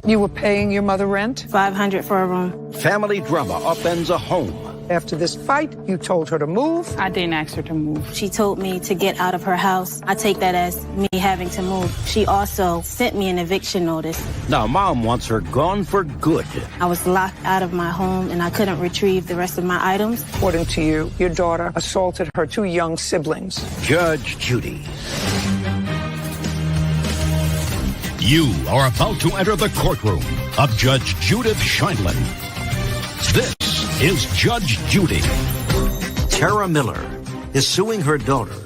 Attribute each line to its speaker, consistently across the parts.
Speaker 1: You were paying your mother rent?
Speaker 2: $500 for a room.
Speaker 3: Family drama upends a home.
Speaker 1: After this fight, you told her to move.
Speaker 4: I didn't ask her to move.
Speaker 2: She told me to get out of her house. I take that as me having to move. She also sent me an eviction notice.
Speaker 3: Now Mom wants her gone for good.
Speaker 2: I was locked out of my home and I couldn't retrieve the rest of my items.
Speaker 1: According to you, your daughter assaulted her two young siblings.
Speaker 3: Judge Judy.
Speaker 5: You are about to enter the courtroom of Judge Judith Scheindlin. This is Judge Judy.
Speaker 3: Tara Miller is suing her daughter,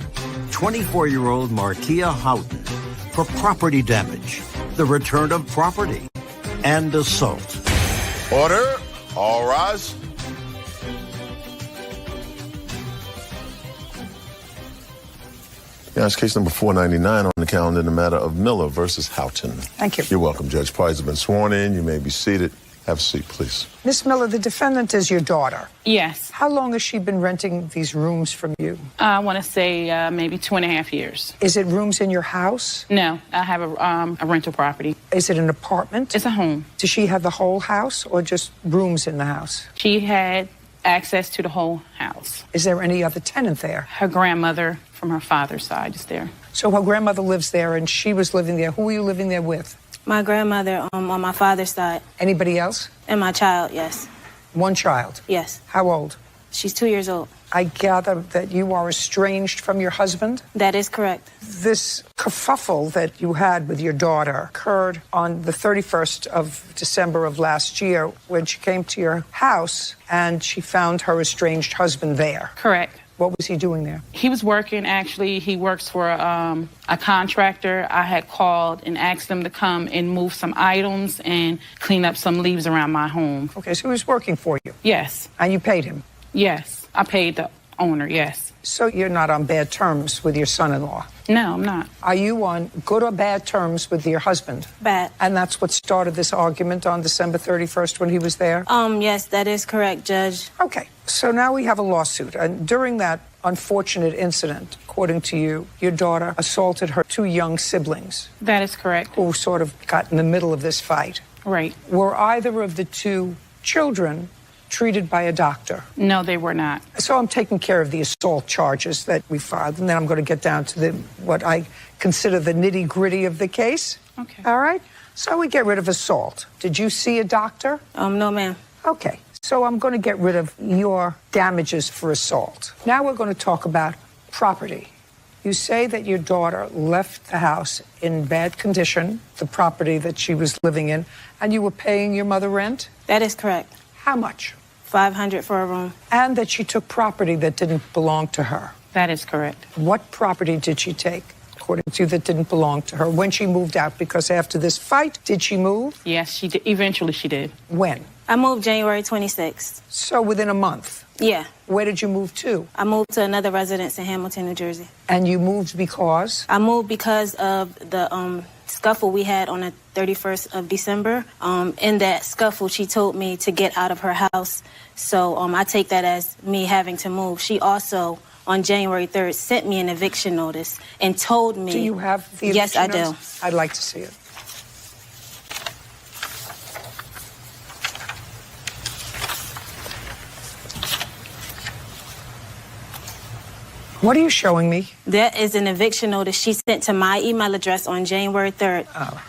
Speaker 3: 24-year-old Markia Houghton, for property damage, the return of property, and assault.
Speaker 6: Order. All rise.
Speaker 7: Yeah, it's case number 499 on the calendar in the matter of Miller versus Houghton.
Speaker 1: Thank you.
Speaker 7: You're welcome, Judge. Parties have been sworn in. You may be seated. Have a seat, please.
Speaker 1: Miss Miller, the defendant is your daughter.
Speaker 4: Yes.
Speaker 1: How long has she been renting these rooms from you?
Speaker 4: I want to say maybe 2.5 years.
Speaker 1: Is it rooms in your house?
Speaker 4: No, I have a rental property.
Speaker 1: Is it an apartment?
Speaker 4: It's a home.
Speaker 1: Does she have the whole house or just rooms in the house?
Speaker 4: She had access to the whole house.
Speaker 1: Is there any other tenant there?
Speaker 4: Her grandmother from her father's side is there.
Speaker 1: So her grandmother lives there and she was living there. Who were you living there with?
Speaker 2: My grandmother on my father's side.
Speaker 1: Anybody else?
Speaker 2: And my child, yes.
Speaker 1: One child?
Speaker 2: Yes.
Speaker 1: How old?
Speaker 2: She's 2 years old.
Speaker 1: I gather that you are estranged from your husband?
Speaker 2: That is correct.
Speaker 1: This kerfuffle that you had with your daughter occurred on the 31st of December of last year when she came to your house and she found her estranged husband there.
Speaker 4: Correct.
Speaker 1: What was he doing there?
Speaker 4: He was working, actually. He works for a contractor. I had called and asked him to come and move some items and clean up some leaves around my home.
Speaker 1: Okay, so he was working for you?
Speaker 4: Yes.
Speaker 1: And you paid him?
Speaker 4: Yes. I paid the owner, yes.
Speaker 1: So you're not on bad terms with your son-in-law?
Speaker 4: No, I'm not.
Speaker 1: Are you on good or bad terms with your husband?
Speaker 2: Bad.
Speaker 1: And that's what started this argument on December 31st when he was there?
Speaker 2: Yes, that is correct, Judge.
Speaker 1: Okay, so now we have a lawsuit. And during that unfortunate incident, according to you, your daughter assaulted her two young siblings.
Speaker 4: That is correct.
Speaker 1: Who sort of got in the middle of this fight.
Speaker 4: Right.
Speaker 1: Were either of the two children treated by a doctor?
Speaker 4: No, they were not.
Speaker 1: So I'm taking care of the assault charges that we filed, and then I'm going to get down to what I consider the nitty-gritty of the case.
Speaker 4: Okay.
Speaker 1: All right? So we get rid of assault. Did you see a doctor?
Speaker 2: No, ma'am.
Speaker 1: Okay. So I'm going to get rid of your damages for assault. Now we're going to talk about property. You say that your daughter left the house in bad condition, the property that she was living in, and you were paying your mother rent?
Speaker 2: That is correct.
Speaker 1: How much?
Speaker 2: $500 for a room.
Speaker 1: And that she took property that didn't belong to her.
Speaker 4: That is correct.
Speaker 1: What property did she take, according to you, that didn't belong to her when she moved out? Because after this fight, did she move?
Speaker 4: Yes, she did. Eventually she did.
Speaker 1: When?
Speaker 2: I moved January 26th.
Speaker 1: So within a month?
Speaker 2: Yeah.
Speaker 1: Where did you move to?
Speaker 2: I moved to another residence in Hamilton, New Jersey.
Speaker 1: And you moved because?
Speaker 2: I moved because of the scuffle we had on the 31st of December. In that scuffle, she told me to get out of her house. So I take that as me having to move. She also, on January 3rd, sent me an eviction notice and told me...
Speaker 1: Do you have the eviction
Speaker 2: Yes, I
Speaker 1: notice?
Speaker 2: do.
Speaker 1: I'd like to see it. What are you showing me?
Speaker 2: That is an eviction notice she sent to my email address on January 3rd.
Speaker 1: Oh.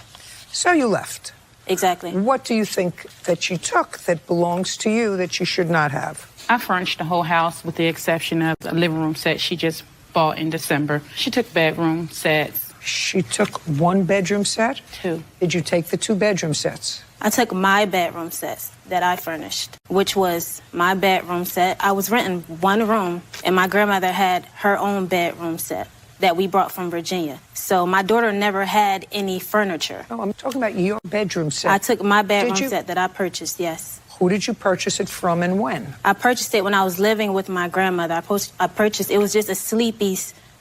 Speaker 1: So you left.
Speaker 2: Exactly.
Speaker 1: What do you think that she took that belongs to you that she should not have?
Speaker 4: I furnished the whole house with the exception of the living room set she just bought in December. She took bedroom sets.
Speaker 1: She took one bedroom set?
Speaker 4: Two.
Speaker 1: Did you take the two bedroom sets?
Speaker 2: I took my bedroom sets that I furnished, which was my bedroom set. I was renting one room, and my grandmother had her own bedroom set that we brought from Virginia. So my daughter never had any furniture.
Speaker 1: No, I'm talking about your bedroom set.
Speaker 2: I took my bedroom set that I purchased, yes.
Speaker 1: Who did you purchase it from and when?
Speaker 2: I purchased it when I was living with my grandmother. I purchased, it was just a sleepy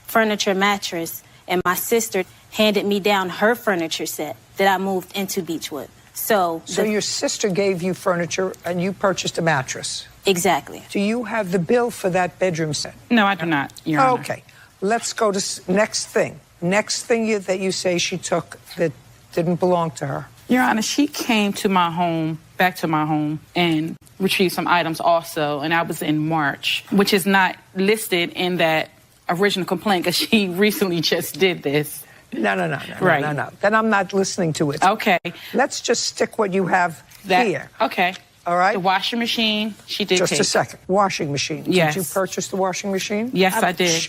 Speaker 2: furniture mattress, and my sister handed me down her furniture set that I moved into Beechwood. So
Speaker 1: your sister gave you furniture and you purchased a mattress?
Speaker 2: Exactly.
Speaker 1: Do you have the bill for that bedroom set?
Speaker 4: No, I do not, Your Honor.
Speaker 1: Okay. Let's go to next thing. Next thing that you say she took that didn't belong to her.
Speaker 4: Your Honor, she came to my home, back to my home, and retrieved some items also, and that was in March, which is not listed in that original complaint because she recently just did this.
Speaker 1: No.
Speaker 4: Right.
Speaker 1: No. Then I'm not listening to it.
Speaker 4: Okay.
Speaker 1: Let's just stick what you have here.
Speaker 4: Okay.
Speaker 1: All right?
Speaker 4: The washing machine, she did
Speaker 1: Just
Speaker 4: take.
Speaker 1: a second. Washing machine.
Speaker 4: Yes.
Speaker 1: Did you purchase the washing machine?
Speaker 4: Yes, I did.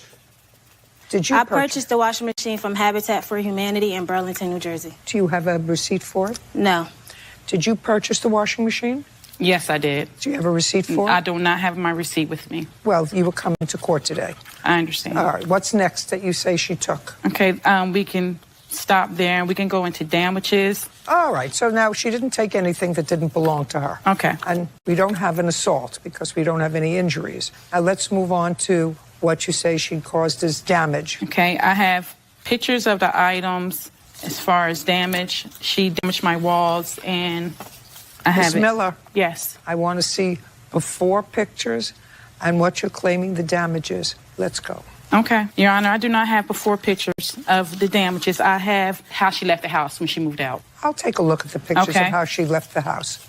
Speaker 1: Did you
Speaker 2: I purchased the washing machine from Habitat for Humanity in Burlington, New Jersey.
Speaker 1: Do you have a receipt for it?
Speaker 2: No.
Speaker 1: Did you purchase the washing machine?
Speaker 4: Yes, I did.
Speaker 1: Do you have a receipt for it?
Speaker 4: I do not have my receipt with me.
Speaker 1: Well, you were coming to court today.
Speaker 4: I understand.
Speaker 1: All right. What's next that you say she took?
Speaker 4: Okay, we can stop there and we can go into damages.
Speaker 1: All right. So now she didn't take anything that didn't belong to her.
Speaker 4: Okay.
Speaker 1: And we don't have an assault because we don't have any injuries. Now let's move on to what you say she caused as damage.
Speaker 4: Okay, I have pictures of the items as far as damage. She damaged my walls and I have
Speaker 1: Ms.
Speaker 4: it.
Speaker 1: Miller.
Speaker 4: Yes.
Speaker 1: I want to see before pictures and what you're claiming the damage is. Let's go.
Speaker 4: Okay. Your Honor, I do not have before pictures of the damages. I have how she left the house when she moved out.
Speaker 1: I'll take a look at the pictures
Speaker 4: Okay.
Speaker 1: of how she left the house.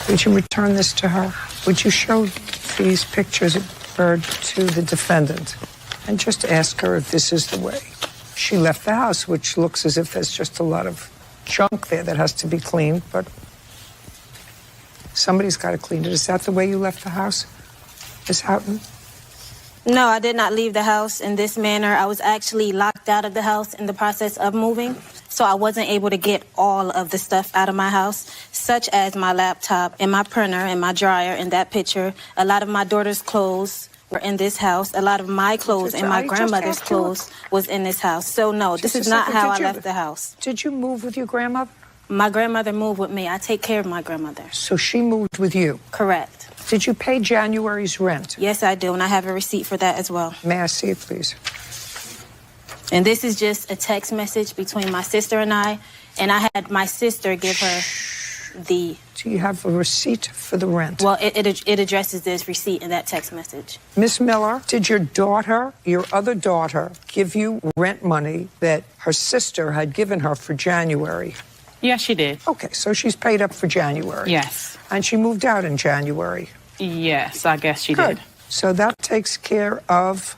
Speaker 1: Would you return this to her? Would you show these pictures of Bird to the defendant and just ask her if this is the way she left the house, which looks as if there's just a lot of junk there that has to be cleaned, but somebody's got to clean it. Is that the way you left the house, Ms. Houghton?
Speaker 2: No, I did not leave the house in this manner. I was actually locked out of the house in the process of moving, so I wasn't able to get all of the stuff out of my house, such as my laptop and my printer and my dryer in that picture. A lot of my daughter's clothes were in this house. A lot of my clothes and my grandmother's clothes was in this house. So, no, this is not how I left the house.
Speaker 1: Did you move with your grandmother?
Speaker 2: My grandmother moved with me. I take care of my grandmother.
Speaker 1: So she moved with you?
Speaker 2: Correct.
Speaker 1: Did you pay January's rent?
Speaker 2: Yes, I do, and I have a receipt for that as well.
Speaker 1: May I see it, please?
Speaker 2: And this is just a text message between my sister and I had my sister give her the...
Speaker 1: Do you have a receipt for the rent?
Speaker 2: Well, it addresses this receipt in that text message.
Speaker 1: Miss Miller, did your daughter, your other daughter, give you rent money that her sister had given her for January?
Speaker 4: Yes, she did.
Speaker 1: Okay, so she's paid up for January.
Speaker 4: Yes.
Speaker 1: And she moved out in January.
Speaker 4: Yes, I guess she
Speaker 1: Good.
Speaker 4: did.
Speaker 1: So that takes care of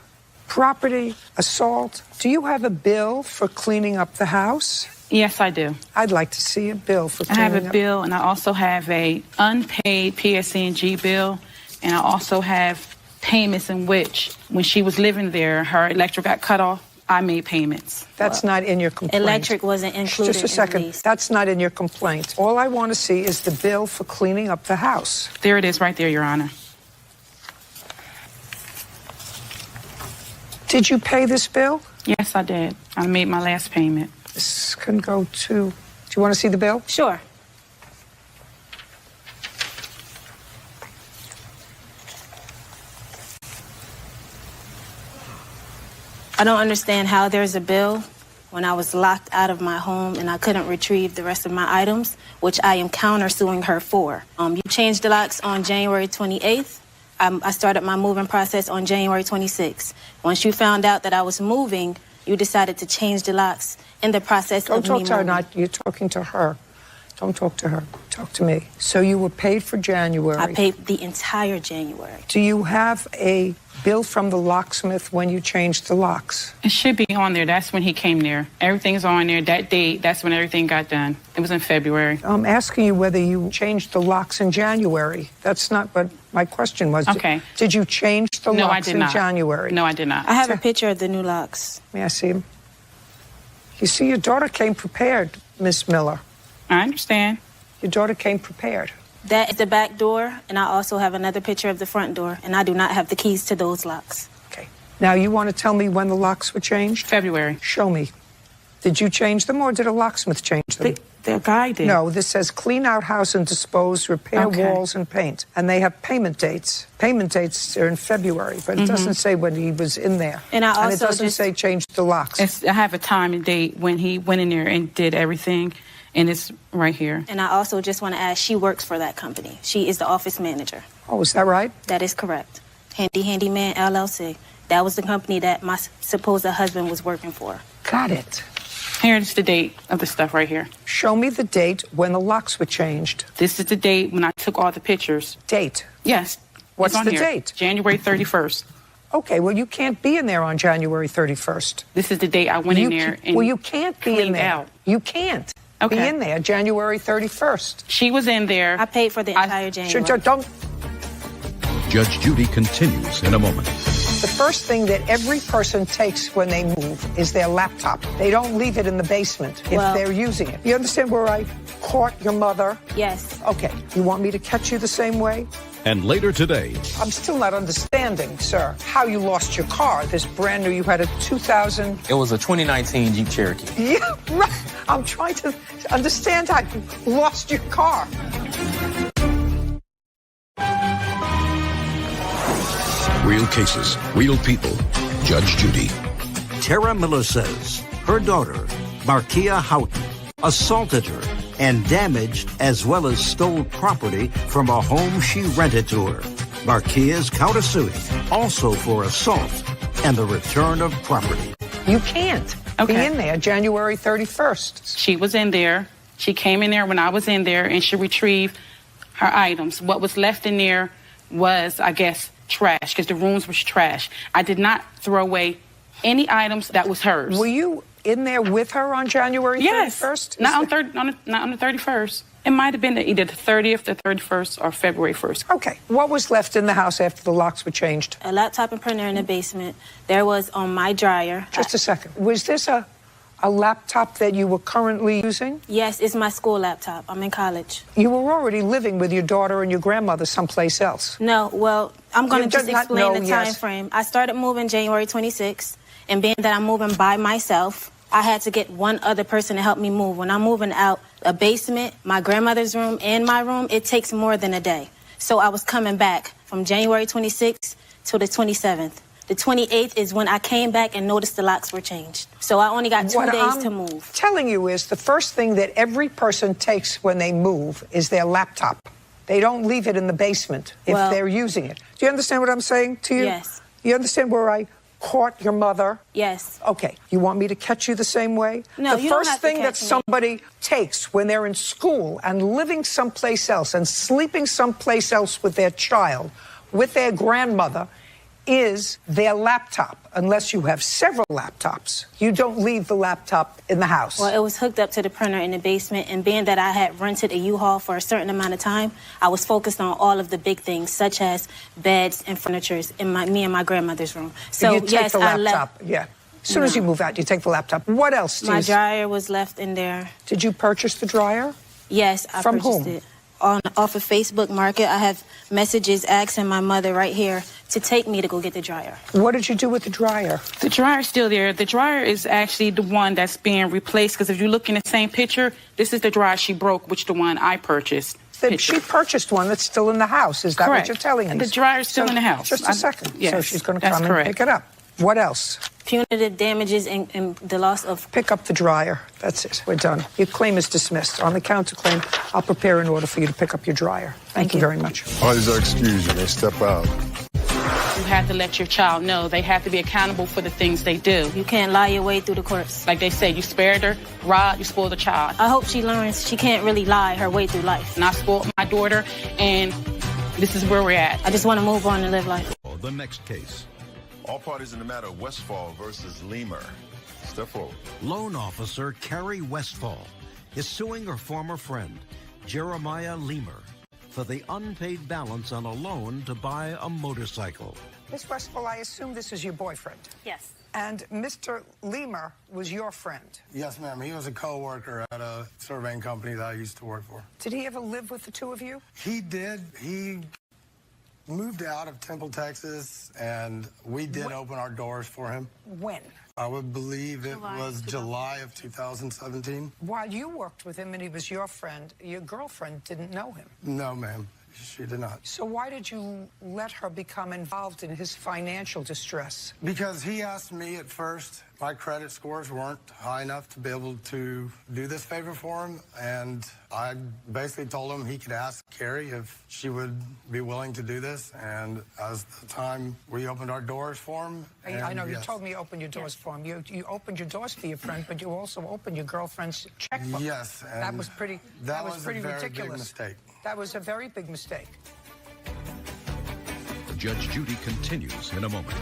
Speaker 1: property, assault. Do you have a bill for cleaning up the house?
Speaker 4: Yes, I do.
Speaker 1: I'd like to see a bill for
Speaker 4: I
Speaker 1: cleaning
Speaker 4: have a
Speaker 1: up.
Speaker 4: bill, and I also have a unpaid PSE&G bill, and I also have payments in which, when she was living there, her electric got cut off. I made payments.
Speaker 1: That's not in your complaint.
Speaker 2: Electric wasn't included.
Speaker 1: Just a second.
Speaker 2: In the lease.
Speaker 1: That's not in your complaint. All I want to see is the bill for cleaning up the house.
Speaker 4: There it is right there, Your Honor.
Speaker 1: Did you pay this bill?
Speaker 4: Yes, I did. I made my last payment.
Speaker 1: This can go to... Do you want to see the bill?
Speaker 2: Sure. I don't understand how there's a bill when I was locked out of my home and I couldn't retrieve the rest of my items, which I am countersuing her for. You changed the locks on January 28th. I started my moving process on January 26th. Once you found out that I was moving, you decided to change the locks in the process
Speaker 1: Don't
Speaker 2: of
Speaker 1: talk
Speaker 2: me
Speaker 1: to her.
Speaker 2: moving.
Speaker 1: You're talking to her. Don't talk to her. Talk to me. So you were paid for January.
Speaker 2: I paid the entire January.
Speaker 1: Do you have a bill from the locksmith when you changed the locks?
Speaker 4: It should be on there. That's when he came there. Everything's on there. That date, that's when everything got done. It was in February.
Speaker 1: I'm asking you whether you changed the locks in January. That's not what my question was.
Speaker 4: Okay.
Speaker 1: Did you change the
Speaker 4: No, I
Speaker 1: locks
Speaker 4: did
Speaker 1: in
Speaker 4: not.
Speaker 1: January?
Speaker 4: No, I did not.
Speaker 2: I have a picture of the new locks.
Speaker 1: May I see them? You see, your daughter came prepared, Miss Miller.
Speaker 4: I understand.
Speaker 1: Your daughter came prepared.
Speaker 2: That is the back door, and I also have another picture of the front door, and I do not have the keys to those locks.
Speaker 1: Okay. Now, you want to tell me when the locks were changed?
Speaker 4: February.
Speaker 1: Show me. Did you change them or did a locksmith change them?
Speaker 4: The guy did.
Speaker 1: No, this says clean out house and dispose, repair
Speaker 4: Okay.
Speaker 1: walls and paint. And they have payment dates. Payment dates are in February, but it doesn't say when he was in there.
Speaker 2: And I
Speaker 1: it
Speaker 2: also
Speaker 1: doesn't
Speaker 2: just-
Speaker 1: say change the locks.
Speaker 4: I have a time and date when he went in there and did everything. And it's right here.
Speaker 2: And I also just want to add, she works for that company. She is the office manager.
Speaker 1: Oh, is that right?
Speaker 2: That is correct. Handyman LLC. That was the company that my supposed husband was working for.
Speaker 1: Got it.
Speaker 4: Here's the date of the stuff right here.
Speaker 1: Show me the date when the locks were changed.
Speaker 4: This is the date when I took all the pictures.
Speaker 1: Date?
Speaker 4: Yes.
Speaker 1: What's
Speaker 4: it's on
Speaker 1: the
Speaker 4: here.
Speaker 1: date?
Speaker 4: January 31st.
Speaker 1: Okay, well, you can't be in there on January 31st.
Speaker 4: This is the date I went in there and
Speaker 1: well, you can't be in
Speaker 4: cleaned
Speaker 1: there.
Speaker 4: out.
Speaker 1: You can't be
Speaker 4: Okay.
Speaker 1: in there January 31st.
Speaker 4: She was in there.
Speaker 2: I paid for the entire January.
Speaker 1: Don't.
Speaker 5: Judge Judy continues in a moment.
Speaker 1: The first thing that every person takes when they move is their laptop. They don't leave it in the basement if
Speaker 2: Well-
Speaker 1: they're using it. You understand where I caught your mother?
Speaker 2: Yes.
Speaker 1: Okay. You want me to catch you the same way?
Speaker 5: And later today,
Speaker 1: I'm still not understanding, sir, how you lost your car. This brand new, you had a 2000.
Speaker 8: It was a 2019 Jeep Cherokee.
Speaker 1: Yeah, right. I'm trying to understand how you lost your car.
Speaker 5: real cases, real people. Judge Judy.
Speaker 3: Tara Miller says her daughter, Markia Houghton, assaulted her and damaged as well as stole property from a home she rented to her. Markia is countersuing, also for assault and the return of property.
Speaker 1: You can't be in there January 31st.
Speaker 4: She was in there. She came in there when I was in there, and she retrieved her items. What was left in there was, I guess, trash, because the rooms was trash. I did not throw away any items that was hers.
Speaker 1: Were you in there with her on January 31st?
Speaker 4: Not on the 31st. It might have been either the 30th, the 31st, or February 1st.
Speaker 1: Okay. What was left in the house after the locks were changed?
Speaker 2: A laptop and printer in the basement. There was on my dryer.
Speaker 1: Just a second. Was this a laptop that you were currently using?
Speaker 2: Yes, it's my school laptop. I'm in college.
Speaker 1: You were already living with your daughter and your grandmother someplace else.
Speaker 2: No, well, I'm going to just
Speaker 1: not
Speaker 2: explain
Speaker 1: know,
Speaker 2: the time
Speaker 1: yes.
Speaker 2: frame. I started moving January 26th, and being that I'm moving by myself, I had to get one other person to help me move. When I'm moving out a basement, my grandmother's room, and my room, it takes more than a day. So I was coming back from January 26th to the 27th. The 28th is when I came back and noticed the locks were changed. So I only got 2 days to move.
Speaker 1: Telling you is the first thing that every person takes when they move is their laptop. They don't leave it in the basement if they're using it. Do you understand what I'm saying to you?
Speaker 2: Yes.
Speaker 1: You understand where I caught your mother?
Speaker 2: Yes.
Speaker 1: Okay. You want me to catch you the same way?
Speaker 2: No,
Speaker 1: the
Speaker 2: you don't
Speaker 1: first
Speaker 2: have to
Speaker 1: thing that
Speaker 2: catch me.
Speaker 1: somebody takes when they're in school and living someplace else and sleeping someplace else with their child, with their grandmother, is their laptop. Unless you have several laptops, you don't leave the laptop in the house.
Speaker 2: Well, it was hooked up to the printer in the basement, and being that I had rented a U-Haul for a certain amount of time, I was focused on all of the big things, such as beds and furnitures in me and my grandmother's room. So,
Speaker 1: you take
Speaker 2: yes,
Speaker 1: the
Speaker 2: I
Speaker 1: laptop.
Speaker 2: left.
Speaker 1: Yeah. As soon as you move out, you take the laptop. What else? Do
Speaker 2: My
Speaker 1: you...
Speaker 2: dryer was left in there.
Speaker 1: Did you purchase the dryer?
Speaker 2: Yes, I
Speaker 1: From
Speaker 2: purchased
Speaker 1: whom?
Speaker 2: it. Off of Facebook Market. I have messages asking my mother right here to take me to go get the dryer.
Speaker 1: What did you do with the dryer?
Speaker 4: The dryer's still there. The dryer is actually the one that's being replaced, because if you look in the same picture, this is the dryer she broke, which the one I purchased.
Speaker 1: She purchased one that's still in the house. Is that
Speaker 4: Correct.
Speaker 1: what you're telling me?
Speaker 4: The dryer's still in the house.
Speaker 1: Just a second.
Speaker 4: Yes,
Speaker 1: So she's going to
Speaker 4: that's
Speaker 1: come
Speaker 4: correct.
Speaker 1: and pick it up. What else?
Speaker 2: Punitive damages and the loss of...
Speaker 1: Pick up the dryer. That's it. We're done. Your claim is dismissed. On the counterclaim, I'll prepare an order for you to pick up your dryer. Thank you very much.
Speaker 7: Parties are excused and they step out.
Speaker 4: You have to let your child know they have to be accountable for the things they do.
Speaker 2: You can't lie your way through the courts.
Speaker 4: Like they say, you spared her, robbed, you spoiled the child.
Speaker 2: I hope she learns she can't really lie her way through life.
Speaker 4: And I spoiled my daughter, and this is where we're at.
Speaker 2: I just want to move on and live life.
Speaker 5: The next case.
Speaker 6: All parties in the matter of Westfall versus Lemur. Step forward.
Speaker 3: Loan officer Carrie Westfall is suing her former friend, Jeremiah Lemur, for the unpaid balance on a loan to buy a motorcycle.
Speaker 1: Miss Westphal, I assume this is your boyfriend.
Speaker 2: Yes.
Speaker 1: And Mr. Lemur was your friend.
Speaker 9: Yes, ma'am. He was a co-worker at a surveying company that I used to work for.
Speaker 1: Did he ever live with the two of you?
Speaker 9: He did. He moved out of Temple, Texas, and we did open our doors for him.
Speaker 1: When?
Speaker 9: I would believe it was July of 2017.
Speaker 1: While you worked with him and he was your friend, your girlfriend didn't know him.
Speaker 9: No, ma'am. She did not.
Speaker 1: So why did you let her become involved in his financial distress?
Speaker 9: Because he asked me at first, My credit scores weren't high enough to be able to do this favor for him, and I basically told him he could ask Carrie if she would be willing to do this, and as the time we opened our doors for him.
Speaker 1: I know, you told me you opened your doors for him. You opened your doors for your friend, but you also opened your girlfriend's checkbook.
Speaker 9: Yes. And
Speaker 1: that was pretty ridiculous.
Speaker 9: Big mistake.
Speaker 1: That was a very big mistake.
Speaker 5: Judge Judy continues in a moment.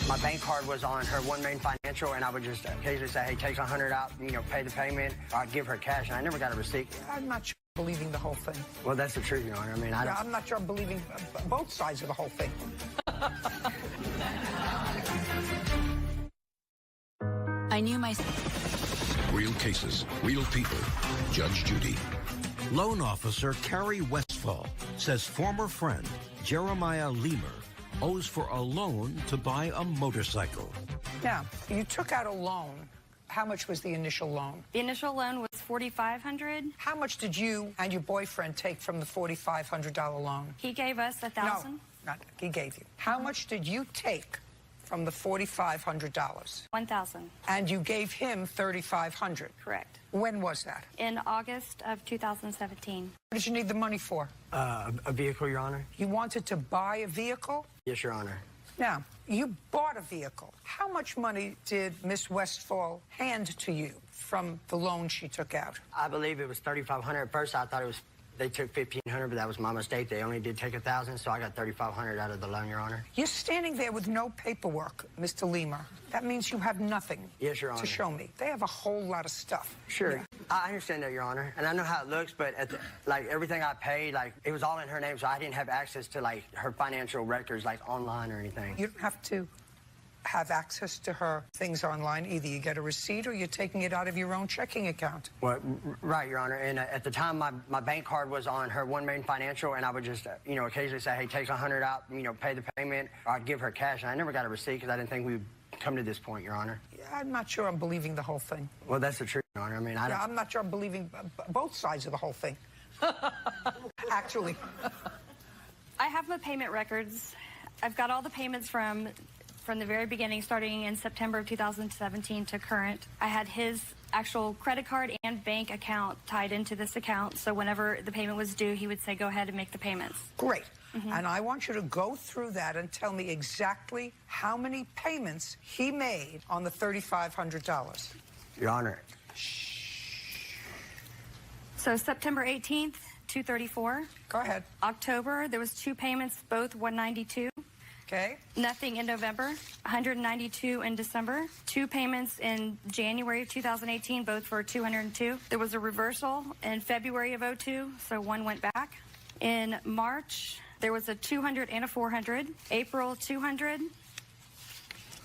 Speaker 10: My bank card was on her One Main Financial, and I would just occasionally say, hey, take $100 out, pay the payment, or I'd give her cash, and I never got a receipt.
Speaker 1: I'm not sure I'm believing the whole thing.
Speaker 10: Well, that's the truth, Your Honor. I mean,
Speaker 1: I'm not sure I'm believing both sides of the whole thing.
Speaker 11: I knew my...
Speaker 5: Real cases, real people. Judge Judy.
Speaker 3: Loan officer Carrie Westfall says former friend Jeremiah Leamer owes for a loan to buy a motorcycle.
Speaker 1: Now, you took out a loan. How much was the initial loan?
Speaker 11: The initial loan was $4,500.
Speaker 1: How much did you and your boyfriend take from the $4,500 loan?
Speaker 11: He gave us $1,000.
Speaker 1: No, not he gave you. How much did you take from the $4,500?
Speaker 11: $1,000.
Speaker 1: And you gave him $3,500.
Speaker 11: Correct.
Speaker 1: When was that?
Speaker 11: In August of 2017.
Speaker 1: What did you need the money for?
Speaker 10: A vehicle, Your Honor.
Speaker 1: You wanted to buy a vehicle?
Speaker 10: Yes, Your Honor.
Speaker 1: Now, you bought a vehicle. How much money did Miss Westfall hand to you from the loan she took out?
Speaker 10: I believe it was $3,500. At first, I thought they took $1,500, but that was my mistake. They only did take $1,000, so I got $3,500 out of the loan, Your Honor.
Speaker 1: You're standing there with no paperwork, Mr. Leamer. That means you have nothing.
Speaker 10: Yes, Your Honor.
Speaker 1: To show me. They have a whole lot of stuff.
Speaker 10: Sure.
Speaker 1: Yeah.
Speaker 10: I understand that, Your Honor, and I know how it looks, but everything I paid, it was all in her name, so I didn't have access to her financial records online or anything.
Speaker 1: You don't have to have access to her things online either. You get a receipt or you're taking it out of your own checking account.
Speaker 10: Well, right, Your Honor, and at the time my bank card was on her One Main Financial, and I would just occasionally say, hey, take $100 out, pay the payment, or I'd give her cash, and I never got a receipt because I didn't think we would come to this point, Your Honor.
Speaker 1: Yeah, I'm not sure I'm believing the whole thing.
Speaker 10: Well, that's the truth, Your Honor. I mean,
Speaker 1: I'm not sure I'm believing both sides of the whole thing. Actually.
Speaker 11: I have my payment records. I've got all the payments from the very beginning, starting in September of 2017 to current. I had his actual credit card and bank account tied into this account, so whenever the payment was due, he would say, go ahead and make the payments.
Speaker 1: Great. And I want you to go through that and tell me exactly how many payments he made on the $3,500.
Speaker 10: Your Honor.
Speaker 11: So September 18th, $234.
Speaker 1: Go ahead.
Speaker 11: October, there was 2 payments, both $192.
Speaker 1: Okay.
Speaker 11: Nothing in November, $192 in December. 2 payments in January of 2018, both for $202. There was a reversal in February of 2002, so one went back. In March, there was a $200 and a $400. April, $200.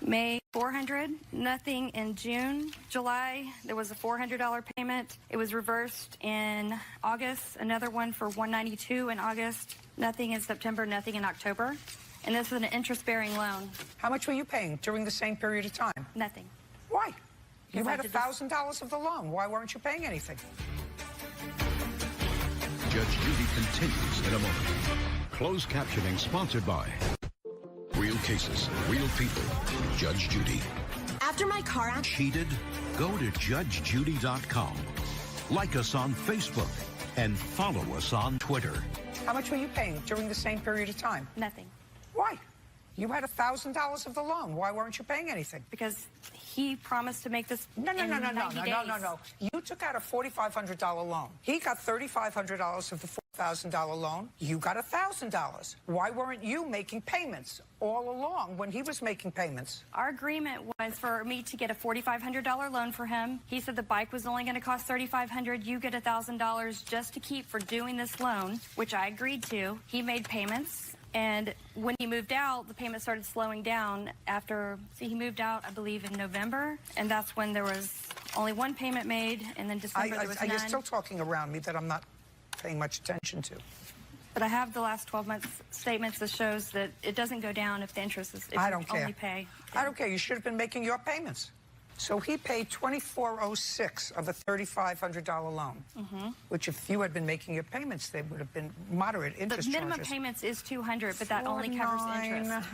Speaker 11: May, $400. Nothing in June. July, there was a $400 payment. It was reversed in August. Another one for $192 in August. Nothing in September. Nothing in October. And this is an interest-bearing loan.
Speaker 1: How much were you paying during the same period of time?
Speaker 11: Nothing.
Speaker 1: Why? You
Speaker 11: Because
Speaker 1: had
Speaker 11: I did
Speaker 1: $1,000 of the loan. Why weren't you paying anything?
Speaker 5: Judge Judy continues in a moment. Closed captioning sponsored by Real Cases, Real People. Judge Judy.
Speaker 12: After my car accident...
Speaker 3: Cheated? Go to judgejudy.com. Like us on Facebook and follow us on Twitter.
Speaker 1: How much were you paying during the same period of time?
Speaker 11: Nothing.
Speaker 1: Why? You had $1,000 of the loan. Why weren't you paying anything?
Speaker 11: Because he promised to make this
Speaker 1: No.
Speaker 11: days.
Speaker 1: You took out a $4,500 loan. He got $3,500 of the $4,000 loan. You got $1,000. Why weren't you making payments all along when he was making payments?
Speaker 11: Our agreement was for me to get a $4,500 loan for him. He said the bike was only going to cost $3,500. You get $1,000 just to keep for doing this loan, which I agreed to. He made payments. And when he moved out, the payment started slowing down after, he moved out, I believe, in November. And that's when there was only 1 payment made, and then December there was none.
Speaker 1: You're still talking around me that I'm not paying much attention to.
Speaker 11: But I have the last 12 months statements that shows that it doesn't go down if the interest is, if
Speaker 1: I don't
Speaker 11: you
Speaker 1: care.
Speaker 11: only pay.
Speaker 1: I don't care. You should have been making your payments. So he paid $2,406 of a $3,500 loan, which if you had been making your payments, they would have been moderate interest
Speaker 11: The minimum
Speaker 1: charges.
Speaker 11: payments is $200, but that only covers interest.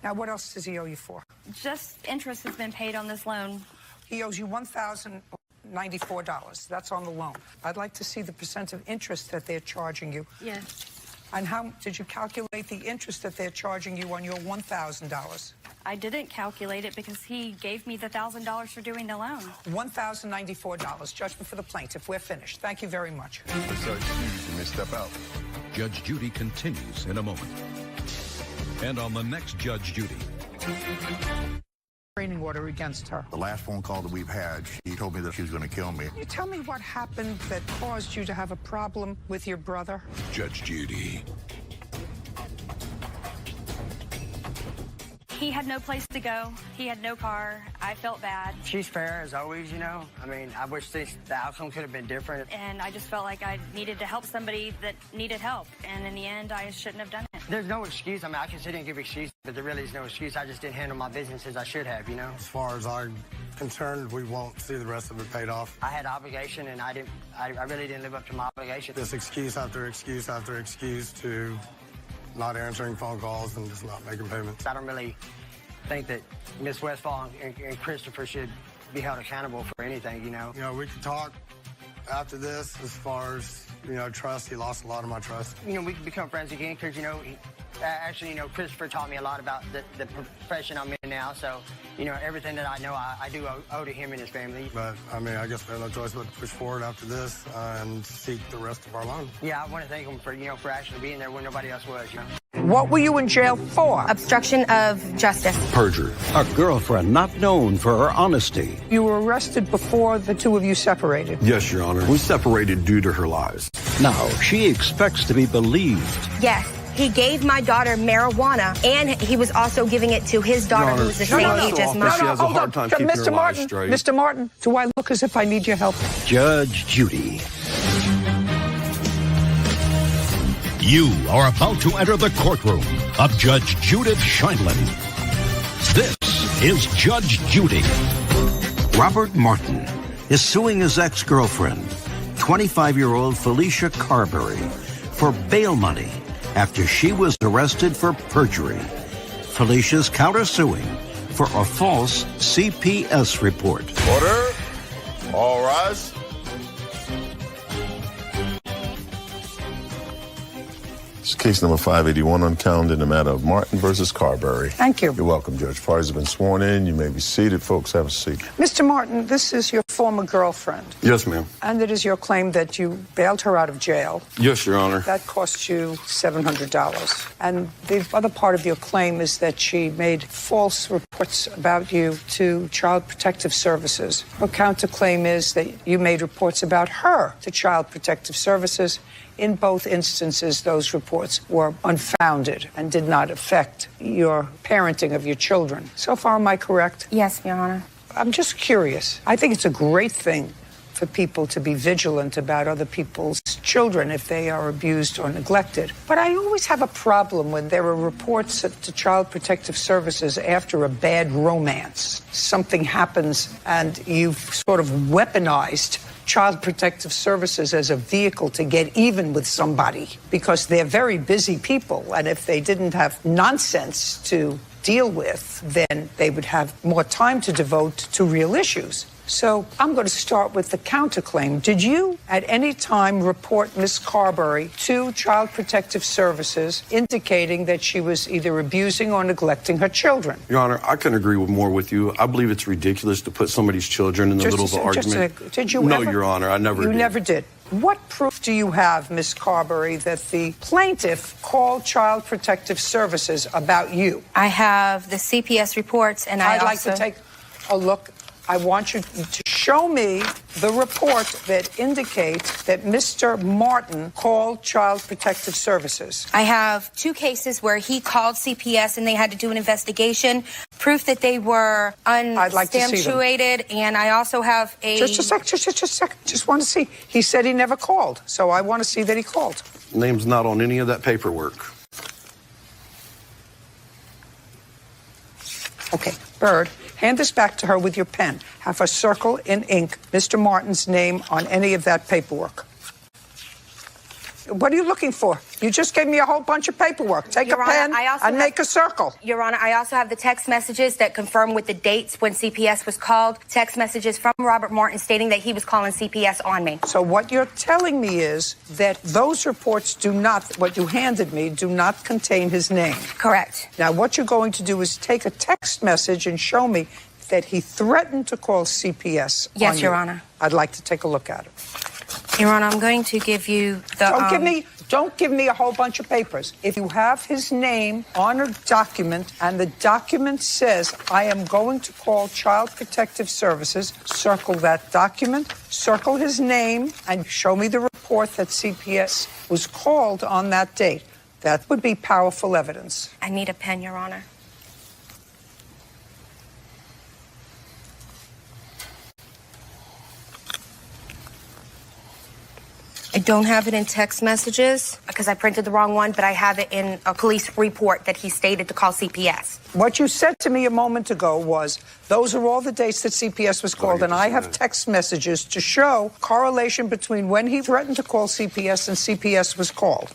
Speaker 1: Now, what else does he owe you for?
Speaker 11: Just interest has been paid on this loan.
Speaker 1: He owes you $1,094. That's on the loan. I'd like to see the percent of interest that they're charging you.
Speaker 11: Yes.
Speaker 1: And how did you calculate the interest that they're charging you on your $1,000?
Speaker 11: I didn't calculate it because he gave me the $1,000 for doing the loan.
Speaker 1: $1,094. Judgment for the plaintiff. We're finished. Thank you very much.
Speaker 6: Judge Judy, you may step out.
Speaker 5: Judge Judy continues in a moment. And on the next Judge Judy.
Speaker 1: Restraining order against her.
Speaker 13: The last phone call that we've had, she told me that she was going to kill me.
Speaker 1: Can you tell me what happened that caused you to have a problem with your brother?
Speaker 5: Judge Judy.
Speaker 11: He had no place to go. He had no car. I felt bad.
Speaker 10: She's fair as always, you know. I mean, I wish the outcome could have been different.
Speaker 11: And I just felt like I needed to help somebody that needed help. And in the end, I shouldn't have done it.
Speaker 10: There's no excuse. I mean, I can sit here and give excuses, but there really is no excuse. I just didn't handle my business as I should have, you know.
Speaker 9: As far as I'm concerned, we won't see the rest of it paid off.
Speaker 10: I had obligation, and I really didn't live up to my obligation.
Speaker 9: This excuse after excuse after excuse to not answering phone calls and just not making payments.
Speaker 10: I don't really think that Miss Westfall and Christopher should be held accountable for anything, you know.
Speaker 9: You know, we could talk after this as far as, you know, trust. He lost a lot of my trust.
Speaker 10: You know, we could become friends again because, you know, actually, you know, Christopher taught me a lot about the profession I'm in now. So, you know, everything that I know, I do owe to him and his family.
Speaker 9: But, I mean, I guess we have no choice but to push forward after this and seek the rest of our loan.
Speaker 10: Yeah, I want to thank him for, you know, for actually being there when nobody else was, you know.
Speaker 1: What were you in jail for?
Speaker 12: Obstruction of justice.
Speaker 3: Perjury. A girlfriend not known for her honesty.
Speaker 1: You were arrested before the two of you separated.
Speaker 14: Yes, Your Honor. We separated due to her lies.
Speaker 3: Now she expects to be believed.
Speaker 12: Yes. He gave my daughter marijuana, and he was also giving it to his daughter, who was the same age as mine.
Speaker 14: She has a hard time keeping her lies straight.
Speaker 1: Mr. Martin, do I look as if I need your help?
Speaker 3: Judge Judy.
Speaker 5: You are about to enter the courtroom of Judge Judith Scheindlin. This is Judge Judy.
Speaker 3: Robert Martin is suing his ex-girlfriend, 25-year-old Felicia Carberry, for bail money after she was arrested for perjury. Felicia's countersuing for a false CPS report.
Speaker 6: Order. All rise.
Speaker 7: It's case number 581 on calendar in the matter of Martin versus Carberry.
Speaker 1: Thank you.
Speaker 7: You're welcome, Judge. Parties have been sworn in. You may be seated. Folks, have a seat.
Speaker 1: Mr. Martin, this is your former girlfriend.
Speaker 14: Yes, ma'am.
Speaker 1: And it is your claim that you bailed her out of jail.
Speaker 14: Yes, Your Honor.
Speaker 1: That cost you $700. And the other part of your claim is that she made false reports about you to Child Protective Services. Her counterclaim is that you made reports about her to Child Protective Services. In both instances, those reports were unfounded and did not affect your parenting of your children. So far, am I correct?
Speaker 12: Yes, Your Honor.
Speaker 1: I'm just curious. I think it's a great thing for people to be vigilant about other people's children if they are abused or neglected. But I always have a problem when there are reports to Child Protective Services after a bad romance. Something happens and you've sort of weaponized Child Protective Services as a vehicle to get even with somebody because they're very busy people. And if they didn't have nonsense to deal with, then they would have more time to devote to real issues. So I'm going to start with the counterclaim. Did you at any time report Ms. Carberry to Child Protective Services indicating that she was either abusing or neglecting her children?
Speaker 14: Your Honor, I couldn't agree more with you. I believe it's ridiculous to put somebody's children in the middle of an argument.
Speaker 1: Did you
Speaker 14: No,
Speaker 1: ever?
Speaker 14: Your Honor, I never did.
Speaker 1: You never did. What proof do you have, Ms. Carberry, that the plaintiff called Child Protective Services about you?
Speaker 12: I have the CPS reports, and
Speaker 1: I'd like to take a look. I want you to show me the report that indicates that Mr. Martin called Child Protective Services.
Speaker 12: I have 2 cases where he called CPS and they had to do an investigation, proof that they were unsubstantiated, and I also have a...
Speaker 1: Just a second. Just want to see. He said he never called, so I want to see that he called.
Speaker 14: Name's not on any of that paperwork.
Speaker 1: Okay, Bird, hand this back to her with your pen. Have her circle in ink Mr. Martin's name on any of that paperwork. What are you looking for? You just gave me a whole bunch of paperwork. Take
Speaker 12: Your
Speaker 1: a pen
Speaker 12: Honor,
Speaker 1: and make a circle.
Speaker 12: Your Honor, I also have the text messages that confirm with the dates when CPS was called. Text messages from Robert Martin stating that he was calling CPS on me.
Speaker 1: So what you're telling me is that those reports do not, what you handed me, do not contain his name.
Speaker 12: Correct.
Speaker 1: Now, what you're going to do is take a text message and show me that he threatened to call CPS.
Speaker 12: Yes,
Speaker 1: on
Speaker 12: Your
Speaker 1: you.
Speaker 12: Honor.
Speaker 1: I'd like to take a look at it.
Speaker 12: Your Honor, I'm going to give you the...
Speaker 1: Don't give me a whole bunch of papers. If you have his name on a document and the document says, I am going to call Child Protective Services, circle that document, circle his name, and show me the report that CPS was called on that date. That would be powerful evidence.
Speaker 12: I need a pen, Your Honor. I don't have it in text messages because I printed the wrong one, but I have it in a police report that he stated to call CPS.
Speaker 1: What you said to me a moment ago was, those are all the dates that CPS was called, and I have text messages to show correlation between when he threatened to call CPS and CPS was called.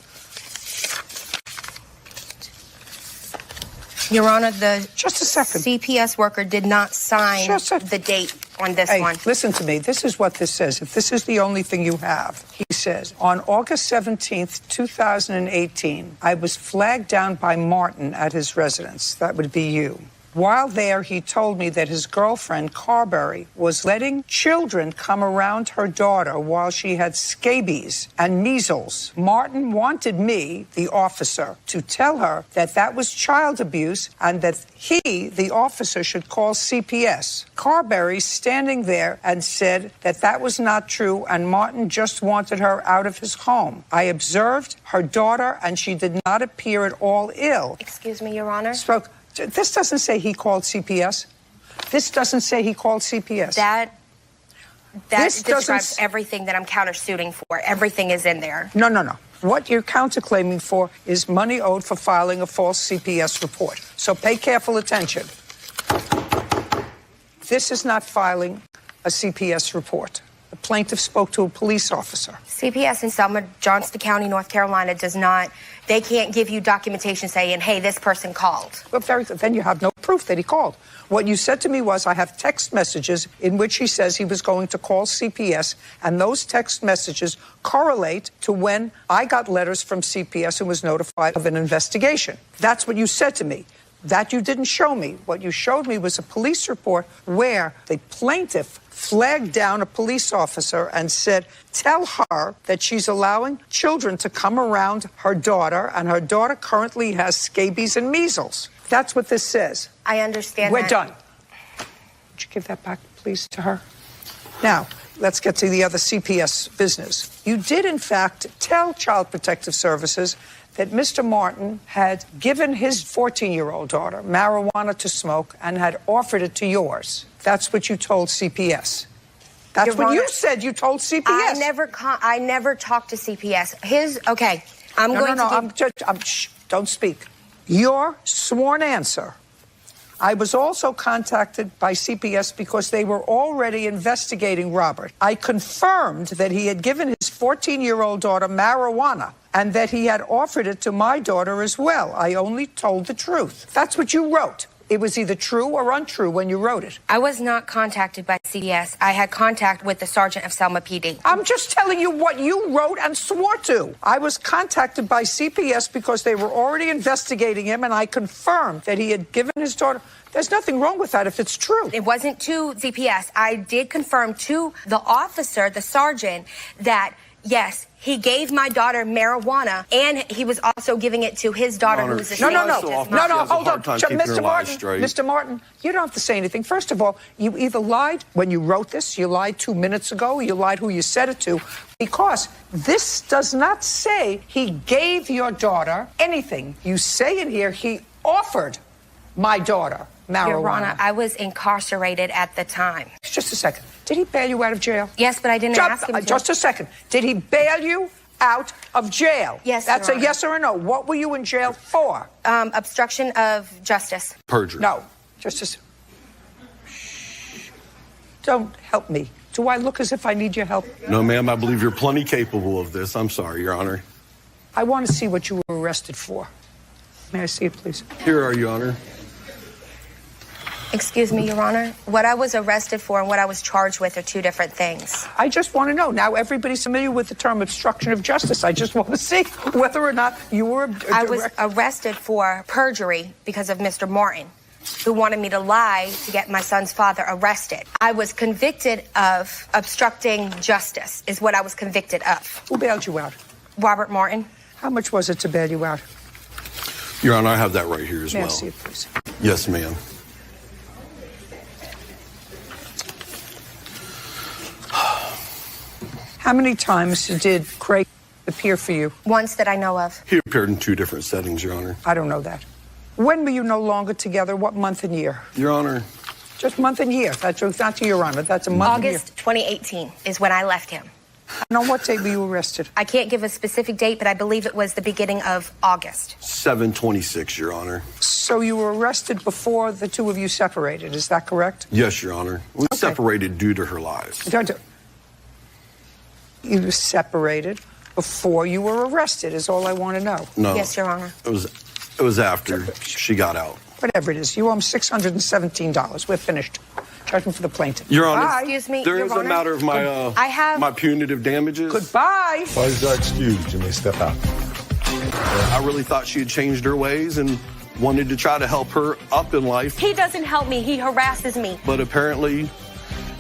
Speaker 12: Your Honor, the
Speaker 1: just a second.
Speaker 12: CPS worker did not sign the date on this one.
Speaker 1: Listen to me. This is what this says. If this is the only thing you have, he says, on August 17th, 2018, I was flagged down by Martin at his residence. That would be you. While there, he told me that his girlfriend, Carberry, was letting children come around her daughter while she had scabies and measles. Martin wanted me, the officer, to tell her that that was child abuse and that he, the officer, should call CPS. Carberry standing there and said that that was not true and Martin just wanted her out of his home. I observed her daughter and she did not appear at all ill.
Speaker 12: Excuse me, Your Honor.
Speaker 1: This doesn't say he called CPS. This doesn't say he called CPS.
Speaker 12: That describes everything that I'm countersuing for. Everything is in there.
Speaker 1: No. What you're counterclaiming for is money owed for filing a false CPS report. So pay careful attention. This is not filing a CPS report. The plaintiff spoke to a police officer.
Speaker 12: CPS in Selma, Johnston County, North Carolina does not, they can't give you documentation saying, hey, this person called.
Speaker 1: Well, very good. Then you have no proof that he called. What you said to me was, I have text messages in which he says he was going to call CPS, and those text messages correlate to when I got letters from CPS and was notified of an investigation. That's what you said to me. That you didn't show me. What you showed me was a police report where the plaintiff flagged down a police officer and said, tell her that she's allowing children to come around her daughter, and her daughter currently has scabies and measles. That's what this says.
Speaker 12: I understand
Speaker 1: We're done. Would you give that back, please, to her? Now, let's get to the other CPS business. You did, in fact, tell Child Protective Services that Mr. Martin had given his 14-year-old daughter marijuana to smoke and had offered it to yours. That's what you told CPS. That's
Speaker 12: Your
Speaker 1: what
Speaker 12: Honor,
Speaker 1: you said you told CPS.
Speaker 12: I never talked to CPS.
Speaker 1: Don't speak. Your sworn answer. I was also contacted by CPS because they were already investigating Robert. I confirmed that he had given his 14-year-old daughter marijuana and that he had offered it to my daughter as well. I only told the truth. That's what you wrote. It was either true or untrue when you wrote it.
Speaker 12: I was not contacted by CPS. I had contact with the sergeant of Selma PD.
Speaker 1: I'm just telling you what you wrote and swore to. I was contacted by CPS because they were already investigating him, and I confirmed that he had given his daughter. There's nothing wrong with that if it's true.
Speaker 12: It wasn't to CPS. I did confirm to the officer, the sergeant, that, yes, he gave my daughter marijuana, and he was also giving it to his daughter, who was a
Speaker 1: No, hold on. Mr. Martin, you don't have to say anything. First of all, you either lied when you wrote this, you lied 2 minutes ago, you lied who you said it to, because this does not say he gave your daughter anything. You say in here he offered my daughter marijuana.
Speaker 12: Your Honor, I was incarcerated at the time.
Speaker 1: Just a second. Did he bail you out of jail?
Speaker 12: Yes, but I didn't ask him to.
Speaker 1: Just a second. Did he bail you out of jail?
Speaker 12: Yes,
Speaker 1: That's
Speaker 12: Your
Speaker 1: a
Speaker 12: Honor.
Speaker 1: yes or a no. What were you in jail for?
Speaker 12: Obstruction of justice.
Speaker 14: Perjury.
Speaker 1: No. Shh. Don't help me. Do I look as if I need your help?
Speaker 14: No, ma'am, I believe you're plenty capable of this. I'm sorry, Your Honor.
Speaker 1: I want to see what you were arrested for. May I see it, please?
Speaker 14: Here are, Your Honor.
Speaker 12: Excuse me, Your Honor. What I was arrested for and what I was charged with are two different things.
Speaker 1: I just want to know. Now, everybody's familiar with the term obstruction of justice. I just want to see whether or not you were...
Speaker 12: I was arrested for perjury because of Mr. Martin, who wanted me to lie to get my son's father arrested. I was convicted of obstructing justice, is what I was convicted of.
Speaker 1: Who bailed you out?
Speaker 12: Robert Martin.
Speaker 1: How much was it to bail you out?
Speaker 14: Your Honor, I have that right here as well.
Speaker 1: May I see it, please?
Speaker 14: Yes, ma'am.
Speaker 1: How many times did Craig appear for you?
Speaker 12: Once that I know of.
Speaker 14: He appeared in 2 different settings, Your Honor.
Speaker 1: I don't know that. When were you no longer together? What month and year?
Speaker 14: Your Honor.
Speaker 1: Just month and year. That's not to Your Honor. That's a month and year.
Speaker 12: August 2018 is when I left him.
Speaker 1: And on what date were you arrested?
Speaker 12: I can't give a specific date, but I believe it was the beginning of August.
Speaker 14: 7/26, Your Honor.
Speaker 1: So you were arrested before the two of you separated. Is that correct?
Speaker 14: Yes, Your Honor. We separated due to her lies.
Speaker 1: You were separated before you were arrested, is all I want to know.
Speaker 14: No.
Speaker 12: Yes, Your Honor.
Speaker 14: It was after she got out.
Speaker 1: Whatever it is, you owe him $617. We're finished. Judgment for the plaintiff.
Speaker 14: Your Honor,
Speaker 12: excuse me,
Speaker 14: there
Speaker 12: Your
Speaker 14: is
Speaker 12: Honor.
Speaker 14: a matter of my punitive damages.
Speaker 1: Goodbye.
Speaker 6: Why is that excused? You may step out.
Speaker 14: I really thought she had changed her ways and wanted to try to help her up in life.
Speaker 12: He doesn't help me. He harasses me.
Speaker 14: But apparently,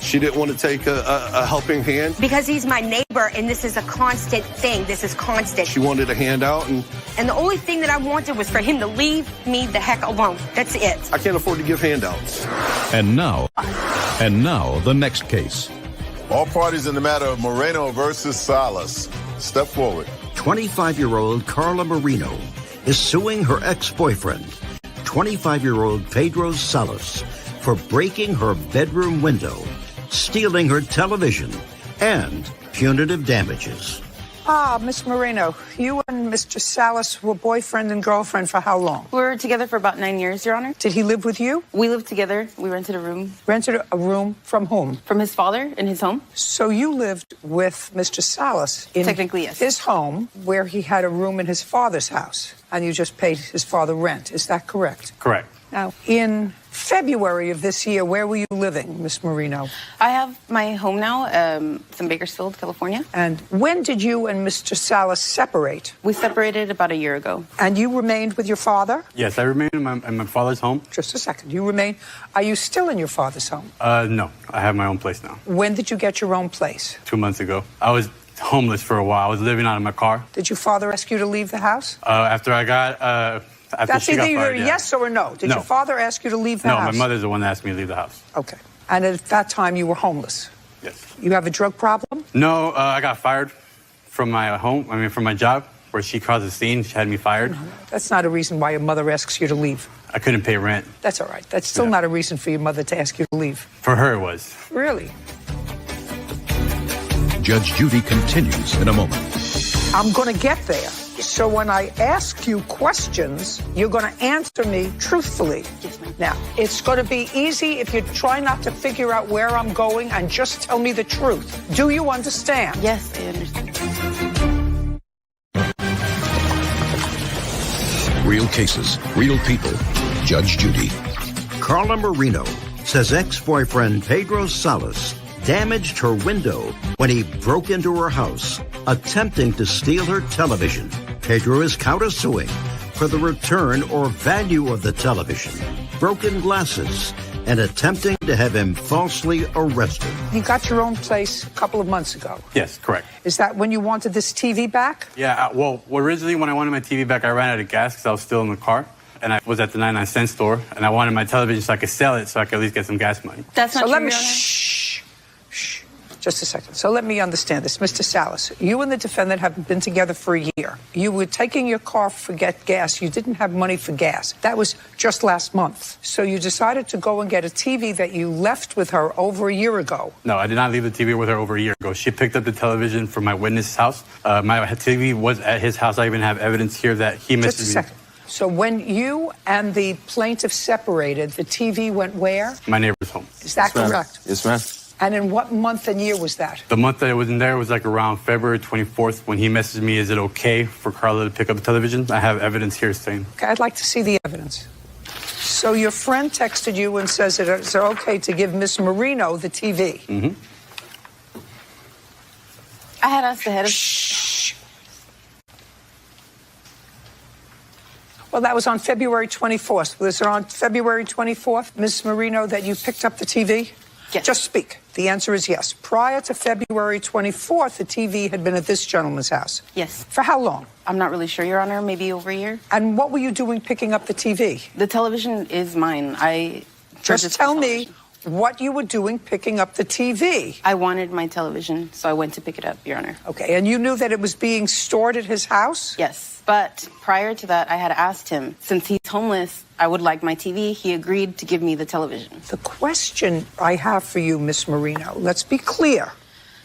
Speaker 14: she didn't want to take a helping hand.
Speaker 12: Because he's my neighbor, and this is a constant thing. This is constant.
Speaker 14: She wanted a handout, and
Speaker 12: the only thing that I wanted was for him to leave me the heck alone. That's it.
Speaker 14: I can't afford to give handouts.
Speaker 5: And now, the next case.
Speaker 6: All parties in the matter of Moreno versus Salas. Step forward.
Speaker 3: 25-year-old Carla Marino is suing her ex-boyfriend, 25-year-old Pedro Salas, for breaking her bedroom window, stealing her television, and punitive damages.
Speaker 1: Ah, Miss Moreno, you and Mr. Salas were boyfriend and girlfriend for how long?
Speaker 15: We were together for about 9 years, Your Honor.
Speaker 1: Did he live with you?
Speaker 15: We lived together. We rented a room.
Speaker 1: Rented a room from whom?
Speaker 15: From his father in his home.
Speaker 1: So you lived with Mr. Salas in
Speaker 15: Technically, yes.
Speaker 1: his home, where he had a room in his father's house, and you just paid his father rent. Is that correct?
Speaker 8: Correct.
Speaker 1: Now, in February of this year, where were you living, Miss Marino?
Speaker 15: I have my home now. It's in Bakersfield, California.
Speaker 1: And when did you and Mr. Salas separate?
Speaker 15: We separated about a year ago.
Speaker 1: And you remained with your father?
Speaker 8: Yes, I remain in my father's home.
Speaker 1: Just a second. You remain. Are you still in your father's home?
Speaker 8: No, I have my own place now.
Speaker 1: When did you get your own place?
Speaker 8: 2 months ago. I was homeless for a while. I was living out of my car.
Speaker 1: Did your father ask you to leave the house?
Speaker 8: After I got...
Speaker 1: That's either
Speaker 8: fired,
Speaker 1: yes or a no. Did
Speaker 8: No.
Speaker 1: your father ask you to leave the house?
Speaker 8: No, my mother's the one that asked me to leave the house.
Speaker 1: Okay. And at that time, you were homeless?
Speaker 8: Yes.
Speaker 1: You have a drug problem?
Speaker 8: No, I got fired from my home, from my job, where she caused a scene. She had me fired.
Speaker 1: That's not a reason why your mother asks you to leave.
Speaker 8: I couldn't pay rent.
Speaker 1: That's all right. That's still not a reason for your mother to ask you to leave.
Speaker 8: For her, it was.
Speaker 1: Really?
Speaker 5: Judge Judy continues in a moment.
Speaker 1: I'm going to get there. So when I ask you questions, you're going to answer me truthfully. Now, it's going to be easy if you try not to figure out where I'm going and just tell me the truth. Do you understand?
Speaker 15: Yes, I understand.
Speaker 5: Real cases, real people. Judge Judy.
Speaker 3: Carla Marino says ex-boyfriend Pedro Salas damaged her window when he broke into her house, attempting to steal her television. Pedro is countersuing for the return or value of the television, broken glasses, and attempting to have him falsely arrested.
Speaker 1: You got your own place a couple of months ago.
Speaker 8: Yes, correct.
Speaker 1: Is that when you wanted this TV back?
Speaker 8: Yeah, well, originally when I wanted my TV back, I ran out of gas because I was still in the car. And I was at the 99-cent store, and I wanted my television so I could sell it so I could at least get some gas money.
Speaker 15: That's not
Speaker 1: so
Speaker 15: true,
Speaker 1: let me,
Speaker 15: Your Honor.
Speaker 1: shh. Just a second. So let me understand this. Mr. Salas, you and the defendant have been together for a year. You were taking your car to get gas. You didn't have money for gas. That was just last month. So you decided to go and get a TV that you left with her over a year ago.
Speaker 8: No, I did not leave the TV with her over a year ago. She picked up the television from my witness's house. My TV was at his house. I even have evidence here that he missed
Speaker 1: Just a second. So when you and the plaintiff separated, the TV went where?
Speaker 8: my neighbor's home.
Speaker 1: Is that correct?
Speaker 8: Yes, ma'am.
Speaker 1: And in what month and year was that?
Speaker 8: The month that I was in there was like around February 24th when he messaged me, is it okay for Carla to pick up the television? I have evidence here saying.
Speaker 1: Okay, I'd like to see the evidence. So your friend texted you and says that it's okay to give Miss Marino the TV.
Speaker 8: Mm-hmm.
Speaker 15: I had asked the head of...
Speaker 1: Shh. Well, that was on February 24th. Was it on February 24th, Miss Marino, that you picked up the TV?
Speaker 15: Yes.
Speaker 1: Just speak. The answer is yes. Prior to February 24th, the TV had been at this gentleman's house.
Speaker 15: Yes.
Speaker 1: For how long?
Speaker 15: I'm not really sure, Your Honor. Maybe over a year.
Speaker 1: And what were you doing picking up the TV?
Speaker 15: The television is mine.
Speaker 1: Just tell me what you were doing picking up the TV.
Speaker 15: I wanted my television, so I went to pick it up, Your Honor.
Speaker 1: Okay, and you knew that it was being stored at his house?
Speaker 15: Yes. But prior to that, I had asked him, since he's homeless, I would like my TV. He agreed to give me the television.
Speaker 1: The question I have for you, Miss Marino, let's be clear.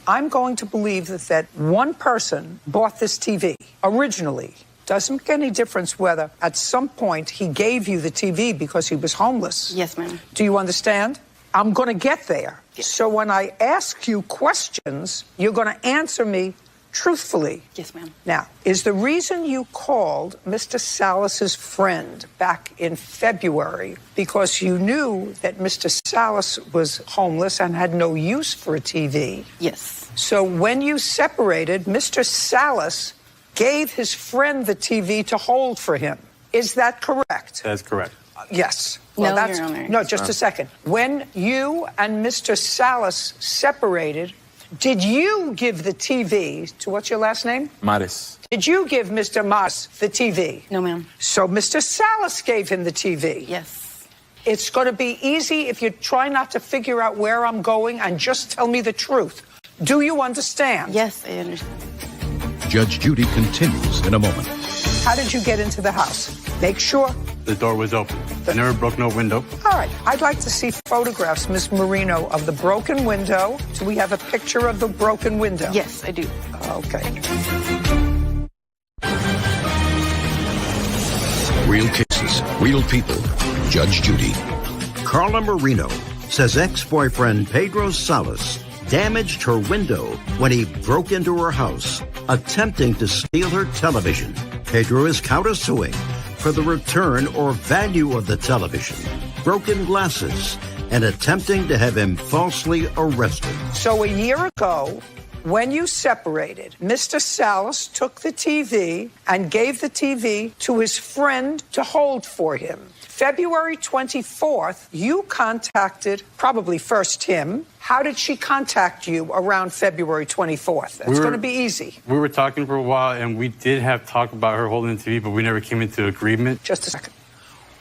Speaker 1: I'm going to believe that one person bought this TV originally. Doesn't make any difference whether at some point he gave you the TV because he was homeless.
Speaker 15: Yes, ma'am.
Speaker 1: Do you understand? I'm going to get there.
Speaker 15: Yes.
Speaker 1: So when I ask you questions, you're going to answer me truthfully.
Speaker 15: Yes, ma'am.
Speaker 1: Now, is the reason you called Mr. Salas's friend back in February because you knew that Mr. Salas was homeless and had no use for a TV?
Speaker 15: Yes.
Speaker 1: So when you separated, Mr. Salas gave his friend the TV to hold for him. Is that correct?
Speaker 8: That's correct.
Speaker 1: Yes.
Speaker 15: No, Your Honor.
Speaker 1: No, just a second. When you and Mr. Salas separated, did you give the TV to, what's your last name?
Speaker 16: Maris.
Speaker 1: Did you give Mr. Maris the TV?
Speaker 15: No, ma'am.
Speaker 1: So Mr. Salas gave him the TV?
Speaker 15: Yes.
Speaker 1: It's going to be easy if you try not to figure out where I'm going and just tell me the truth. Do you understand?
Speaker 15: Yes, I understand.
Speaker 5: Judge Judy continues in a moment.
Speaker 1: How did you get into the house? Make sure.
Speaker 8: The door was open. I never broke no window.
Speaker 1: All right. I'd like to see photographs, Miss Marino, of the broken window. Do we have a picture of the broken window?
Speaker 15: Yes, I do.
Speaker 1: Okay.
Speaker 5: Real cases, real people. Judge Judy.
Speaker 3: Carla Marino says ex-boyfriend Pedro Salas damaged her window when he broke into her house, attempting to steal her television. Pedro is countersuing for the return or value of the television, broken glasses, and attempting to have him falsely arrested.
Speaker 1: So a year ago, when you separated, Mr. Salas took the TV and gave the TV to his friend to hold for him. February 24th, you contacted probably first him. How did she contact you around February 24th? It's going to be easy.
Speaker 8: We were talking for a while, and we did have talk about her holding the TV, but we never came into agreement.
Speaker 1: Just a second.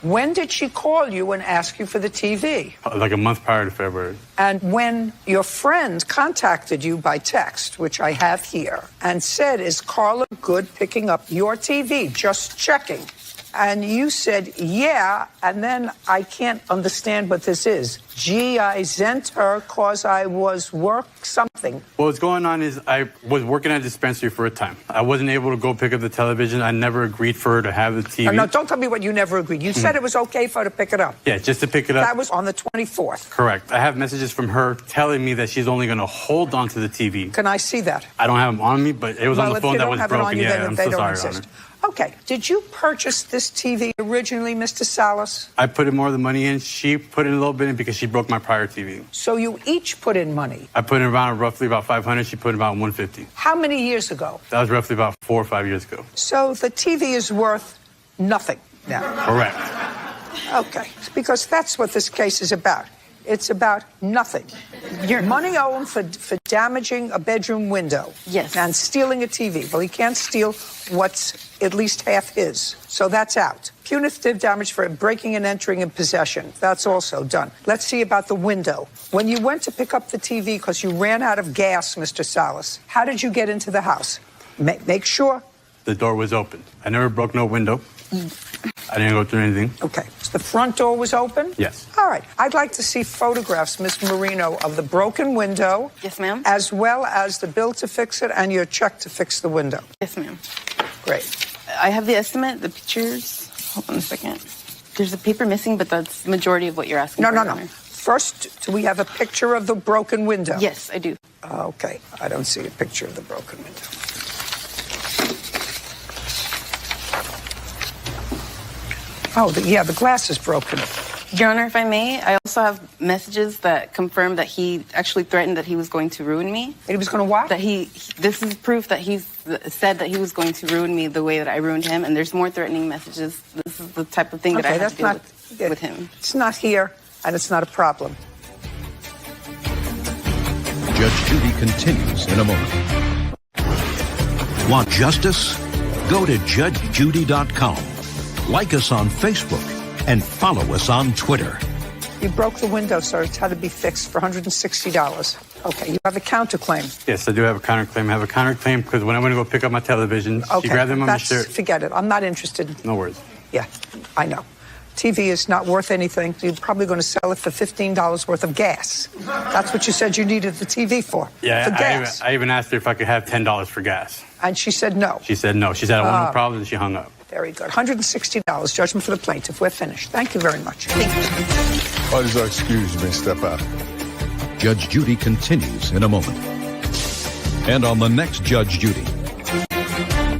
Speaker 1: When did she call you and ask you for the TV?
Speaker 8: Like a month prior to February.
Speaker 1: And when your friend contacted you by text, which I have here, and said, is Carla good picking up your TV? Just checking. And you said, yeah, and then I can't understand what this is. Gee, I sent her cause I was work something.
Speaker 8: What's going on is I was working at a dispensary for a time. I wasn't able to go pick up the television. I never agreed for her to have the TV.
Speaker 1: No, don't tell me what you never agreed. You said it was okay for her to pick it up.
Speaker 8: Yeah, just to pick it up.
Speaker 1: That was on the 24th.
Speaker 8: Correct. I have messages from her telling me that she's only going to hold on to the TV.
Speaker 1: Can I see that?
Speaker 8: I don't have them on me, but it was on the phone that was broken. Yeah, I'm so sorry, Your Honor.
Speaker 1: Okay. Did you purchase this TV originally, Mr. Salas?
Speaker 8: I put in more of the money in. She put in a little bit in because she broke my prior TV.
Speaker 1: So you each put in money?
Speaker 8: I put in roughly about $500. She put in about $150.
Speaker 1: How many years ago?
Speaker 8: That was roughly about 4 or 5 years ago.
Speaker 1: So the TV is worth nothing now?
Speaker 8: Correct.
Speaker 1: Okay. Because that's what this case is about. It's about nothing. Your money owed for damaging a bedroom window.
Speaker 15: Yes.
Speaker 1: And stealing a TV. Well, he can't steal what's at least half his. So that's out. Punitive damage for breaking and entering in possession. That's also done. Let's see about the window. When you went to pick up the TV because you ran out of gas, Mr. Salas, how did you get into the house? Make sure.
Speaker 8: The door was open. I never broke no window. I didn't go through anything.
Speaker 1: Okay. So the front door was open?
Speaker 8: Yes.
Speaker 1: All right. I'd like to see photographs, Ms. Marino, of the broken window.
Speaker 15: Yes, ma'am.
Speaker 1: As well as the bill to fix it and your check to fix the window.
Speaker 15: Yes, ma'am.
Speaker 1: Great.
Speaker 15: I have the estimate, the pictures. Hold on a second. There's a paper missing, but that's the majority of what you're asking for.
Speaker 1: No. First, do we have a picture of the broken window?
Speaker 15: Yes, I do.
Speaker 1: Okay, I don't see a picture of the broken window. Oh, yeah, the glass is broken.
Speaker 15: Your Honor, if I may, I also have messages that confirm that he actually threatened that he was going to ruin me.
Speaker 1: He was going to what?
Speaker 15: That this is proof that he's said that he was going to ruin me the way that I ruined him, and there's more threatening messages. This is the type of thing that I have to deal with him.
Speaker 1: It's not here, and it's not a problem.
Speaker 5: Judge Judy continues in a moment.
Speaker 3: Want justice? Go to judgejudy.com. Like us on Facebook and follow us on Twitter.
Speaker 1: You broke the window, sir. It's had to be fixed for $160. Okay, you have a counterclaim.
Speaker 8: Yes, I do have a counterclaim. I have a counterclaim because when I went to go pick up my television, she grabbed them on my shirt.
Speaker 1: Forget it. I'm not interested.
Speaker 8: No worries.
Speaker 1: Yeah, I know. TV is not worth anything. You're probably going to sell it for $15 worth of gas. That's what you said you needed the TV for.
Speaker 8: Yeah,
Speaker 1: for gas.
Speaker 8: I even asked her if I could have $10 for gas.
Speaker 1: And she said no.
Speaker 8: She said no. She said I want no problem, and she hung up.
Speaker 1: Very good. $160. Judgment for the plaintiff. We're finished. Thank you very much.
Speaker 15: Thank you.
Speaker 7: Parties are excused. You may step out.
Speaker 5: Judge Judy continues in a moment. And on the next Judge Judy.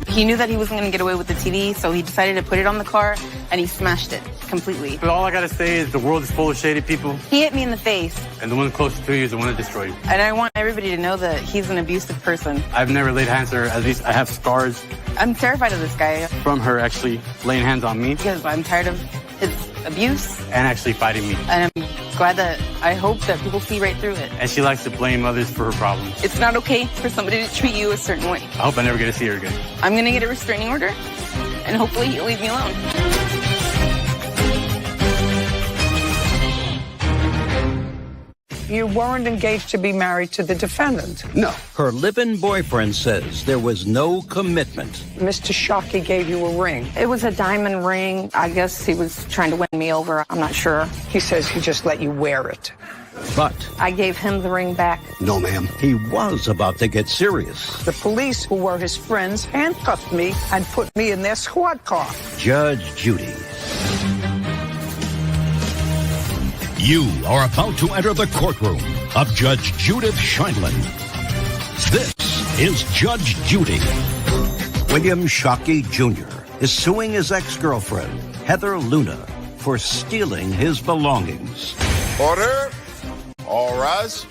Speaker 15: He knew that he wasn't going to get away with the TV, so he decided to put it on the car, and he smashed it completely.
Speaker 8: But all I got to say is the world is full of shady people.
Speaker 15: He hit me in the face.
Speaker 8: And the one closest to you is the one that destroyed you.
Speaker 15: And I want everybody to know that he's an abusive person.
Speaker 8: I've never laid hands on her. At least I have scars.
Speaker 15: I'm terrified of this guy.
Speaker 8: From her actually laying hands on me.
Speaker 15: Because I'm tired of his abuse.
Speaker 8: And actually fighting me.
Speaker 15: And I'm glad that I hope that people see right through it.
Speaker 8: And she likes to blame others for her problems.
Speaker 15: It's not okay for somebody to treat you a certain way.
Speaker 8: I hope I never get to see her again.
Speaker 15: I'm going to get a restraining order, and hopefully he'll leave me alone.
Speaker 1: You weren't engaged to be married to the defendant.
Speaker 3: No. Her live-in boyfriend says there was no commitment.
Speaker 1: Mr. Shockey gave you a ring.
Speaker 16: It was a diamond ring. I guess he was trying to win me over. I'm not sure.
Speaker 1: He says he just let you wear it.
Speaker 3: But
Speaker 16: I gave him the ring back.
Speaker 3: no, ma'am. He was about to get serious.
Speaker 1: The police, who were his friends, handcuffed me and put me in their squad car.
Speaker 3: Judge Judy.
Speaker 5: You are about to enter the courtroom of Judge Judith Scheindlin. This is Judge Judy.
Speaker 3: William Shockey Jr. is suing his ex-girlfriend, Heather Luna, for stealing his belongings.
Speaker 6: Order. All rise.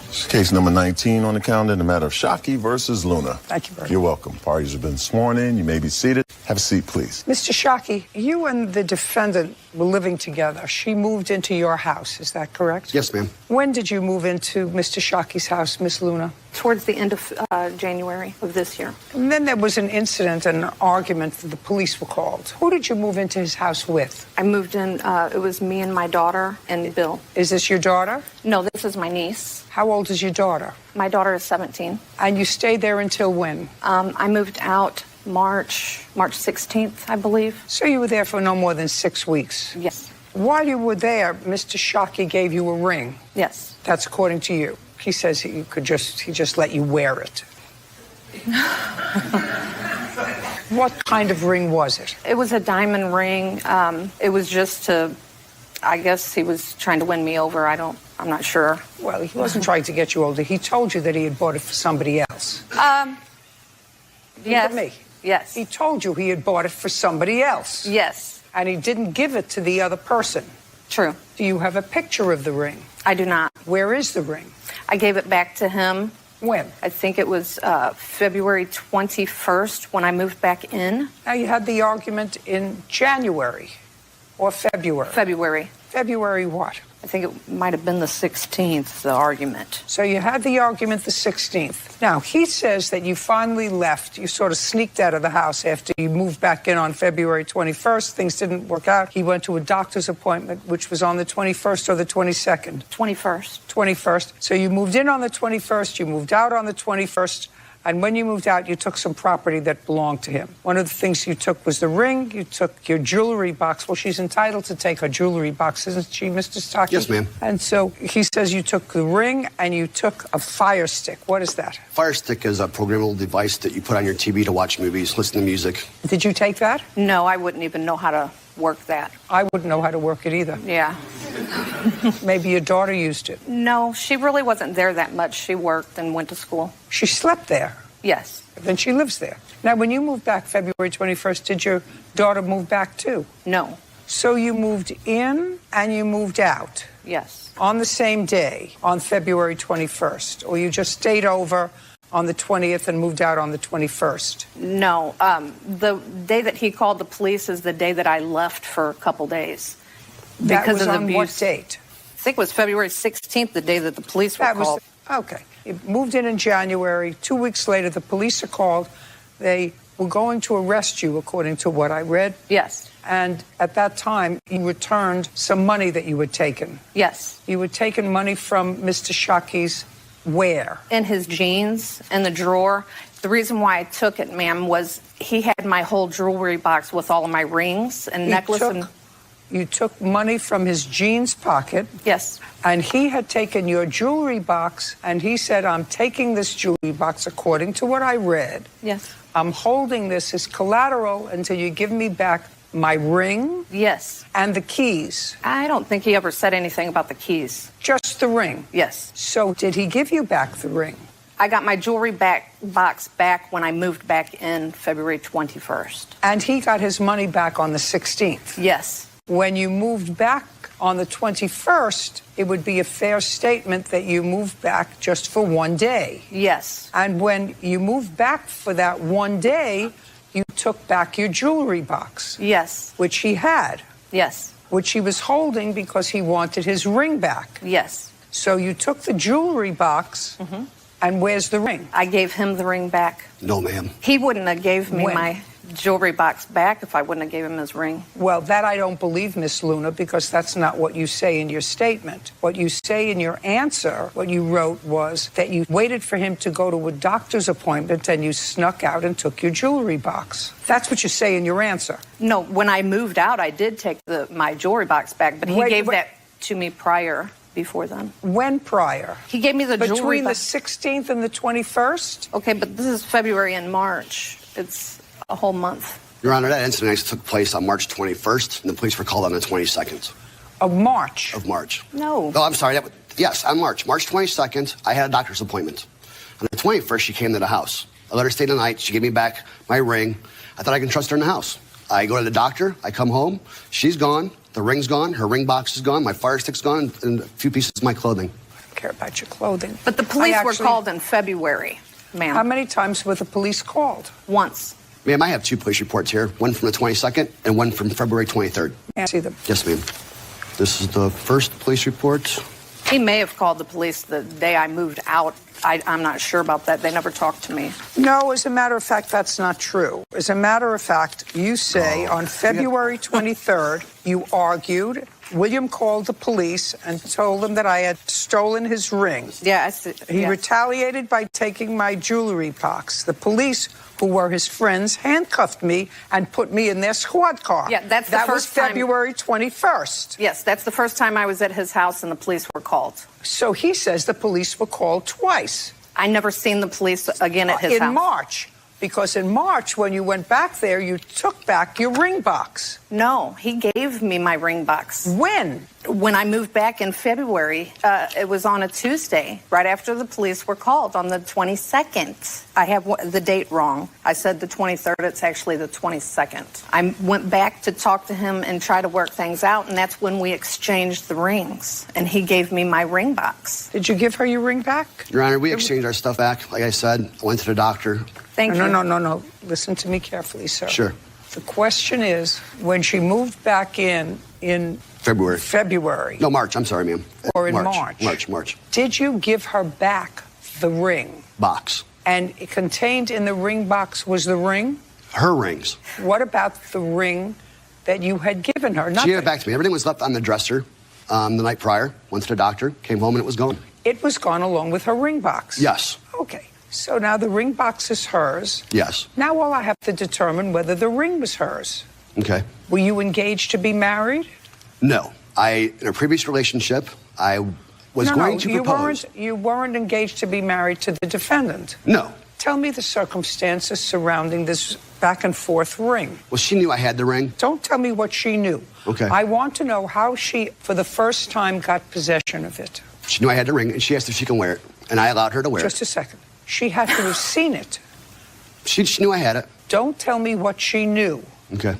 Speaker 7: This is case number 19 on the calendar in the matter of Shockey versus Luna.
Speaker 1: Thank you very much.
Speaker 7: You're welcome. Parties have been sworn in. You may be seated. Have a seat, please.
Speaker 1: Mr. Shockey, you and the defendant were living together. She moved into your house. Is that correct?
Speaker 17: Yes, ma'am.
Speaker 1: When did you move into Mr. Shockey's house, Miss Luna?
Speaker 16: Towards the end of January of this year.
Speaker 1: And then there was an incident, an argument that the police were called. Who did you move into his house with?
Speaker 16: I moved in, it was me and my daughter and Bill.
Speaker 1: Is this your daughter?
Speaker 16: No, this is my niece.
Speaker 1: How old is your daughter?
Speaker 16: My daughter is 17.
Speaker 1: And you stayed there until when?
Speaker 16: I moved out March 16th, I believe.
Speaker 1: So you were there for no more than 6 weeks?
Speaker 16: Yes.
Speaker 1: While you were there, Mr. Shockey gave you a ring.
Speaker 16: Yes.
Speaker 1: That's according to you. He says he just let you wear it. What kind of ring was it?
Speaker 16: It was a diamond ring. It was just to, I guess he was trying to win me over. I'm not sure.
Speaker 1: Well, he wasn't trying to get you older. He told you that he had bought it for somebody else.
Speaker 16: Yes.
Speaker 1: Look at me.
Speaker 16: Yes.
Speaker 1: He told you he had bought it for somebody else.
Speaker 16: Yes.
Speaker 1: And he didn't give it to the other person.
Speaker 16: True.
Speaker 1: Do you have a picture of the ring?
Speaker 16: I do not.
Speaker 1: Where is the ring?
Speaker 16: I gave it back to him.
Speaker 1: When?
Speaker 16: I think it was February 21st when I moved back in.
Speaker 1: Now, you had the argument in January or February?
Speaker 16: February.
Speaker 1: February what?
Speaker 16: I think it might have been the 16th, the argument.
Speaker 1: So you had the argument the 16th. Now, he says that you finally left. You sort of sneaked out of the house after you moved back in on February 21st. Things didn't work out. He went to a doctor's appointment, which was on the 21st or the 22nd?
Speaker 16: 21st.
Speaker 1: 21st. So you moved in on the 21st. You moved out on the 21st. And when you moved out, you took some property that belonged to him. One of the things you took was the ring. You took your jewelry box. Well, she's entitled to take her jewelry box, isn't she, Mr. Stockey?
Speaker 17: Yes, ma'am.
Speaker 1: And so he says you took the ring and you took a Fire Stick. What is that?
Speaker 17: Fire Stick is a programmable device that you put on your TV to watch movies, listen to music.
Speaker 1: Did you take that?
Speaker 16: No, I wouldn't even know how to work that.
Speaker 1: I wouldn't know how to work it either.
Speaker 16: Yeah.
Speaker 1: Maybe your daughter used it.
Speaker 16: No, she really wasn't there that much. She worked and went to school.
Speaker 1: She slept there.
Speaker 16: Yes.
Speaker 1: Then she lives there. Now, when you moved back February 21st, did your daughter move back too?
Speaker 16: No.
Speaker 1: So you moved in and you moved out?
Speaker 16: Yes.
Speaker 1: On the same day, on February 21st? Or you just stayed over on the 20th and moved out on the 21st?
Speaker 16: No. The day that he called the police is the day that I left for a couple days.
Speaker 1: That
Speaker 16: Because
Speaker 1: was
Speaker 16: of the
Speaker 1: on
Speaker 16: abuse.
Speaker 1: what date?
Speaker 16: I think it was February 16th, the day that the police were called.
Speaker 1: Okay. You moved in January. 2 weeks later, the police are called. They were going to arrest you, according to what I read.
Speaker 16: Yes.
Speaker 1: And at that time, you returned some money that you had taken.
Speaker 16: Yes.
Speaker 1: You had taken money from Mr. Shockey's where?
Speaker 16: In his jeans, in the drawer. The reason why I took it, ma'am, was he had my whole jewelry box with all of my rings and necklace.
Speaker 1: You took money from his jeans pocket.
Speaker 16: Yes.
Speaker 1: And he had taken your jewelry box, and he said, I'm taking this jewelry box, according to what I read.
Speaker 16: Yes.
Speaker 1: I'm holding this as collateral until you give me back my ring.
Speaker 16: Yes.
Speaker 1: And the keys.
Speaker 16: I don't think he ever said anything about the keys.
Speaker 1: Just the ring?
Speaker 16: Yes.
Speaker 1: So did he give you back the ring?
Speaker 16: I got my jewelry box back when I moved back in February 21st.
Speaker 1: And he got his money back on the 16th?
Speaker 16: Yes.
Speaker 1: When you moved back on the 21st, it would be a fair statement that you moved back just for one day.
Speaker 16: Yes.
Speaker 1: And when you moved back for that one day, you took back your jewelry box.
Speaker 16: Yes.
Speaker 1: Which he had.
Speaker 16: Yes.
Speaker 1: Which he was holding because he wanted his ring back.
Speaker 16: Yes.
Speaker 1: So you took the jewelry box, and where's the ring?
Speaker 16: I gave him the ring back.
Speaker 17: No, ma'am.
Speaker 16: He wouldn't have gave me
Speaker 1: When?
Speaker 16: my jewelry box back if I wouldn't have gave him his ring.
Speaker 1: Well, that I don't believe, Miss Luna, because that's not what you say in your statement. What you say in your answer, what you wrote was that you waited for him to go to a doctor's appointment and you snuck out and took your jewelry box. That's what you say in your answer.
Speaker 16: No, when I moved out, I did take my jewelry box back, but he gave that to me prior, before then.
Speaker 1: When prior?
Speaker 16: He gave me the jewelry
Speaker 1: Between the
Speaker 16: box.
Speaker 1: 16th and the 21st?
Speaker 16: Okay, but this is February and March. It's a whole month.
Speaker 17: Your Honor, that incident actually took place on March 21st, and the police were called on the 22nd.
Speaker 1: Of March?
Speaker 17: Of March.
Speaker 16: No.
Speaker 17: Oh, I'm sorry. Yes, on March. March 22nd, I had a doctor's appointment. On the 21st, she came to the house. I let her stay the night. She gave me back my ring. I thought I can trust her in the house. I go to the doctor. I come home. She's gone. The ring's gone. Her ring box is gone. My fire stick's gone, and a few pieces of my clothing.
Speaker 1: I don't care about your clothing.
Speaker 16: But the police were called in February, ma'am.
Speaker 1: How many times were the police called?
Speaker 16: Once.
Speaker 17: Ma'am, I have two police reports here, one from the 22nd and one from February 23rd.
Speaker 1: Can I see them?
Speaker 17: Yes, ma'am. This is the first police report.
Speaker 16: He may have called the police the day I moved out. I'm not sure about that. They never talked to me.
Speaker 1: No, as a matter of fact, that's not true. As a matter of fact, you say on February 23rd, you argued. William called the police and told them that I had stolen his ring.
Speaker 16: Yeah, I see.
Speaker 1: He retaliated by taking my jewelry box. The police, who were his friends, handcuffed me and put me in their squad car.
Speaker 16: Yeah, that's the
Speaker 1: that
Speaker 16: first
Speaker 1: was
Speaker 16: time-
Speaker 1: February 21st.
Speaker 16: Yes, that's the first time I was at his house and the police were called.
Speaker 1: So he says the police were called twice.
Speaker 16: I never seen the police again at his house.
Speaker 1: In March. Because in March, when you went back there, you took back your ring box.
Speaker 16: No, he gave me my ring box.
Speaker 1: When?
Speaker 16: When I moved back in February. It was on a Tuesday, right after the police were called on the 22nd. I have the date wrong. I said the 23rd. It's actually the 22nd. I went back to talk to him and try to work things out, and that's when we exchanged the rings. And he gave me my ring box.
Speaker 1: Did you give her your ring back?
Speaker 17: Your Honor, we exchanged our stuff back. Like I said, I went to the doctor.
Speaker 16: Thank you.
Speaker 1: No. Listen to me carefully, sir.
Speaker 17: Sure.
Speaker 1: The question is, when she moved back in
Speaker 17: February. No, March. I'm sorry, ma'am.
Speaker 1: Or in March.
Speaker 17: March.
Speaker 1: Did you give her back the ring?
Speaker 17: Box.
Speaker 1: And contained in the ring box was the ring?
Speaker 17: Her rings.
Speaker 1: What about the ring that you had given her?
Speaker 17: She gave it back to me. Everything was left on the dresser the night prior. Went to the doctor, came home, and it was gone.
Speaker 1: It was gone along with her ring box?
Speaker 17: Yes.
Speaker 1: Okay. So now the ring box is hers.
Speaker 17: Yes.
Speaker 1: Now all I have to determine whether the ring was hers.
Speaker 17: Okay.
Speaker 1: Were you engaged to be married?
Speaker 17: No. In a previous relationship, I was going to propose.
Speaker 1: You weren't engaged to be married to the defendant.
Speaker 17: No.
Speaker 1: Tell me the circumstances surrounding this back and forth ring.
Speaker 17: Well, she knew I had the ring.
Speaker 1: Don't tell me what she knew.
Speaker 17: Okay.
Speaker 1: I want to know how she, for the first time, got possession of it.
Speaker 17: She knew I had the ring, and she asked if she can wear it, and I allowed her to wear it.
Speaker 1: Just a second. She had to have seen it.
Speaker 17: She knew I had it.
Speaker 1: Don't tell me what she knew.
Speaker 17: Okay.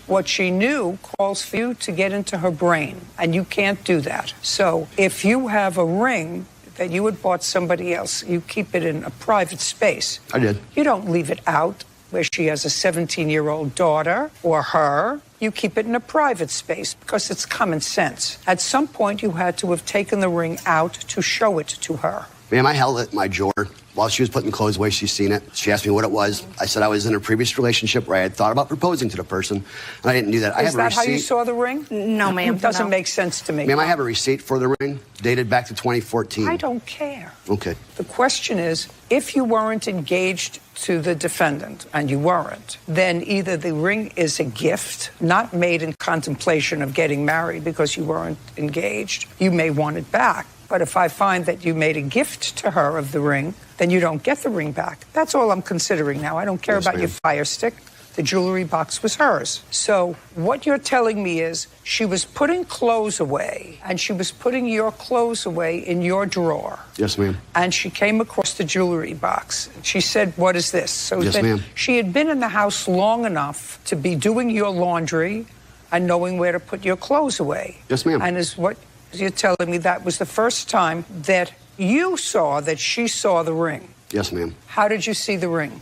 Speaker 1: What she knew calls for you to get into her brain, and you can't do that. So if you have a ring that you had bought somebody else, you keep it in a private space.
Speaker 17: I did.
Speaker 1: You don't leave it out where she has a 17-year-old daughter or her. You keep it in a private space because it's common sense. At some point, you had to have taken the ring out to show it to her.
Speaker 17: Ma'am, I held it in my drawer. While she was putting clothes away, she's seen it. She asked me what it was. I said I was in a previous relationship where I had thought about proposing to the person, and I didn't do that. I have
Speaker 1: Is
Speaker 17: a
Speaker 1: that
Speaker 17: receipt.
Speaker 1: how you saw the ring?
Speaker 16: No, ma'am.
Speaker 1: It doesn't
Speaker 16: no.
Speaker 1: make sense to me.
Speaker 17: Ma'am, I have a receipt for the ring dated back to 2014.
Speaker 1: I don't care.
Speaker 17: Okay.
Speaker 1: The question is, if you weren't engaged to the defendant, and you weren't, then either the ring is a gift, not made in contemplation of getting married because you weren't engaged. You may want it back. But if I find that you made a gift to her of the ring, then you don't get the ring back. That's all I'm considering now. I don't care about your fire stick. The jewelry box was hers. So what you're telling me is she was putting clothes away, and she was putting your clothes away in your drawer.
Speaker 17: Yes, ma'am.
Speaker 1: And she came across the jewelry box. She said, "What is this?" So
Speaker 17: yes, ma'am.
Speaker 1: She had been in the house long enough to be doing your laundry and knowing where to put your clothes away.
Speaker 17: Yes, ma'am.
Speaker 1: And is what you're telling me that was the first time that you saw that she saw the ring.
Speaker 17: Yes, ma'am.
Speaker 1: How did you see the ring?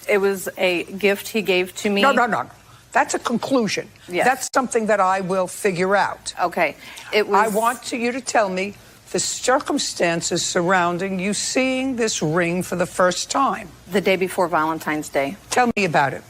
Speaker 16: It was a gift he gave to me.
Speaker 1: No. That's a conclusion.
Speaker 16: Yes.
Speaker 1: That's something that I will figure out.
Speaker 16: Okay. It was.
Speaker 1: I want you to tell me the circumstances surrounding you seeing this ring for the first time.
Speaker 16: The day before Valentine's Day.
Speaker 1: Tell me about it.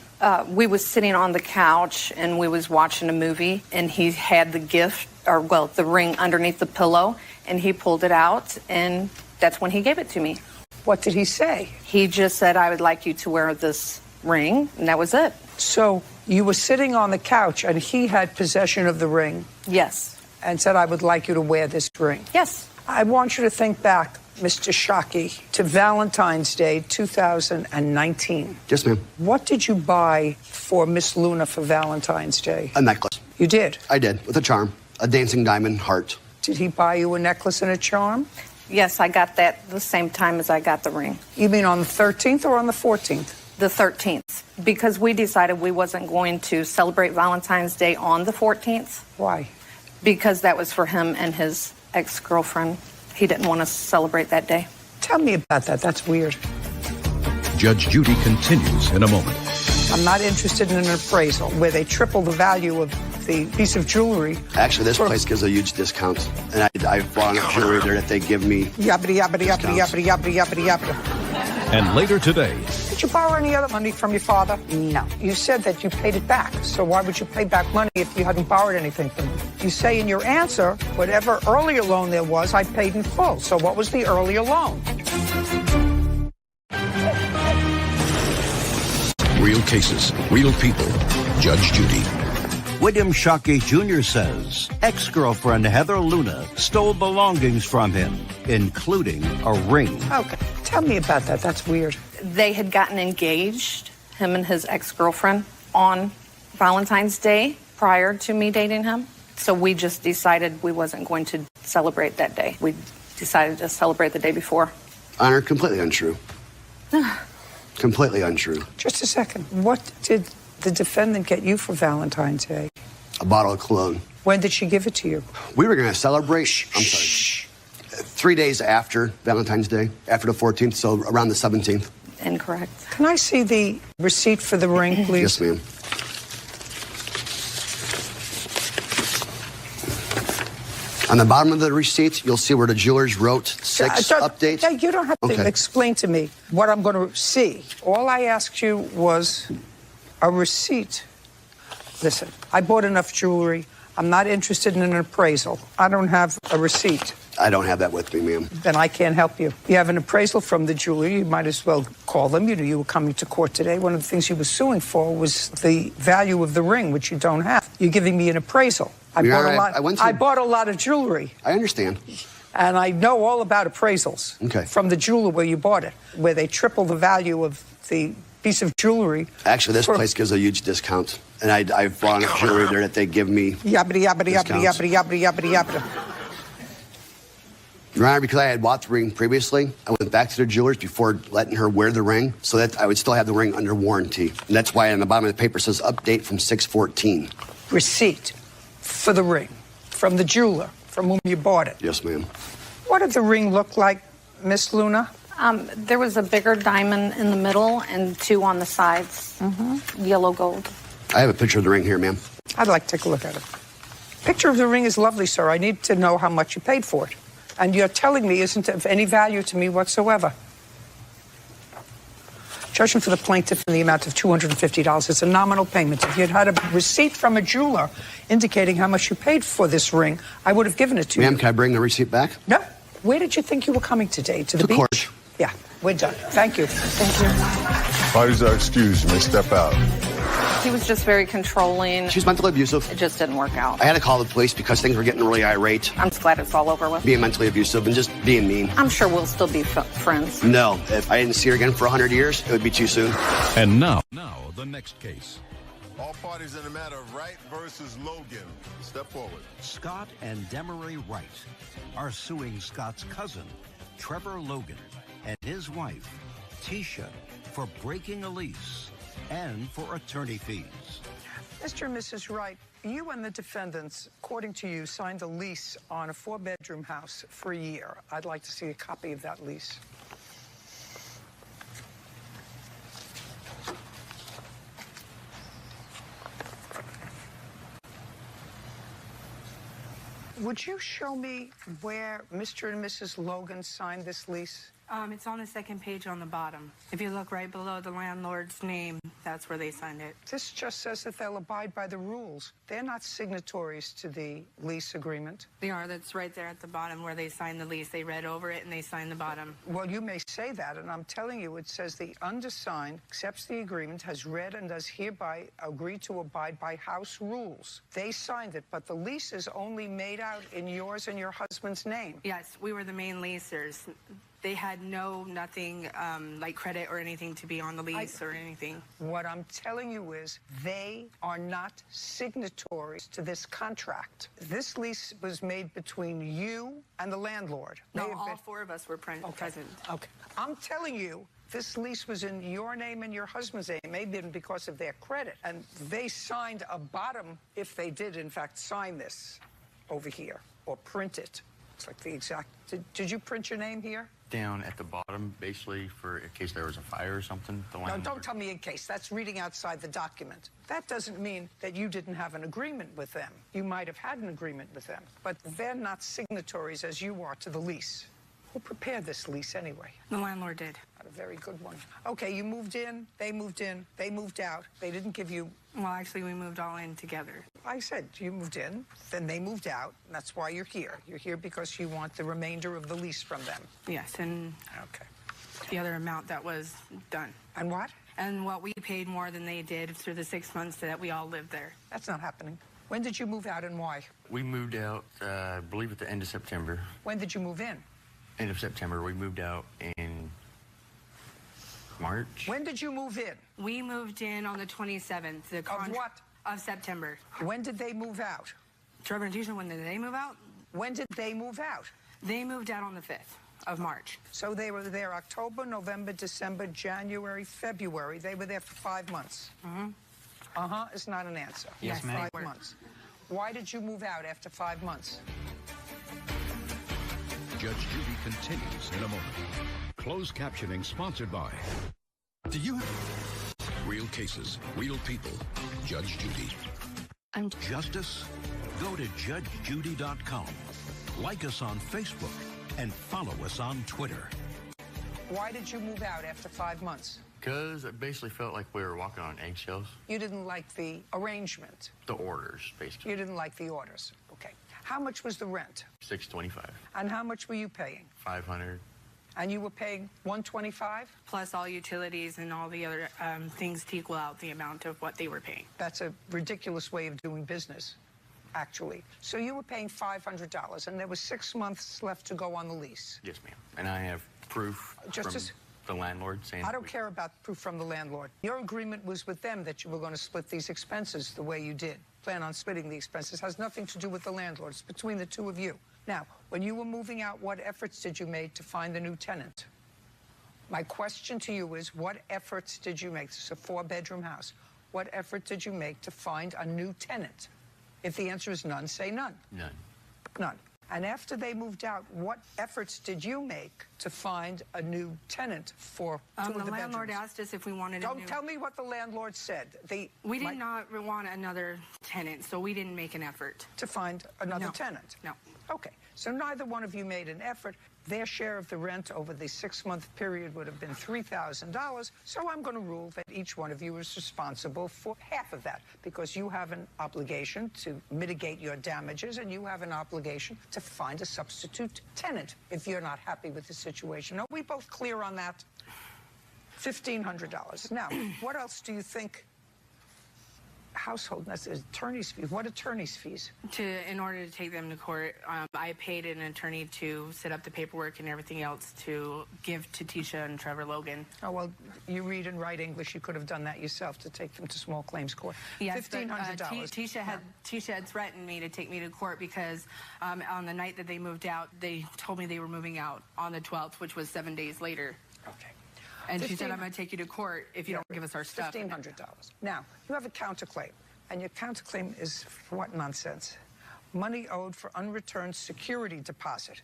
Speaker 16: We was sitting on the couch and we was watching a movie, and he had the gift, or well, the ring underneath the pillow, and he pulled it out, and that's when he gave it to me.
Speaker 1: What did he say?
Speaker 16: He just said, "I would like you to wear this ring," and that was it.
Speaker 1: So you were sitting on the couch and he had possession of the ring?
Speaker 16: Yes.
Speaker 1: And said, "I would like you to wear this ring."
Speaker 16: Yes.
Speaker 1: I want you to think back, Mr. Shockey, to Valentine's Day 2019.
Speaker 17: Yes, ma'am.
Speaker 1: What did you buy for Miss Luna for Valentine's Day?
Speaker 17: A necklace.
Speaker 1: You did?
Speaker 17: I did, with a charm. A dancing diamond heart.
Speaker 1: Did he buy you a necklace and a charm?
Speaker 16: Yes, I got that the same time as I got the ring.
Speaker 1: You mean on the 13th or on the 14th?
Speaker 16: The 13th, because we decided we wasn't going to celebrate Valentine's Day on the 14th.
Speaker 1: Why?
Speaker 16: Because that was for him and his ex-girlfriend. He didn't want to celebrate that day.
Speaker 1: Tell me about that. That's weird.
Speaker 5: Judge Judy continues in a moment.
Speaker 1: I'm not interested in an appraisal where they triple the value of the piece of jewelry.
Speaker 17: Actually, this place gives a huge discount. And I bought jewelry there that they give me.
Speaker 1: Yabbity, yabbity, yabbity, yabbity, yabbity, yabbity, yabbity.
Speaker 5: And later today.
Speaker 1: Did you borrow any other money from your father? No. You said that you paid it back. So why would you pay back money if you hadn't borrowed anything from him? You say in your answer, whatever earlier loan there was, I paid in full. So what was the earlier loan?
Speaker 5: Real cases, real people. Judge Judy.
Speaker 3: William Shockey Jr. says ex-girlfriend Heather Luna stole belongings from him, including a ring.
Speaker 1: Okay, tell me about that. That's weird.
Speaker 16: They had gotten engaged, him and his ex-girlfriend, on Valentine's Day prior to me dating him. So we just decided we wasn't going to celebrate that day. We decided to celebrate the day before.
Speaker 17: Honor, completely untrue. Completely untrue.
Speaker 1: Just a second. What did the defendant get you for Valentine's Day?
Speaker 17: A bottle of cologne.
Speaker 1: When did she give it to you?
Speaker 17: We were going to celebrate. I'm sorry. 3 days after Valentine's Day, after the 14th, so around the 17th.
Speaker 16: Incorrect.
Speaker 1: Can I see the receipt for the ring, please?
Speaker 17: Yes, ma'am. On the bottom of the receipt, you'll see where the jewelers wrote 6 updates.
Speaker 1: Yeah, you don't have to explain to me what I'm going to see. All I asked you was a receipt. Listen, I bought enough jewelry. I'm not interested in an appraisal. I don't have a receipt.
Speaker 17: I don't have that with me, ma'am.
Speaker 1: Then I can't help you. You have an appraisal from the jeweler. You might as well call them. You know, you were coming to court today. One of the things you were suing for was the value of the ring, which you don't have. You're giving me an appraisal. I bought a lot of jewelry.
Speaker 17: I understand.
Speaker 1: And I know all about appraisals.
Speaker 17: Okay.
Speaker 1: From the jeweler where you bought it, where they triple the value of the piece of jewelry.
Speaker 17: Actually, this place gives a huge discount. And I've bought enough jewelry there that they give me
Speaker 1: Yabbity, yabbity, yabbity,
Speaker 17: discounts.
Speaker 1: yabbity, yabbity, yabbity, yabbity.
Speaker 17: Your Honor, because I had bought the ring previously, I went back to the jewelers before letting her wear the ring so that I would still have the ring under warranty. And that's why on the bottom of the paper says update from 6/14.
Speaker 1: Receipt for the ring from the jeweler from whom you bought it.
Speaker 17: Yes, ma'am.
Speaker 1: What did the ring look like, Miss Luna?
Speaker 16: There was a bigger diamond in the middle and 2 on the sides. Yellow gold.
Speaker 17: I have a picture of the ring here, ma'am.
Speaker 1: I'd like to take a look at it. Picture of the ring is lovely, sir. I need to know how much you paid for it. And you're telling me isn't of any value to me whatsoever. Judgment for the plaintiff in the amount of $250. It's a nominal payment. If you'd had a receipt from a jeweler indicating how much you paid for this ring, I would have given it to you.
Speaker 17: Ma'am, can I bring the receipt back?
Speaker 1: No. Where did you think you were coming today? To the beach?
Speaker 17: Court.
Speaker 1: Yeah, we're done. Thank you. Thank you.
Speaker 7: Parties are excused. You may step out.
Speaker 16: He was just very controlling.
Speaker 17: She's mentally abusive.
Speaker 16: It just didn't work out.
Speaker 17: I had to call the police because things were getting really irate.
Speaker 16: I'm just glad it's all over with.
Speaker 17: Being mentally abusive and just being mean.
Speaker 16: I'm sure we'll still be friends.
Speaker 17: No, if I didn't see her again for 100 years, it would be too soon.
Speaker 5: And now the next case.
Speaker 6: All parties in the matter of Wright versus Logan. Step forward.
Speaker 3: Scott and Demery Wright are suing Scott's cousin, Trevor Logan, and his wife, Tisha, for breaking a lease and for attorney fees.
Speaker 1: Mr. and Mrs. Wright, you and the defendants, according to you, signed a lease on a 4-bedroom house for a year. I'd like to see a copy of that lease. Would you show me where Mr. and Mrs. Logan signed this lease?
Speaker 18: It's on the second page on the bottom. If you look right below the landlord's name, that's where they signed it.
Speaker 1: This just says that they'll abide by the rules. They're not signatories to the lease agreement.
Speaker 18: They are. That's right there at the bottom where they signed the lease. They read over it and they signed the bottom.
Speaker 1: Well, you may say that, and I'm telling you, it says the undersigned accepts the agreement, has read and does hereby agree to abide by house rules. They signed it, but the lease is only made out in yours and your husband's name.
Speaker 18: Yes, we were the main leasers. They had nothing like credit or anything to be on the lease or anything.
Speaker 1: What I'm telling you is they are not signatories to this contract. This lease was made between you and the landlord.
Speaker 18: No, all 4 of us were present.
Speaker 1: Okay. I'm telling you, this lease was in your name and your husband's name, maybe because of their credit. And they signed a bottom, if they did, in fact, sign this over here or print it. It's like the exact... Did you print your name here?
Speaker 19: Down at the bottom, basically, for in case there was a fire or something.
Speaker 1: No, don't tell me in case. That's reading outside the document. That doesn't mean that you didn't have an agreement with them. You might have had an agreement with them, but they're not signatories as you are to the lease. Who prepared this lease anyway?
Speaker 18: The landlord did.
Speaker 1: Not a very good one. Okay, you moved in, they moved out. They didn't give you...
Speaker 18: Well, actually, we moved all in together.
Speaker 1: I said you moved in, then they moved out, and that's why you're here. You're here because you want the remainder of the lease from them.
Speaker 18: Yes, and the other amount that was done.
Speaker 1: And what?
Speaker 18: And what we paid more than they did through the 6 months that we all lived there.
Speaker 1: That's not happening. When did you move out and why?
Speaker 19: We moved out, I believe, at the end of September.
Speaker 1: When did you move in?
Speaker 19: End of September. We moved out in March.
Speaker 1: When did you move in?
Speaker 18: We moved in on the 27th.
Speaker 1: Of what?
Speaker 18: Of September.
Speaker 1: When did they move out?
Speaker 18: Trevor and Tisha, when did they move out?
Speaker 1: When did they move out?
Speaker 18: They moved out on the 5th of March.
Speaker 1: So they were there October, November, December, January, February. They were there for 5 months. Is not an answer.
Speaker 19: Yes, ma'am.
Speaker 1: 5 months. Why did you move out after 5 months?
Speaker 5: Judge Judy continues in a moment. Closed captioning sponsored by...
Speaker 20: Do you...
Speaker 5: Real cases, real people. Judge Judy.
Speaker 3: Justice? Go to judgejudy.com. Like us on Facebook and follow us on Twitter.
Speaker 1: Why did you move out after 5 months?
Speaker 19: Because I basically felt like we were walking on eggshells.
Speaker 1: You didn't like the arrangement.
Speaker 19: The orders, basically.
Speaker 1: You didn't like the orders. Okay. How much was the rent?
Speaker 19: $625.
Speaker 1: And how much were you paying?
Speaker 19: $500.
Speaker 1: And you were paying $125?
Speaker 18: Plus all utilities and all the other things to equal out the amount of what they were paying.
Speaker 1: That's a ridiculous way of doing business, actually. So you were paying $500, and there was 6 months left to go on the lease.
Speaker 19: Yes, ma'am. And I have proof. the landlord saying...
Speaker 1: I don't care about proof from the landlord. Your agreement was with them that you were going to split these expenses the way you did. Plan on splitting the expenses. Has nothing to do with the landlord. It's between the two of you. Now, when you were moving out, what efforts did you make to find a new tenant? My question to you is, what efforts did you make? This is a 4-bedroom house. What effort did you make to find a new tenant? If the answer is none, say none.
Speaker 19: None.
Speaker 1: None. And after they moved out, what efforts did you make to find a new tenant for two of the
Speaker 18: The landlord
Speaker 1: bedrooms?
Speaker 18: asked us if we wanted
Speaker 1: Don't tell me what the landlord said.
Speaker 18: We did not want another tenant, so we didn't make an effort.
Speaker 1: To find another
Speaker 18: No.
Speaker 1: tenant?
Speaker 18: No.
Speaker 1: Okay. So neither one of you made an effort. Their share of the rent over the 6-month period would have been $3,000. So I'm going to rule that each one of you is responsible for half of that, because you have an obligation to mitigate your damages and you have an obligation to find a substitute tenant if you're not happy with the situation. Are we both clear on that? $1,500. Now, what else do you think? Household, that's attorney's fees. What attorney's fees?
Speaker 18: In order to take them to court, I paid an attorney to set up the paperwork and everything else to give to Tisha and Trevor Logan.
Speaker 1: Oh, well, you read and write English. You could have done that yourself to take them to small claims court.
Speaker 18: Yes,
Speaker 1: $1,500.
Speaker 18: Tisha had threatened me to take me to court because on the night that they moved out, they told me they were moving out on the 12th, which was 7 days later.
Speaker 1: Okay.
Speaker 18: And she said, I'm going to take you to court if you don't give us our stuff.
Speaker 1: $1,500. Now, you have a counterclaim, and your counterclaim is for what nonsense? Money owed for unreturned security deposit.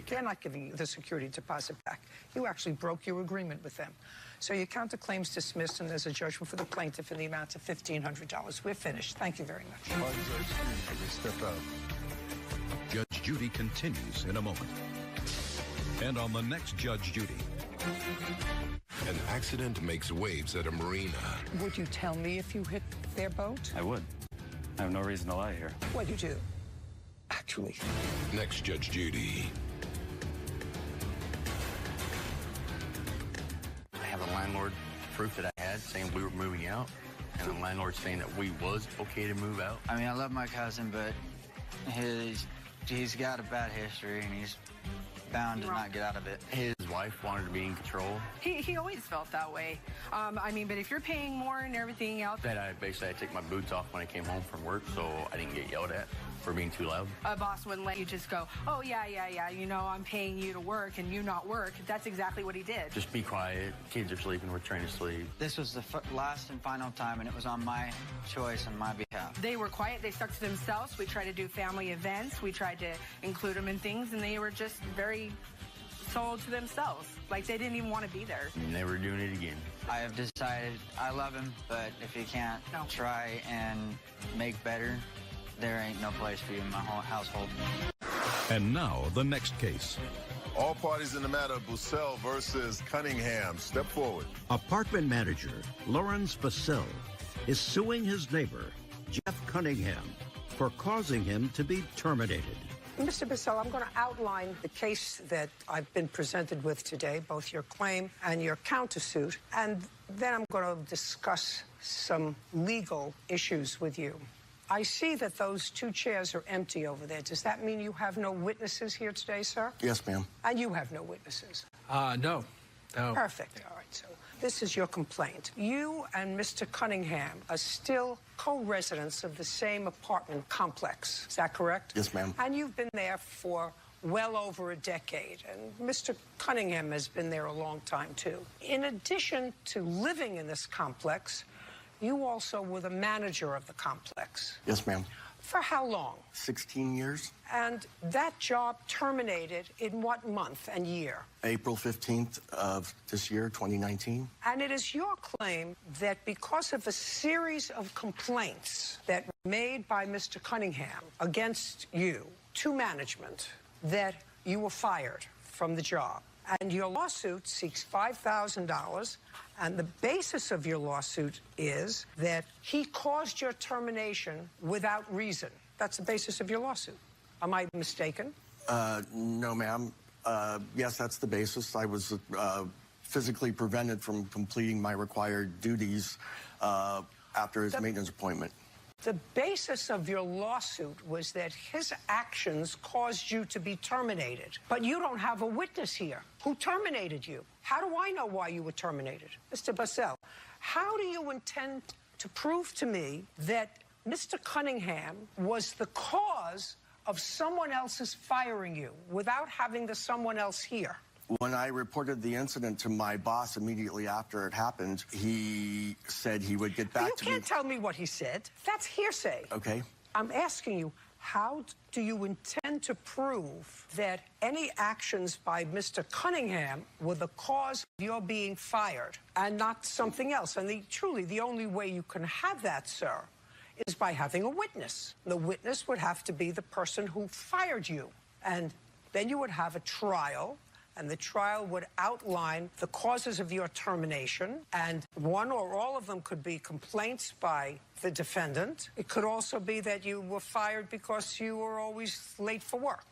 Speaker 1: They're not giving you the security deposit back. You actually broke your agreement with them. So your counterclaim's dismissed, and there's a judgment for the plaintiff in the amount of $1,500. We're finished. Thank you very much.
Speaker 7: Step out.
Speaker 5: Judge Judy continues in a moment. And on the next Judge Judy.
Speaker 20: An accident makes waves at a marina.
Speaker 1: Would you tell me if you hit their boat?
Speaker 21: I would. I have no reason to lie here.
Speaker 1: What you do? Actually.
Speaker 20: Next Judge Judy.
Speaker 19: I have a landlord proof that I had saying we were moving out, and the landlord saying that we was okay to move out.
Speaker 22: I mean, I love my cousin, but he's got a bad history, and he's bound to not get out of it.
Speaker 19: His wife wanted to be in control.
Speaker 18: He always felt that way. I mean, but if you're paying more and everything else...
Speaker 19: That I take my boots off when I came home from work so I didn't get yelled at for being too loud.
Speaker 18: A boss wouldn't let you just go, oh, yeah, you know, I'm paying you to work and you not work. That's exactly what he did.
Speaker 19: Just be quiet. Kids are sleeping. We're trying to sleep.
Speaker 22: This was the last and final time, and it was on my choice and my behalf.
Speaker 18: They were quiet. They stuck to themselves. We tried to do family events. We tried to include them in things, and they were just very sold to themselves. Like they didn't even want to be there.
Speaker 19: Never doing it again.
Speaker 22: I have decided I love him, but if he can't try and make better, there ain't no place for you in my whole household.
Speaker 5: And now, the next case.
Speaker 7: All parties in the matter of Bussell versus Cunningham. Step forward.
Speaker 3: Apartment manager Lawrence Bussell is suing his neighbor, Jeff Cunningham, for causing him to be terminated.
Speaker 1: Mr. Bussell, I'm going to outline the case that I've been presented with today, both your claim and your countersuit, and then I'm going to discuss some legal issues with you. I see that those two chairs are empty over there. Does that mean you have no witnesses here today, sir?
Speaker 17: Yes, ma'am.
Speaker 1: And you have no witnesses?
Speaker 17: No.
Speaker 1: Perfect. All right, so this is your complaint. You and Mr. Cunningham are still co-residents of the same apartment complex. Is that correct?
Speaker 17: Yes, ma'am.
Speaker 1: And you've been there for well over a decade, and Mr. Cunningham has been there a long time, too. In addition to living in this complex, you also were the manager of the complex.
Speaker 17: Yes, ma'am.
Speaker 1: For how long?
Speaker 17: 16 years.
Speaker 1: And that job terminated in what month and year?
Speaker 17: April 15th of this year, 2019.
Speaker 1: And it is your claim that because of a series of complaints that were made by Mr. Cunningham against you to management, that you were fired from the job. And your lawsuit seeks $5,000, and the basis of your lawsuit is that he caused your termination without reason. That's the basis of your lawsuit. Am I mistaken?
Speaker 17: No, ma'am. Yes, that's the basis. I was physically prevented from completing my required duties after his maintenance appointment.
Speaker 1: The basis of your lawsuit was that his actions caused you to be terminated. But you don't have a witness here. Who terminated you? How do I know why you were terminated? Mr. Bussell, how do you intend to prove to me that Mr. Cunningham was the cause of someone else's firing you without having the someone else here?
Speaker 2: When I reported the incident to my boss immediately after it happened, he said he would get back to me.
Speaker 1: You can't tell me what he said. That's hearsay.
Speaker 2: Okay.
Speaker 1: I'm asking you, how do you intend to prove that any actions by Mr. Cunningham were the cause of your being fired and not something else? And truly, the only way you can have that, sir, is by having a witness. The witness would have to be the person who fired you. And then you would have a trial, and the trial would outline the causes of your termination, and one or all of them could be complaints by the defendant. It could also be that you were fired because you were always late for work,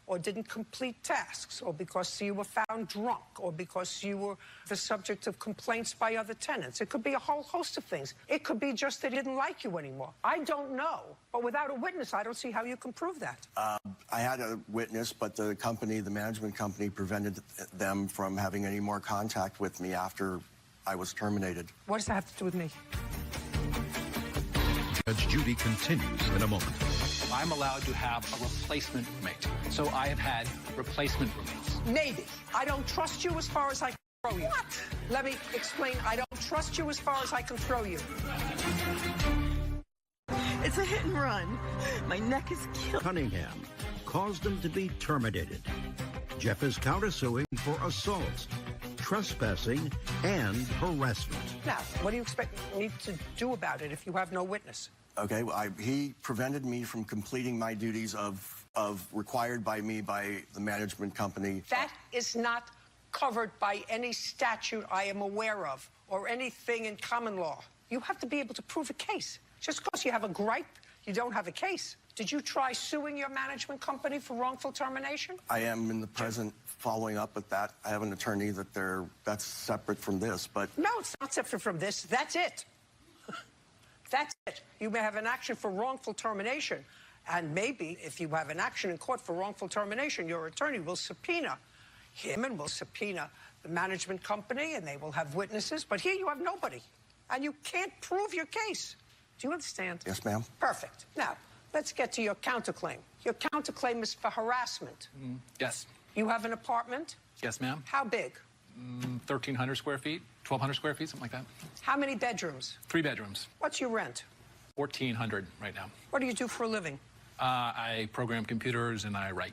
Speaker 1: or didn't complete tasks, or because you were found drunk, or because you were the subject of complaints by other tenants. It could be a whole host of things. It could be just that he didn't like you anymore. I don't know. But without a witness, I don't see how you can prove that.
Speaker 2: I had a witness, but the company, the management company, prevented them from having any more contact with me after I was terminated.
Speaker 1: What does that have to do with me?
Speaker 5: Judge Judy continues in a moment.
Speaker 4: I'm allowed to have a replacement roommate. So I have had replacement roommates.
Speaker 1: Maybe. I don't trust you as far as I can throw you. What? Let me explain. I don't trust you as far as I can throw you.
Speaker 23: It's a hit and run. My neck is killed.
Speaker 3: Cunningham caused him to be terminated. Jeff is countersuing for assault, trespassing, and harassment.
Speaker 1: Now, what do you expect me to do about it if you have no witness?
Speaker 2: Okay, well, he prevented me from completing my duties of required by me by the management company.
Speaker 1: That is not covered by any statute I am aware of or anything in common law. You have to be able to prove a case. Just because you have a gripe, you don't have a case. Did you try suing your management company for wrongful termination?
Speaker 2: I am in the present following up with that. I have an attorney that's separate from this, but...
Speaker 1: No, it's not separate from this. That's it. That's it. You may have an action for wrongful termination. And maybe if you have an action in court for wrongful termination, your attorney will subpoena him and will subpoena the management company, and they will have witnesses. But here you have nobody. And you can't prove your case. Do you understand?
Speaker 2: Yes, ma'am.
Speaker 1: Perfect. Now, let's get to your counterclaim. Your counterclaim is for harassment.
Speaker 4: Yes.
Speaker 1: You have an apartment?
Speaker 4: Yes, ma'am.
Speaker 1: How big?
Speaker 4: 1,300 square feet, 1,200 square feet, something like that.
Speaker 1: How many bedrooms?
Speaker 4: 3 bedrooms.
Speaker 1: What's your rent?
Speaker 4: 1,400 right now.
Speaker 1: What do you do for a living?
Speaker 4: I program computers and I write.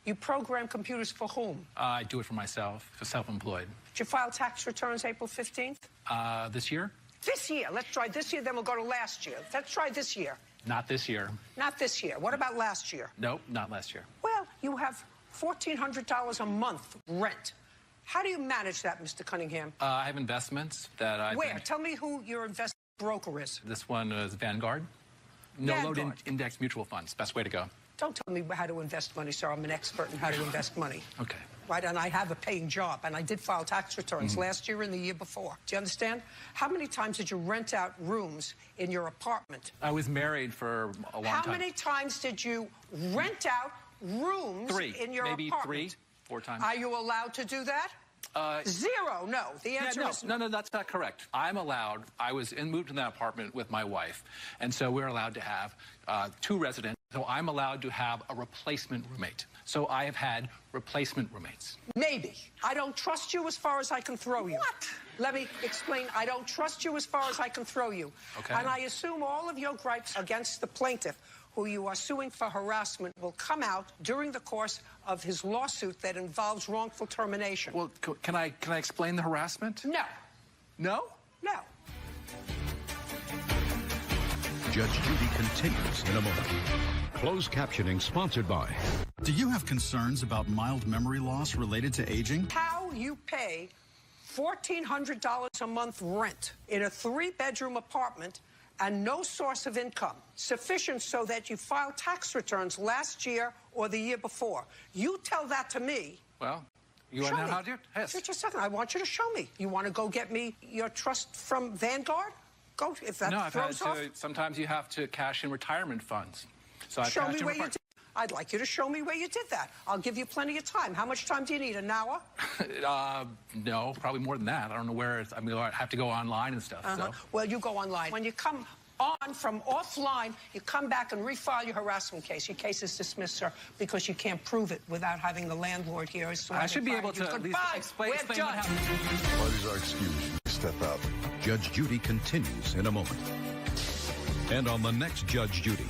Speaker 1: You program computers for whom?
Speaker 4: I do it for myself, for self-employed.
Speaker 1: Did you file tax returns April 15th?
Speaker 4: This year?
Speaker 1: This year. Let's try this year, then we'll go to last year. Let's try this year.
Speaker 4: Not this year.
Speaker 1: Not this year. What about last year?
Speaker 4: Nope, not last year.
Speaker 1: Well, you have $1,400 a month rent. How do you manage that, Mr. Cunningham?
Speaker 4: I have investments that I...
Speaker 1: Where? Tell me who your investment broker is.
Speaker 4: This one is Vanguard. No-load index mutual funds. Best way to go.
Speaker 1: Don't tell me how to invest money, sir. I'm an expert in how to invest money.
Speaker 4: Okay.
Speaker 1: Right, and I have a paying job, and I did file tax returns last year and the year before. Do you understand? How many times did you rent out rooms in your apartment?
Speaker 4: I was married for a long time.
Speaker 1: How many times did you rent out rooms in your
Speaker 4: maybe
Speaker 1: apartment?
Speaker 4: 3, 4 times.
Speaker 1: Are you allowed to do that? Zero. No. The answer is
Speaker 4: no. No, that's not correct. I'm allowed. I was moved in that apartment with my wife, and so we're allowed to have 2 residents. So I'm allowed to have a replacement roommate. So I have had replacement roommates.
Speaker 1: Maybe. I don't trust you as far as I can throw you. What? Let me explain. I don't trust you as far as I can throw you.
Speaker 4: Okay.
Speaker 1: And I assume all of your gripes against the plaintiff, who you are suing for harassment, will come out during the course of his lawsuit that involves wrongful termination.
Speaker 4: Well, can I explain the harassment?
Speaker 1: No.
Speaker 4: No?
Speaker 1: No.
Speaker 5: Judge Judy continues in a moment. Closed captioning sponsored by...
Speaker 24: Do you have concerns about mild memory loss related to aging?
Speaker 1: How you pay $1,400 a month rent in a 3-bedroom apartment and no source of income sufficient so that you file tax returns last year or the year before. You tell that to me.
Speaker 4: Well, you want to know how to do it? Yes.
Speaker 1: Just a second. I want you to show me. You want to go get me your trust from Vanguard? Go if that
Speaker 4: No, I've had
Speaker 1: throws off.
Speaker 4: to. Sometimes you have to cash in retirement funds. So I've
Speaker 1: Show
Speaker 4: cashed
Speaker 1: me
Speaker 4: in
Speaker 1: where you did. I'd like you to show me where you did that. I'll give you plenty of time. How much time do you need? An hour?
Speaker 4: No, probably more than that. I don't know where it's. I mean, I have to go online and stuff. So.
Speaker 1: Well, you go online. When you come on from offline, you come back and refile your harassment case. Your case is dismissed, sir, because you can't prove it without having the landlord here. So
Speaker 4: I should be able to at least explain what happened.
Speaker 6: Parties are excused. You may step out.
Speaker 5: Judge Judy continues in a moment. And on the next Judge Judy.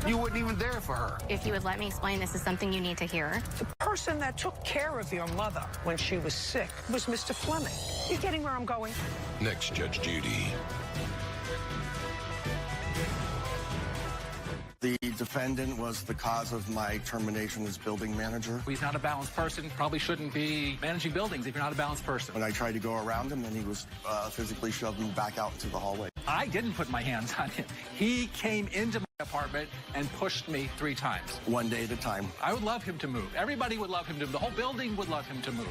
Speaker 9: You weren't even there for her.
Speaker 10: If you would let me explain, this is something you need to hear.
Speaker 1: The person that took care of your mother when she was sick was Mr. Fleming. You getting where I'm going?
Speaker 20: Next Judge Judy.
Speaker 2: The defendant was the cause of my termination as building manager.
Speaker 4: He's not a balanced person. Probably shouldn't be managing buildings if you're not a balanced person.
Speaker 2: When I tried to go around him, then he was physically shoving me back out into the hallway.
Speaker 4: I didn't put my hands on him. He came into my apartment and pushed me 3 times.
Speaker 2: One day at a time.
Speaker 4: I would love him to move. Everybody would love him to move. The whole building would love him to move.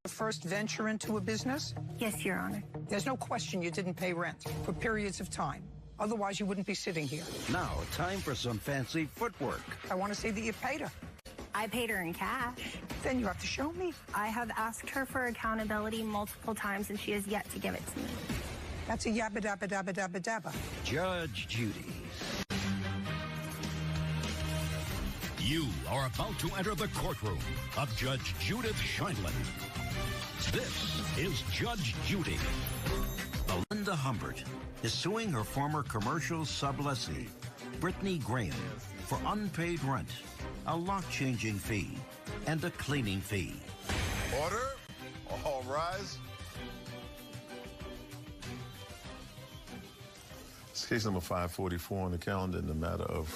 Speaker 1: The first venture into a business?
Speaker 10: Yes, Your Honor.
Speaker 1: There's no question you didn't pay rent for periods of time. Otherwise, you wouldn't be sitting here.
Speaker 3: Now, time for some fancy footwork.
Speaker 1: I want to see that you paid her.
Speaker 10: I paid her in cash.
Speaker 1: Then you have to show me.
Speaker 10: I have asked her for accountability multiple times, and she has yet to give it to me.
Speaker 1: That's a yabba dabba dabba dabba dabba.
Speaker 3: Judge Judy.
Speaker 5: You are about to enter the courtroom of Judge Judith Scheindlin. This is Judge Judy.
Speaker 3: Belinda Humbert is suing her former commercial sublessee, Brittany Graham, for unpaid rent, a lock-changing fee, and a cleaning fee.
Speaker 6: Order. All rise.
Speaker 7: It's case number 544 on the calendar in the matter of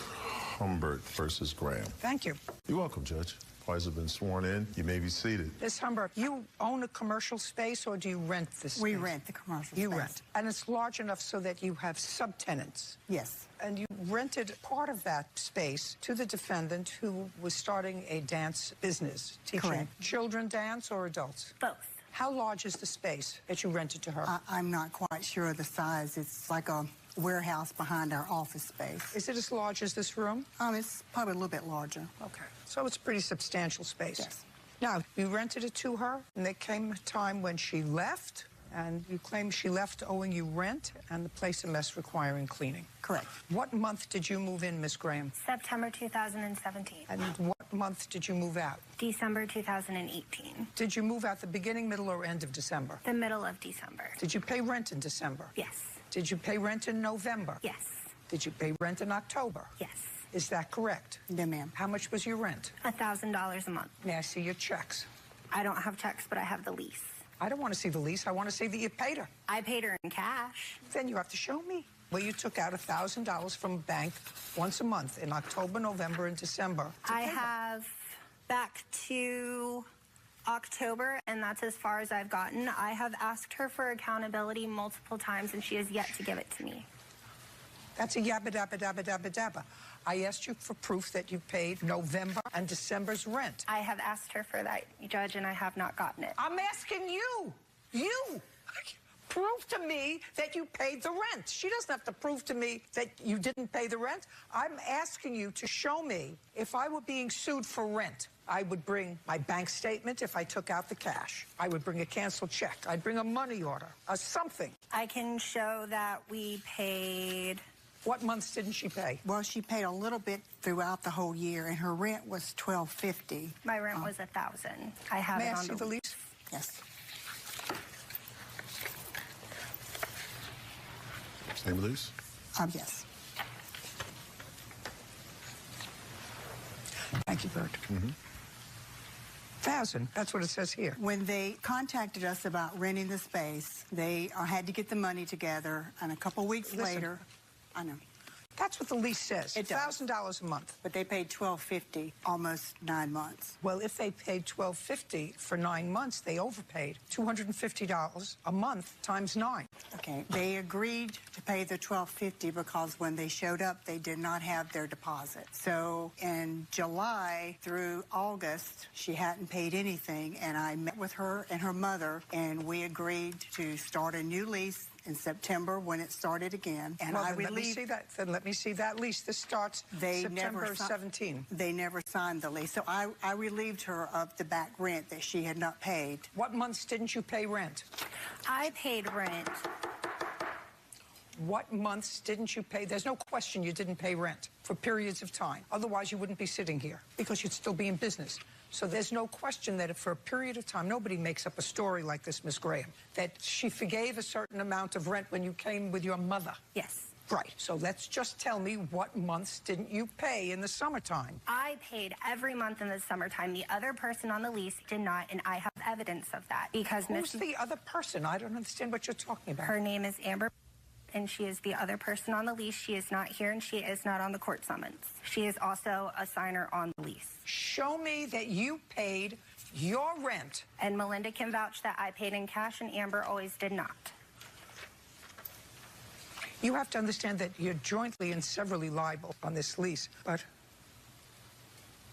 Speaker 7: Humbert versus Graham.
Speaker 1: Thank you.
Speaker 7: You're welcome, Judge. Parties have been sworn in. You may be seated.
Speaker 1: Ms. Humbert, you own a commercial space or do you rent this space?
Speaker 11: We rent the commercial space.
Speaker 1: You rent. And it's large enough so that you have subtenants.
Speaker 11: Yes.
Speaker 1: And you rented part of that space to the defendant who was starting a dance business, teaching
Speaker 11: Correct.
Speaker 1: children dance or adults?
Speaker 10: Both.
Speaker 1: How large is the space that you rented to her?
Speaker 11: I'm not quite sure of the size. It's like a warehouse behind our office space.
Speaker 1: Is it as large as this room?
Speaker 11: It's probably a little bit larger.
Speaker 1: Okay. So it's a pretty substantial space.
Speaker 11: Yes.
Speaker 1: Now, you rented it to her, and there came a time when she left, and you claim she left owing you rent and the place a mess requiring cleaning.
Speaker 11: Correct.
Speaker 1: What month did you move in, Miss Graham?
Speaker 10: September 2017.
Speaker 1: And what month did you move out?
Speaker 10: December 2018.
Speaker 1: Did you move out the beginning, middle, or end of December?
Speaker 10: The middle of December.
Speaker 1: Did you pay rent in December?
Speaker 10: Yes.
Speaker 1: Did you pay rent in November?
Speaker 10: Yes.
Speaker 1: Did you pay rent in October?
Speaker 10: Yes.
Speaker 1: Is that correct?
Speaker 11: No, ma'am.
Speaker 1: How much was your rent?
Speaker 10: $1,000 a month.
Speaker 1: May I see your checks?
Speaker 10: I don't have checks, but I have the lease.
Speaker 1: I don't want to see the lease. I want to see that you paid her.
Speaker 10: I paid her in cash.
Speaker 1: Then you have to show me where you took out $1,000 from a bank once a month in October, November, and December.
Speaker 10: I have back to October, and that's as far as I've gotten. I have asked her for accountability multiple times, and she has yet to give it to me.
Speaker 1: That's a yabba dabba dabba dabba dabba. I asked you for proof that you paid November and December's rent.
Speaker 10: I have asked her for that, Judge, and I have not gotten it.
Speaker 1: I'm asking you. You. Prove to me that you paid the rent. She doesn't have to prove to me that you didn't pay the rent. I'm asking you to show me if I were being sued for rent. I would bring my bank statement if I took out the cash. I would bring a canceled check. I'd bring a money order, something.
Speaker 10: I can show that we paid.
Speaker 1: What months didn't she pay?
Speaker 11: Well, she paid a little bit throughout the whole year, and her rent was $1,250.
Speaker 10: My rent was $1,000. I have
Speaker 1: May
Speaker 10: it
Speaker 1: I
Speaker 10: on
Speaker 1: see the lease?
Speaker 11: Yes.
Speaker 7: Same lease?
Speaker 11: Yes.
Speaker 1: Thank you, Bert.
Speaker 7: Mm-hmm.
Speaker 1: 1,000. That's what it says here.
Speaker 11: When they contacted us about renting the space, they had to get the money together, and a couple weeks later, I know.
Speaker 1: That's what the lease says.
Speaker 11: It does.
Speaker 1: $1,000 a month.
Speaker 11: But they paid $1,250 almost 9 months.
Speaker 1: Well, if they paid $1,250 for 9 months, they overpaid. $250 a month times 9.
Speaker 11: Okay. They agreed to pay the $1,250 because when they showed up, they did not have their deposit. So in July through August, she hadn't paid anything, and I met with her and her mother, and we agreed to start a new lease in September when it started again. And
Speaker 1: well,
Speaker 11: I
Speaker 1: then let me see that. Then let me see that lease. This starts September 17.
Speaker 11: They never signed the lease. So I relieved her of the back rent that she had not paid.
Speaker 1: What months didn't you pay rent?
Speaker 10: I paid rent.
Speaker 1: What months didn't you pay? There's no question you didn't pay rent for periods of time. Otherwise, you wouldn't be sitting here because you'd still be in business. So there's no question that if for a period of time, nobody makes up a story like this, Miss Graham, that she forgave a certain amount of rent when you came with your mother.
Speaker 10: Yes.
Speaker 1: Right. So let's just tell me what months didn't you pay in the summertime?
Speaker 10: I paid every month in the summertime. The other person on the lease did not, and I have evidence of that because
Speaker 1: Who's the other person? I don't understand what you're talking about.
Speaker 10: Her name is Amber, and she is the other person on the lease. She is not here, and she is not on the court summons. She is also a signer on the lease.
Speaker 1: Show me that you paid your rent.
Speaker 10: And Melinda can vouch that I paid in cash, and Amber always did not.
Speaker 1: You have to understand that you're jointly and severally liable on this lease, but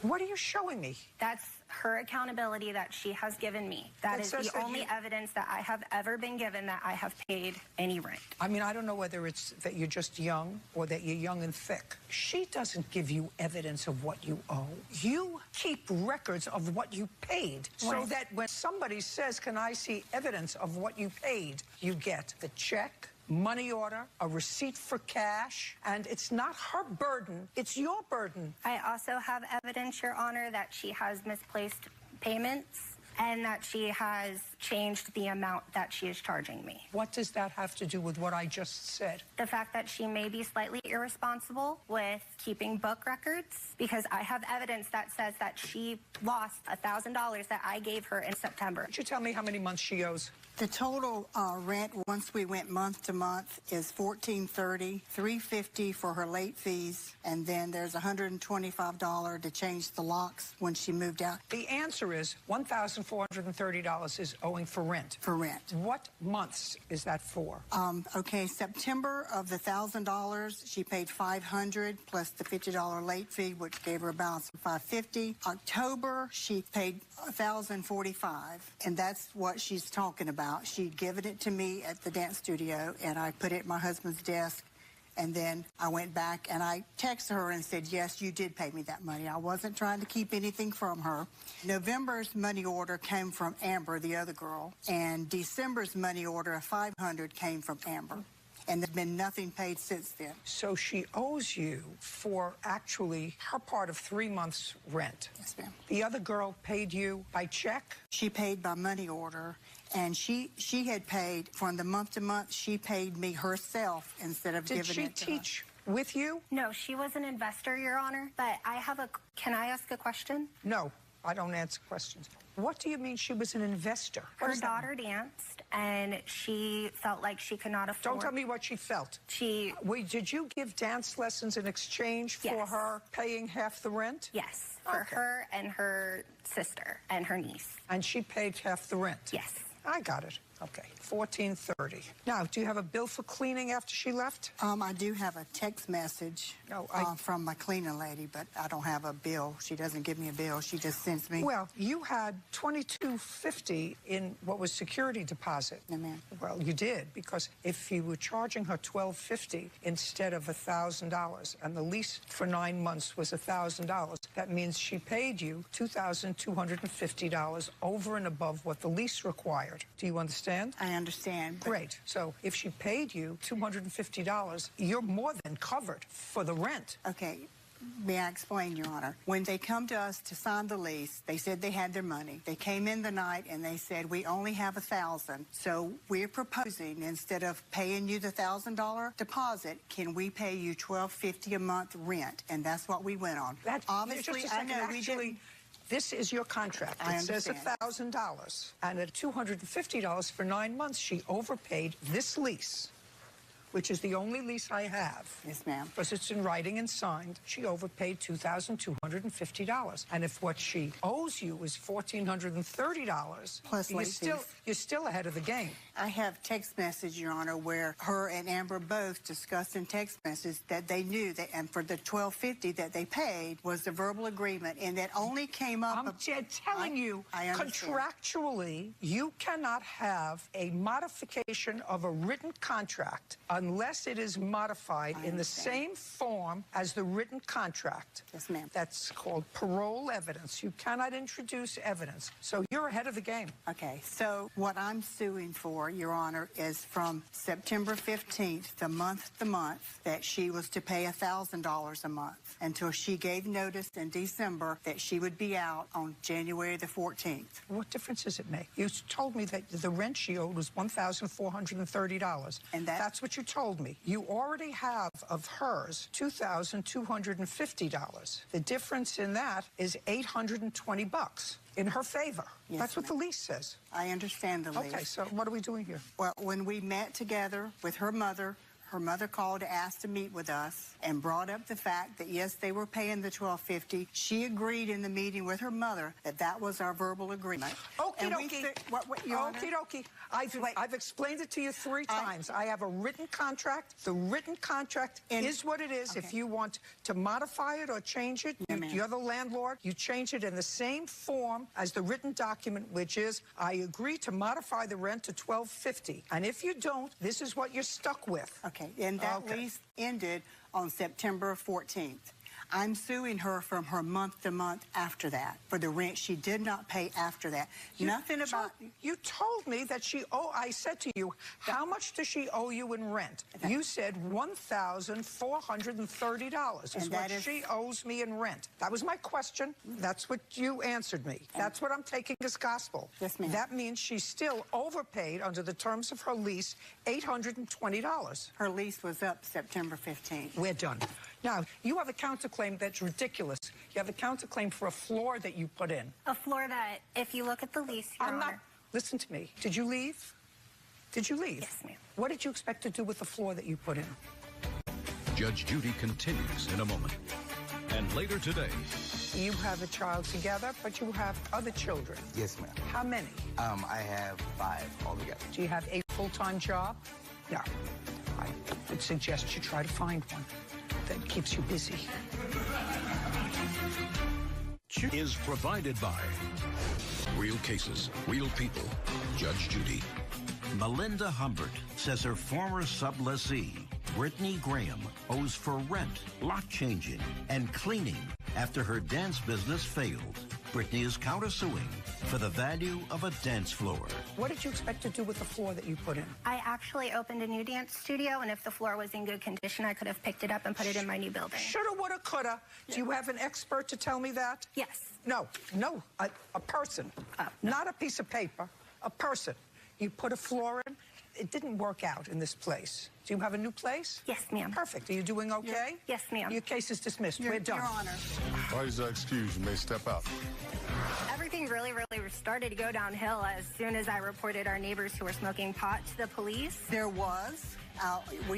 Speaker 1: what are you showing me?
Speaker 10: That's her accountability that she has given me. That is the only evidence that I have ever been given that I have paid any rent.
Speaker 1: I mean, I don't know whether it's that you're just young or that you're young and thick. She doesn't give you evidence of what you owe. You keep records of what you paid so that when somebody says, can I see evidence of what you paid, you get the check, money order, a receipt for cash, and it's not her burden, it's your burden.
Speaker 10: I also have evidence, Your Honor, that she has misplaced payments and that she has changed the amount that she is charging me.
Speaker 1: What does that have to do with what I just said?
Speaker 10: The fact that she may be slightly irresponsible with keeping book records, because I have evidence that says that she lost $1,000 that I gave her in September.
Speaker 1: Could you tell me how many months she owes?
Speaker 11: The total rent once we went month to month is $1,430, $350 for her late fees, and then there's $125 to change the locks when she moved out.
Speaker 1: The answer is $1,430 is owing for rent.
Speaker 11: For rent.
Speaker 1: What months is that for?
Speaker 11: Okay, September of the $1,000, she paid $500 plus the $50 late fee, which gave her a balance of $550. October, she paid $1,045, and that's what she's talking about. She'd given it to me at the dance studio, and I put it at my husband's desk, and then I went back and I texted her and said, yes, you did pay me that money. I wasn't trying to keep anything from her. November's money order came from Amber, the other girl, and December's money order of $500 came from Amber. And there's been nothing paid since then.
Speaker 1: So she owes you for actually her part of 3 months' rent.
Speaker 11: Yes, ma'am.
Speaker 1: The other girl paid you by check?
Speaker 11: She paid by money order, and she had paid from the month to month. She paid me herself instead of giving it to her.
Speaker 1: Did she teach with you?
Speaker 10: No, she was an investor, Your Honor. But can I ask a question?
Speaker 1: No, I don't answer questions. What do you mean she was an investor?
Speaker 10: Her daughter danced, and she felt like she could not afford...
Speaker 1: Don't tell me what she felt. Did you give dance lessons in exchange for her paying half the rent?
Speaker 10: Yes, for her and her sister and her niece.
Speaker 1: And she paid half the rent?
Speaker 10: Yes.
Speaker 1: I got it. Okay, $1,430. Now, do you have a bill for cleaning after she left?
Speaker 11: I do have a text message from my cleaning lady, but I don't have a bill. She doesn't give me a bill. She just sends me.
Speaker 1: Well, you had $2,250 in what was security deposit.
Speaker 11: No, ma'am.
Speaker 1: Well, you did, because if you were charging her $1,250 instead of $1,000, and the lease for 9 months was $1,000, that means she paid you $2,250 over and above what the lease required. Do you understand?
Speaker 11: I understand.
Speaker 1: Great. So if she paid you $250, you're more than covered for the rent.
Speaker 11: Okay. May I explain, Your Honor? When they come to us to sign the lease, they said they had their money. They came in the night and they said, we only have $1,000. So we're proposing, instead of paying you the $1,000 deposit, can we pay you $1,250 a month rent? And that's what we went on. Obviously, I know we didn't.
Speaker 1: This is your contract. It says $1,000. And at $250 for 9 months, she overpaid this lease which is the only lease I have.
Speaker 11: Yes, ma'am.
Speaker 1: Because it's in writing and signed, she overpaid $2,250. And if what she owes you is $1,430,
Speaker 11: Plus late fees.
Speaker 1: You're still ahead of the game.
Speaker 11: I have text message, Your Honor, where her and Amber both discussed in text message that they knew that, and for the $1,250 that they paid was the verbal agreement, and that only came up.
Speaker 1: I'm telling you,
Speaker 11: I understand.
Speaker 1: contractually, you cannot have a modification of a written contract unless it is modified in the same form as the written contract.
Speaker 11: Yes, ma'am.
Speaker 1: That's called parole evidence. You cannot introduce evidence. So you're ahead of the game.
Speaker 11: Okay, so what I'm suing for, Your Honor, is from September 15th, the month that she was to pay $1,000 a month until she gave notice in December that she would be out on January the 14th.
Speaker 1: What difference does it make? You told me that the rent she owed was $1,430.
Speaker 11: And
Speaker 1: that's what you told me. You already have of hers $2,250. The difference in that is $820 in her favor.
Speaker 11: Yes,
Speaker 1: that's what the
Speaker 11: ma'am.
Speaker 1: lease says.
Speaker 11: I understand the lease.
Speaker 1: Okay, so what are we doing here?
Speaker 11: Well, when we met together with her mother called to ask to meet with us and brought up the fact that, yes, they were paying the $1,250. She agreed in the meeting with her mother that that was our verbal agreement.
Speaker 1: Okie
Speaker 11: And we
Speaker 1: dokie.
Speaker 11: said- what, Your Honor?
Speaker 1: Okie dokie. I've explained it to you 3 times. I have a written contract. The written contract is what it is.
Speaker 11: Okay.
Speaker 1: If you want to modify it or change it,
Speaker 11: Yeah, ma'am.
Speaker 1: you're the landlord. You change it in the same form as the written document, which is, I agree to modify the rent to $1,250. And if you don't, this is what you're stuck with.
Speaker 11: Okay, and that lease ended on September 14th. I'm suing her from her month to month after that for the rent she did not pay after that. Nothing about...
Speaker 1: You told me that I said to you, how much does she owe you in rent? You said $1,430 is what she owes me in rent. That was my question. That's what you answered me. That's what I'm taking as gospel.
Speaker 11: Yes, ma'am.
Speaker 1: That means she still overpaid under the terms of her lease $820.
Speaker 11: Her lease was up September 15th.
Speaker 1: We're done. Now, you have a counterclaim that's ridiculous. You have a counterclaim for a floor that you put in.
Speaker 10: A floor that, if you look at the lease, Your Honor.
Speaker 1: Listen to me. Did you leave? Did you leave?
Speaker 10: Yes, ma'am.
Speaker 1: What did you expect to do with the floor that you put in?
Speaker 5: Judge Judy continues in a moment. And later today,
Speaker 1: You have a child together, but you have other children.
Speaker 9: Yes, ma'am.
Speaker 1: How many?
Speaker 9: I have 5 altogether.
Speaker 1: Do you have a full-time job? No. I would suggest you try to find one that keeps you busy.
Speaker 5: is provided by Real Cases, Real People. Judge Judy.
Speaker 3: Melinda Humbert says her former sublessee, Brittany Graham, owes for rent, lock changing, and cleaning after her dance business failed. Brittany is countersuing for the value of a dance floor.
Speaker 1: What did you expect to do with the floor that you put in?
Speaker 10: I actually opened a new dance studio, and if the floor was in good condition, I could have picked it up and put it in my new building.
Speaker 1: Shoulda, woulda, coulda. Do you have an expert to tell me that?
Speaker 10: Yes.
Speaker 1: No, a person, not a piece of paper, a person. You put a floor in. It didn't work out in this place. Do you have a new place?
Speaker 10: Yes, ma'am.
Speaker 1: Perfect. Are you doing okay?
Speaker 10: Yes, ma'am.
Speaker 1: Your case is dismissed. We're done.
Speaker 11: Your Honor.
Speaker 7: Why is that excused? You may step out.
Speaker 10: Everything really started to go downhill as soon as I reported our neighbors who were smoking pot to the police.
Speaker 11: There was.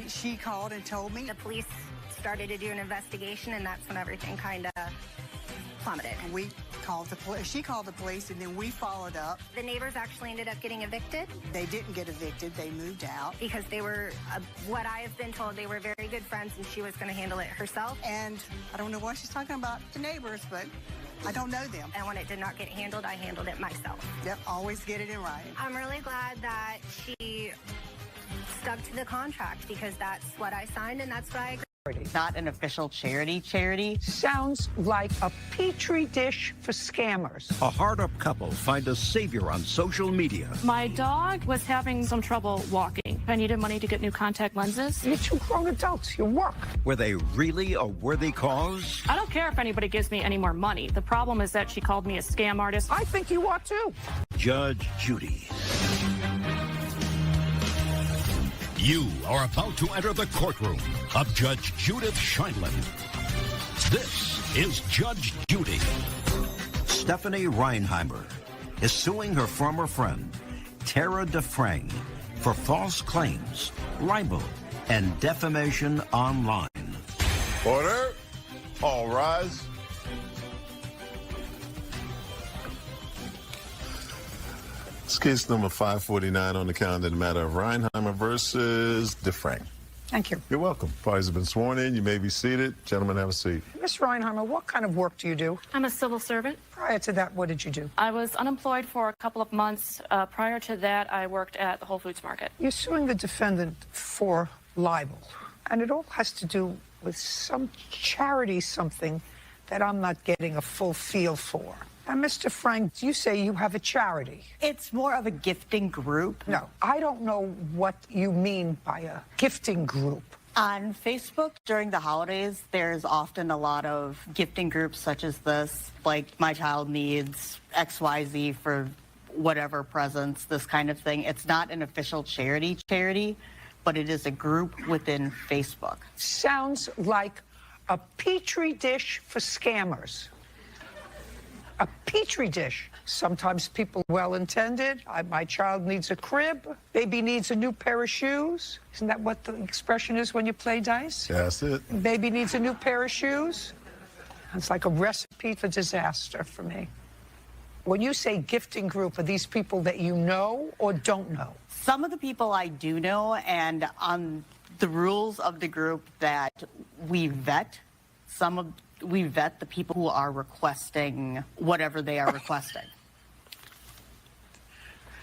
Speaker 11: She called and told me.
Speaker 10: The police started to do an investigation, and that's when everything kind of plummeted.
Speaker 11: We called the police. She called the police, and then we followed up.
Speaker 10: The neighbors actually ended up getting evicted.
Speaker 11: They didn't get evicted. They moved out.
Speaker 10: Because they were, what I have been told, they were very good friends, and she was going to handle it herself.
Speaker 11: And I don't know what she's talking about, the neighbors, but I don't know them.
Speaker 10: And when it did not get handled, I handled it myself.
Speaker 11: Yep, always get it in writing.
Speaker 10: I'm really glad that she stuck to the contract, because that's what I signed and that's what I agreed.
Speaker 12: Not an official charity.
Speaker 1: Sounds like a petri dish for scammers.
Speaker 3: A hard-up couple find a savior on social media.
Speaker 13: My dog was having some trouble walking. I needed money to get new contact lenses.
Speaker 1: You're 2 grown adults. You work.
Speaker 3: Were they really a worthy cause?
Speaker 13: I don't care if anybody gives me any more money. The problem is that she called me a scam artist.
Speaker 1: I think you are too.
Speaker 3: Judge Judy.
Speaker 5: You are about to enter the courtroom of Judge Judith Scheindlin. This is Judge Judy.
Speaker 3: Stephanie Reinheimer is suing her former friend, Tara DeFrang, for false claims, libel, and defamation online.
Speaker 7: Order. All rise. It's case number 549 on the calendar, the matter of Reinheimer versus DeFrank.
Speaker 1: Thank you.
Speaker 7: You're welcome. Parties have been sworn in. You may be seated. Gentlemen, have a seat.
Speaker 1: Ms. Reinheimer, what kind of work do you do?
Speaker 13: I'm a civil servant.
Speaker 1: Prior to that, what did you do?
Speaker 13: I was unemployed for a couple of months. Prior to that, I worked at the Whole Foods Market.
Speaker 1: You're suing the defendant for libel, and it all has to do with some charity something that I'm not getting a full feel for. Now, Mr. Frank, you say you have a charity.
Speaker 12: It's more of a gifting group.
Speaker 1: No, I don't know what you mean by a gifting group.
Speaker 12: On Facebook during the holidays, there's often a lot of gifting groups such as this, like my child needs XYZ for whatever presents, this kind of thing. It's not an official charity, but it is a group within Facebook.
Speaker 1: Sounds like a petri dish for scammers. A petri dish. Sometimes people well-intended. My child needs a crib. Baby needs a new pair of shoes. Isn't that what the expression is when you play dice?
Speaker 7: That's it.
Speaker 1: Baby needs a new pair of shoes. It's like a recipe for disaster for me. When you say gifting group, are these people that you know or don't know?
Speaker 12: Some of the people I do know, and on the rules of the group that we vet, we vet the people who are requesting whatever they are requesting.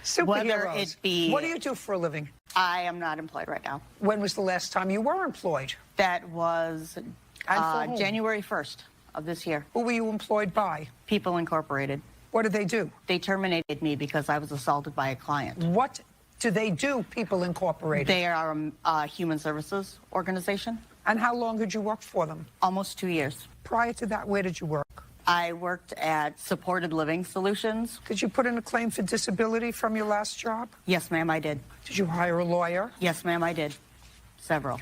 Speaker 1: Superheroes.
Speaker 12: Whether it be...
Speaker 1: What do you do for a living?
Speaker 12: I am not employed right now.
Speaker 1: When was the last time you were employed?
Speaker 12: That was January 1st of this year.
Speaker 1: Who were you employed by?
Speaker 12: People Incorporated.
Speaker 1: What did they do?
Speaker 12: They terminated me because I was assaulted by a client.
Speaker 1: What do they do, People Incorporated?
Speaker 12: They are a human services organization.
Speaker 1: And how long did you work for them?
Speaker 12: Almost 2 years.
Speaker 1: Prior to that, where did you work?
Speaker 12: I worked at Supported Living Solutions.
Speaker 1: Did you put in a claim for disability from your last job?
Speaker 12: Yes, ma'am, I did.
Speaker 1: Did you hire a lawyer?
Speaker 12: Yes, ma'am, I did. Several.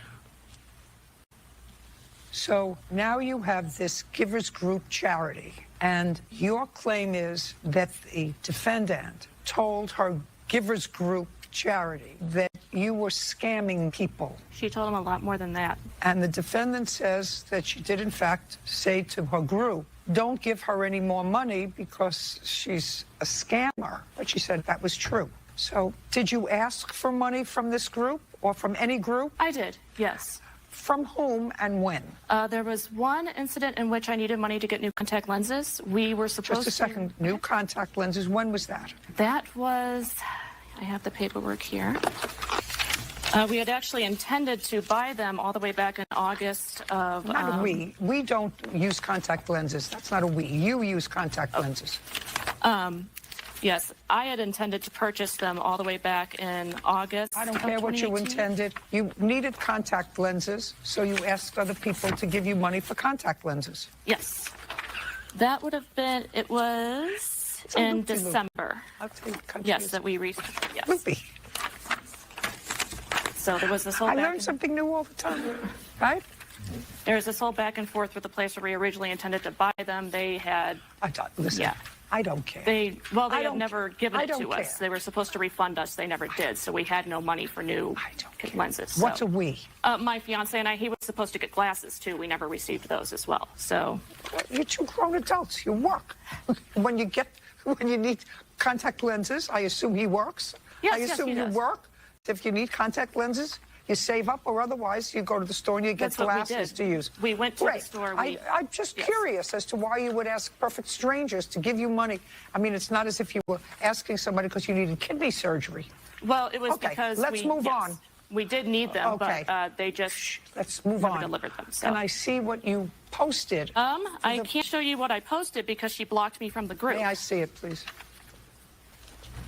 Speaker 1: So now you have this Givers Group charity, and your claim is that the defendant told her Givers Group charity that you were scamming people.
Speaker 13: She told him a lot more than that.
Speaker 1: And the defendant says that she did, in fact, say to her group, don't give her any more money because she's a scammer. But she said that was true. So did you ask for money from this group or from any group?
Speaker 13: I did, yes.
Speaker 1: From whom and when?
Speaker 13: There was one incident in which I needed money to get new contact lenses. We were supposed to...
Speaker 1: Just a second. New contact lenses. When was that?
Speaker 13: That was... I have the paperwork here. We had actually intended to buy them all the way back in August of...
Speaker 1: Not a we. We don't use contact lenses. That's not a we. You use contact lenses.
Speaker 13: Yes, I had intended to purchase them all the way back in August.
Speaker 1: I don't care what you intended. You needed contact lenses, so you asked other people to give you money for contact lenses.
Speaker 13: Yes. That would have been... It was... in December. Yes, that we reached. Yes.
Speaker 1: Loopy.
Speaker 13: So there was this whole...
Speaker 1: I learn something new all the time, right?
Speaker 13: There was this whole back and forth with the place where we originally intended to buy them. They had...
Speaker 1: Listen,
Speaker 13: yeah.
Speaker 1: I don't care.
Speaker 13: They have never given it to us. They were supposed to refund us. They never did. So we had no money for new lenses. So.
Speaker 1: What's a we?
Speaker 13: My fiance and I, he was supposed to get glasses too. We never received those as well. So...
Speaker 1: You're two grown adults. You work. When you need contact lenses, I assume he works.
Speaker 13: Yes,
Speaker 1: I assume
Speaker 13: he
Speaker 1: you
Speaker 13: does.
Speaker 1: work. If you need contact lenses, you save up, or otherwise you go to the store and you get
Speaker 13: That's what we
Speaker 1: glasses
Speaker 13: did.
Speaker 1: to use.
Speaker 13: We went to the store.
Speaker 1: I'm just curious as to why you would ask perfect strangers to give you money. I mean, it's not as if you were asking somebody because you needed kidney surgery.
Speaker 13: Well, it was
Speaker 1: okay,
Speaker 13: because
Speaker 1: let's move on.
Speaker 13: We did need them,
Speaker 1: okay.
Speaker 13: but they just
Speaker 1: let's move
Speaker 13: never
Speaker 1: on.
Speaker 13: delivered them. So.
Speaker 1: Can I see what you posted?
Speaker 13: I can't show you what I posted because she blocked me from the group.
Speaker 1: May I see it, please?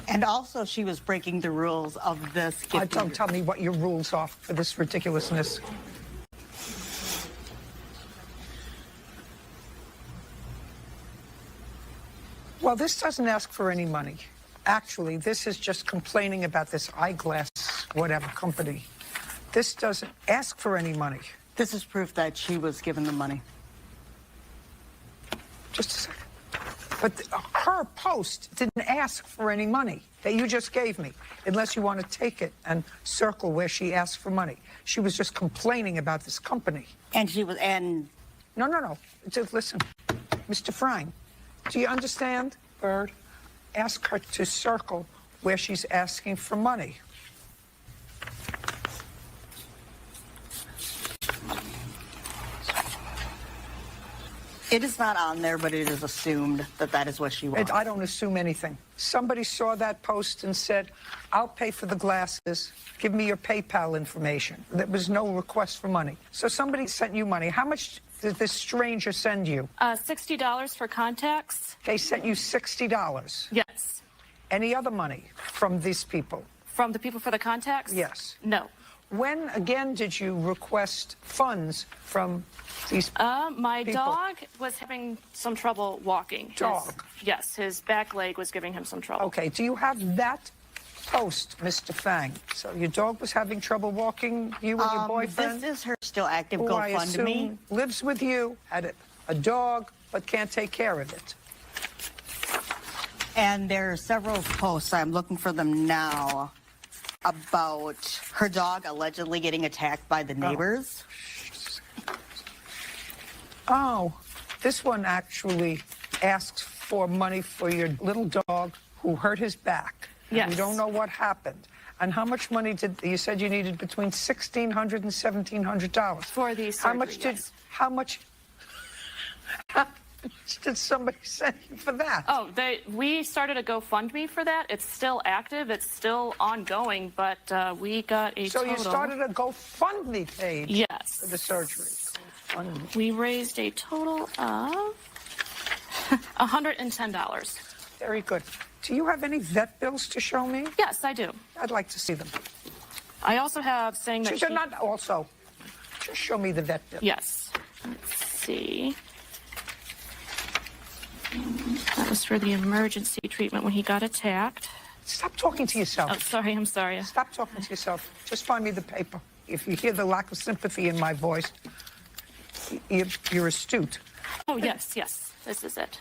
Speaker 12: And also, she was breaking the rules of this.
Speaker 1: Don't tell me what your rules are for this ridiculousness. Well, this doesn't ask for any money. Actually, this is just complaining about this eyeglass, whatever company. This doesn't ask for any money.
Speaker 12: This is proof that she was given the money.
Speaker 1: Just a second. But her post didn't ask for any money that you just gave me, unless you want to take it and circle where she asked for money. She was just complaining about this company.
Speaker 12: And she was, and...
Speaker 1: No. Just listen. Mr. Frine, do you understand, Bird? Ask her to circle where she's asking for money.
Speaker 12: It is not on there, but it is assumed that that is what she wants.
Speaker 1: I don't assume anything. Somebody saw that post and said, I'll pay for the glasses. Give me your PayPal information. There was no request for money. So somebody sent you money. How much did this stranger send you?
Speaker 13: $60 for contacts.
Speaker 1: They sent you $60?
Speaker 13: Yes.
Speaker 1: Any other money from these people?
Speaker 13: From the people for the contacts?
Speaker 1: Yes.
Speaker 13: No.
Speaker 1: When, again, did you request funds from these people?
Speaker 13: My dog was having some trouble walking.
Speaker 1: Dog?
Speaker 13: Yes, his back leg was giving him some trouble.
Speaker 1: Okay, do you have that post, Mr. Fang? So your dog was having trouble walking, you and your boyfriend?
Speaker 12: This is her still active
Speaker 1: who I
Speaker 12: GoFundMe.
Speaker 1: assume lives with you, had a dog, but can't take care of it.
Speaker 12: And there are several posts, I'm looking for them now, about her dog allegedly getting attacked by the neighbors.
Speaker 1: Oh, this one actually asks for money for your little dog who hurt his back.
Speaker 13: Yes.
Speaker 1: We don't know what happened. And how much money did you said you needed between $1,600 and $1,700
Speaker 13: for the surgery?
Speaker 1: How much did somebody send you for that?
Speaker 13: Oh, we started a GoFundMe for that. It's still active. It's still ongoing, but we got a total.
Speaker 1: So you started a GoFundMe page?
Speaker 13: Yes.
Speaker 1: For the surgery.
Speaker 13: We raised a total of $110.
Speaker 1: Very good. Do you have any vet bills to show me?
Speaker 13: Yes, I do.
Speaker 1: I'd like to see them.
Speaker 13: I also have saying that
Speaker 1: not also. Just show me the vet bill.
Speaker 13: Yes. Let's see. That was for the emergency treatment when he got attacked.
Speaker 1: Stop talking to yourself.
Speaker 13: Oh, sorry, I'm sorry.
Speaker 1: Stop talking to yourself. Just find me the paper. If you hear the lack of sympathy in my voice, you're astute.
Speaker 13: Oh, yes. This is it.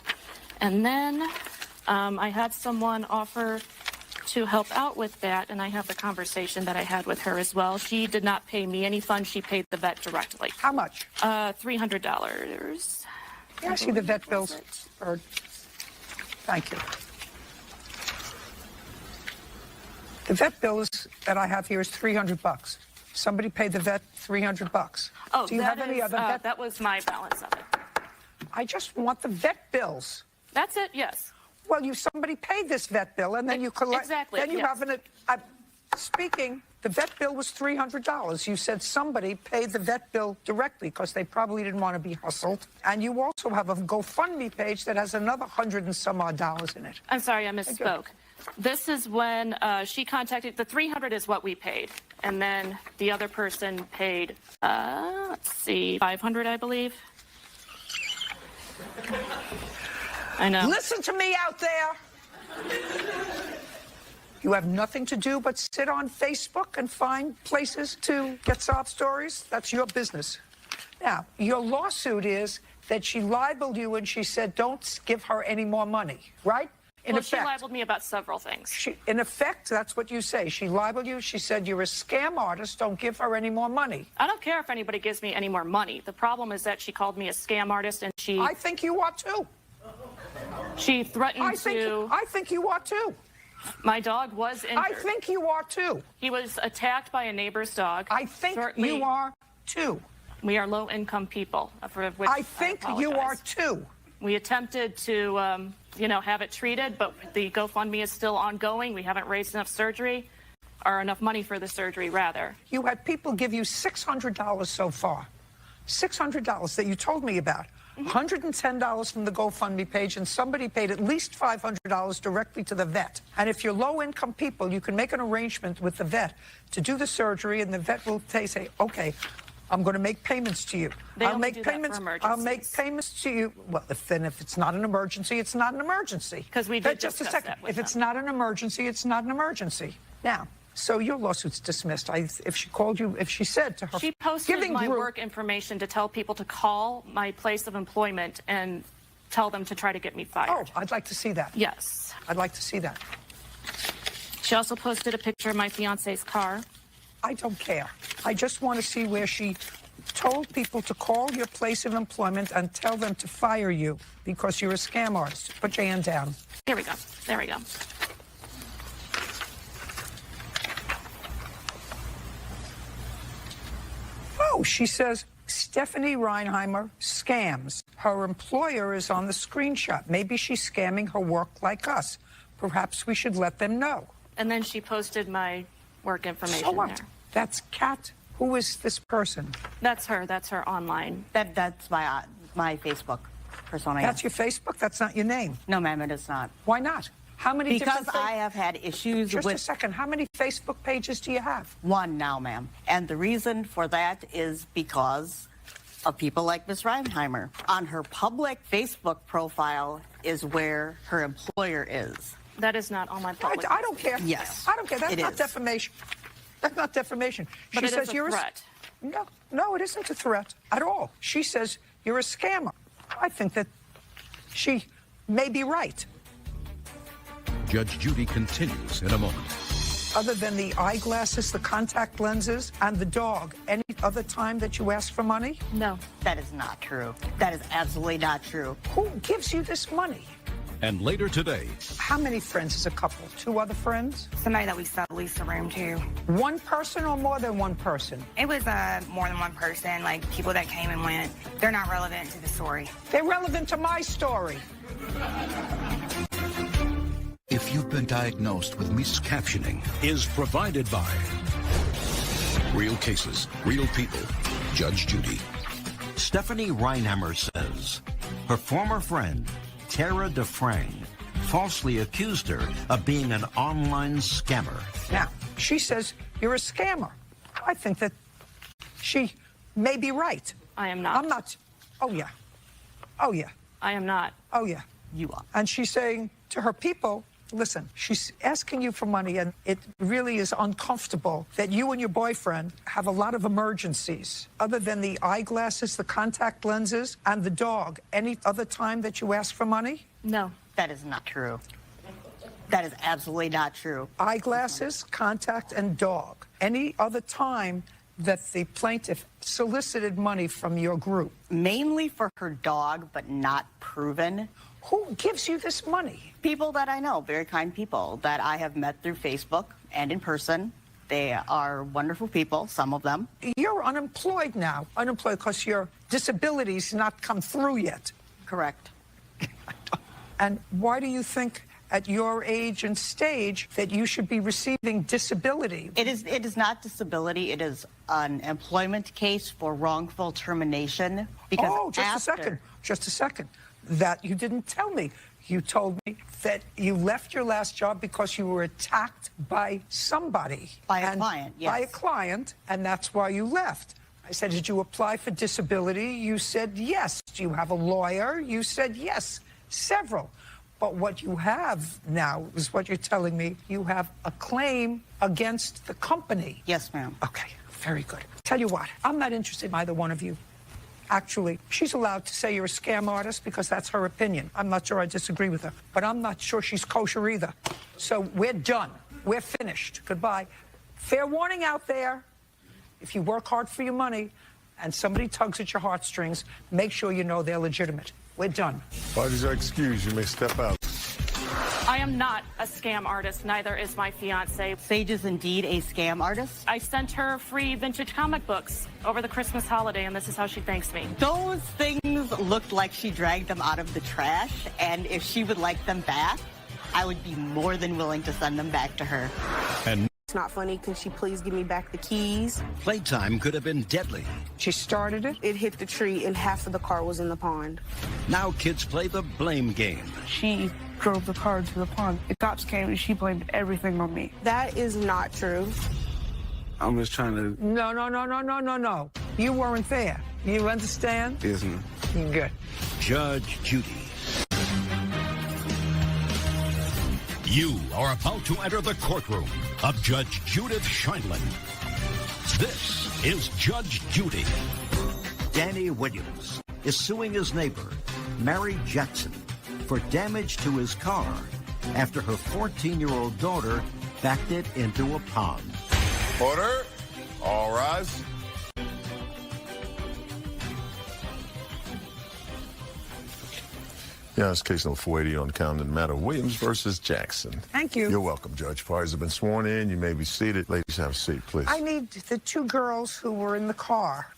Speaker 13: And then I had someone offer to help out with that, and I have the conversation that I had with her as well. She did not pay me any funds. She paid the vet directly.
Speaker 1: How much?
Speaker 13: $300.
Speaker 1: Yeah, I see the vet bills. Bird. Thank you. The vet bills that I have here is $300. Somebody paid the vet $300.
Speaker 13: Oh,
Speaker 1: do you have any other vet?
Speaker 13: That was my balance of it.
Speaker 1: I just want the vet bills.
Speaker 13: That's it. Yes.
Speaker 1: Well, somebody paid this vet bill, and then you collect.
Speaker 13: Exactly.
Speaker 1: Then you
Speaker 13: yes.
Speaker 1: have speaking. The vet bill was $300. You said somebody paid the vet bill directly because they probably didn't want to be hustled. And you also have a GoFundMe page that has another $100 and some odd in it.
Speaker 13: I'm sorry, I misspoke. This is when she contacted. The $300 is what we paid, and then the other person paid. Let's see, $500, I believe. I know.
Speaker 1: Listen to me out there. You have nothing to do but sit on Facebook and find places to get sob stories. That's your business. Now, your lawsuit is that she libeled you and she said, don't give her any more money, right? In effect,
Speaker 13: she libeled me about several things.
Speaker 1: In effect, that's what you say. She libeled you. She said, you're a scam artist. Don't give her any more money.
Speaker 13: I don't care if anybody gives me any more money. The problem is that she called me a scam artist and she...
Speaker 1: I think you are too.
Speaker 13: She threatened
Speaker 1: I think you are too.
Speaker 13: My dog was injured.
Speaker 1: I think you are too.
Speaker 13: He was attacked by a neighbor's dog.
Speaker 1: I think you are too.
Speaker 13: We are low-income people, for which
Speaker 1: I think you are too.
Speaker 13: We attempted to, have it treated, but the GoFundMe is still ongoing. We haven't raised enough money for the surgery, rather.
Speaker 1: You had people give you $600 so far. $600 that you told me about. $110 from the GoFundMe page, and somebody paid at least $500 directly to the vet. And if you're low-income people, you can make an arrangement with the vet to do the surgery, and the vet will say, okay, I'm going to make payments to you. I'll make payments to you. Well, if it's not an emergency, it's not an emergency.
Speaker 13: Because we did
Speaker 1: just a
Speaker 13: discuss
Speaker 1: second.
Speaker 13: that with
Speaker 1: If it's not an emergency, it's not an emergency. Now, so your lawsuit's dismissed. If she said to her,
Speaker 13: she posted my work information to tell people to call my place of employment and tell them to try to get me fired.
Speaker 1: Oh, I'd like to see that.
Speaker 13: Yes.
Speaker 1: I'd like to see that.
Speaker 13: She also posted a picture of my fiance's car.
Speaker 1: I don't care. I just want to see where she told people to call your place of employment and tell them to fire you because you're a scam artist. Put your hand down.
Speaker 13: Here we go. There we go.
Speaker 1: Oh, she says, Stephanie Reinheimer scams. Her employer is on the screenshot. Maybe she's scamming her work like us. Perhaps we should let them know.
Speaker 13: And then she posted my work information
Speaker 1: So what?
Speaker 13: there.
Speaker 1: That's Kat. Who is this person?
Speaker 13: That's her. That's her online.
Speaker 12: That's my Facebook persona.
Speaker 1: That's your Facebook? That's not your name?
Speaker 12: No, ma'am, it is not.
Speaker 1: Why not? How many
Speaker 12: Because
Speaker 1: different
Speaker 12: I have had issues
Speaker 1: Just
Speaker 12: with...
Speaker 1: a second. How many Facebook pages do you have?
Speaker 12: One now, ma'am. And the reason for that is because of people like Ms. Reinheimer. On her public Facebook profile is where her employer is.
Speaker 13: That is not on my public.
Speaker 1: I don't care.
Speaker 12: Yes.
Speaker 1: I don't care. That's
Speaker 12: it
Speaker 1: not
Speaker 12: is.
Speaker 1: defamation. That's not defamation.
Speaker 13: But
Speaker 1: She
Speaker 13: it
Speaker 1: says
Speaker 13: is a
Speaker 1: you're
Speaker 13: threat.
Speaker 1: No, it isn't a threat at all. She says you're a scammer. I think that she may be right.
Speaker 20: Judge Judy continues in a moment.
Speaker 1: Other than the eyeglasses, the contact lenses, and the dog, any other time that you ask for money?
Speaker 13: No.
Speaker 12: That is not true. That is absolutely not true.
Speaker 1: Who gives you this money?
Speaker 20: And later today,
Speaker 1: How many friends is a couple? 2 other friends?
Speaker 8: Somebody that we leased a room to.
Speaker 1: One person or more than one person?
Speaker 8: It was more than one person, like people that came and went. They're not relevant to the story.
Speaker 1: They're relevant to my story.
Speaker 5: If you've been diagnosed with miscaptioning, is provided by Real Cases, Real People, Judge Judy.
Speaker 3: Stephanie Reinheimer says her former friend, Tara DeFrang, falsely accused her of being an online scammer.
Speaker 1: Now, she says you're a scammer. I think that she may be right.
Speaker 13: I am not.
Speaker 1: I'm not. Oh, yeah. Oh, yeah.
Speaker 13: I am not.
Speaker 1: Oh, yeah.
Speaker 12: You are.
Speaker 1: And she's saying to her people, listen, she's asking you for money, and it really is uncomfortable that you and your boyfriend have a lot of emergencies. Other than the eyeglasses, the contact lenses, and the dog, any other time that you ask for money?
Speaker 13: No.
Speaker 12: That is not true. That is absolutely not true.
Speaker 1: Eyeglasses, contact, and dog. Any other time that the plaintiff solicited money from your group?
Speaker 12: Mainly for her dog, but not proven.
Speaker 1: Who gives you this money?
Speaker 12: People that I know, very kind people that I have met through Facebook and in person. They are wonderful people, some of them.
Speaker 1: You're unemployed now. Unemployed because your disability's not come through yet.
Speaker 12: Correct.
Speaker 1: And why do you think at your age and stage that you should be receiving disability?
Speaker 12: It is not disability. It is an employment case for wrongful termination. Because
Speaker 1: Just a second. That you didn't tell me. You told me that you left your last job because you were attacked by somebody.
Speaker 12: By a client, yes.
Speaker 1: By a client, and that's why you left. I said, did you apply for disability? You said yes. Do you have a lawyer? You said yes. Several. But what you have now is what you're telling me. You have a claim against the company.
Speaker 12: Yes, ma'am.
Speaker 1: Okay, very good. Tell you what, I'm not interested in either one of you. Actually, she's allowed to say you're a scam artist because that's her opinion. I'm not sure I disagree with her, but I'm not sure she's kosher either. So we're done. We're finished. Goodbye. Fair warning out there. If you work hard for your money and somebody tugs at your heartstrings, make sure you know they're legitimate. We're done.
Speaker 7: Parties are excused. You may step out.
Speaker 13: I am not a scam artist. Neither is my fiance.
Speaker 12: Sage is indeed a scam artist.
Speaker 13: I sent her free vintage comic books over the Christmas holiday, and this is how she thanks me.
Speaker 12: Those things looked like she dragged them out of the trash, and if she would like them back, I would be more than willing to send them back to her.
Speaker 20: And
Speaker 18: It's not funny. Can she please give me back the keys?
Speaker 3: Playtime could have been deadly.
Speaker 1: She started it.
Speaker 18: It hit the tree and half of the car was in the pond.
Speaker 3: Now kids play the blame game.
Speaker 14: She drove the car to the pond. The cops came and she blamed everything on me.
Speaker 18: That is not true.
Speaker 15: I'm just trying to...
Speaker 1: No. You weren't there. You understand?
Speaker 15: Yes, ma'am.
Speaker 1: Good.
Speaker 5: Judge Judy. You are about to enter the courtroom of Judge Judith Scheindlin. This is Judge Judy.
Speaker 3: Danny Williams, is suing his neighbor, Mary Jackson, for damage to his car after her 14-year-old daughter backed it into a pond.
Speaker 6: Order. All rise.
Speaker 7: Yeah, it's case number 480 on the calendar, the matter of Williams versus Jackson.
Speaker 1: Thank you.
Speaker 7: You're welcome, Judge. Parties have been sworn in. You may be seated. Ladies, have a seat, please.
Speaker 1: I need the two girls who were in the car.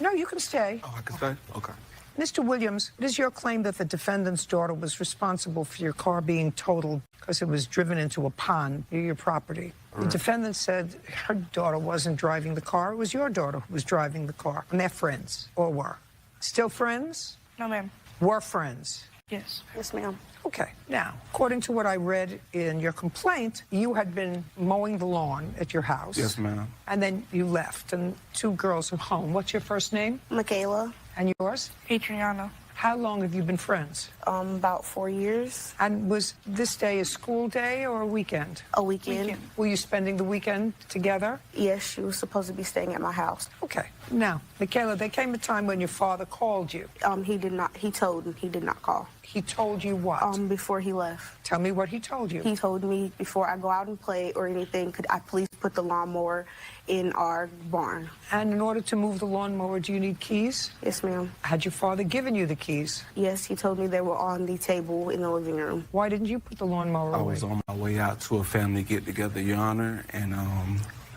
Speaker 1: No, you can stay.
Speaker 15: Oh, I can stay? Okay.
Speaker 1: Mr. Williams, it is your claim that the defendant's daughter was responsible for your car being totaled because it was driven into a pond near your property. The defendant said her daughter wasn't driving the car. It was your daughter who was driving the car. And they're friends, or were. Still friends?
Speaker 14: No, ma'am.
Speaker 1: Were friends?
Speaker 14: Yes.
Speaker 10: Yes, ma'am.
Speaker 1: Okay. Now, according to what I read in your complaint, you had been mowing the lawn at your house.
Speaker 15: Yes, ma'am.
Speaker 1: And then you left, and two girls are home. What's your first name?
Speaker 10: Michaela.
Speaker 1: And yours?
Speaker 14: Adriana.
Speaker 1: How long have you been friends?
Speaker 10: About 4 years.
Speaker 1: And was this day a school day or a weekend?
Speaker 10: A weekend.
Speaker 1: Were you spending the weekend together?
Speaker 10: Yes, she was supposed to be staying at my house.
Speaker 1: Okay. Now, Michaela, there came a time when your father called you.
Speaker 10: He did not. He told me he did not call.
Speaker 1: He told you what?
Speaker 10: Before he left.
Speaker 1: Tell me what he told you.
Speaker 10: He told me before I go out and play or anything, could I please put the lawnmower in our barn?
Speaker 1: And in order to move the lawnmower, do you need keys?
Speaker 10: Yes, ma'am.
Speaker 1: Had your father given you the keys?
Speaker 10: Yes, he told me they were on the table in the living room.
Speaker 1: Why didn't you put the lawnmower
Speaker 15: I
Speaker 1: away?
Speaker 15: was on my way out to a family get-together, Your Honor, and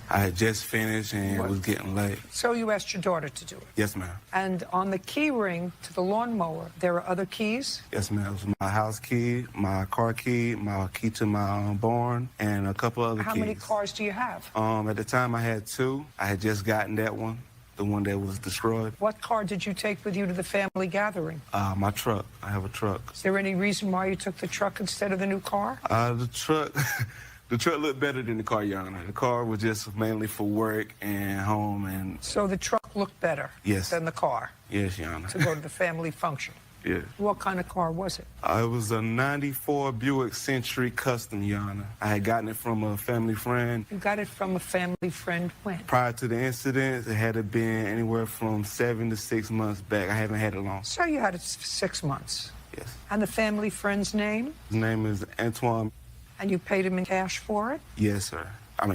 Speaker 15: I had just finished and it was getting late.
Speaker 1: So you asked your daughter to do it?
Speaker 15: Yes, ma'am.
Speaker 1: And on the key ring to the lawnmower, there are other keys?
Speaker 15: Yes, ma'am. It was my house key, my car key, my key to my barn, and a couple other keys.
Speaker 1: How many cars do you have?
Speaker 15: At the time, I had two. I had just gotten that one, the one that was destroyed.
Speaker 1: What car did you take with you to the family gathering?
Speaker 15: My truck. I have a truck.
Speaker 1: Is there any reason why you took the truck instead of the new car?
Speaker 15: The truck... The truck looked better than the car, Your Honor. The car was just mainly for work and home and...
Speaker 1: So the truck looked better
Speaker 15: Yes.
Speaker 1: than the car
Speaker 15: Yes, Your Honor.
Speaker 1: to go to the family function?
Speaker 15: Yeah.
Speaker 1: What kind of car was it?
Speaker 15: It was a 94 Buick Century Custom, Your Honor. I had gotten it from a family friend.
Speaker 1: You got it from a family friend when?
Speaker 15: Prior to the incident, it had been anywhere from 7 to 6 months back. I haven't had it long.
Speaker 1: So you had it for 6 months?
Speaker 15: Yes.
Speaker 1: And the family friend's name?
Speaker 15: His name is Antoine.
Speaker 1: And you paid him in cash for it?
Speaker 15: Yes, sir.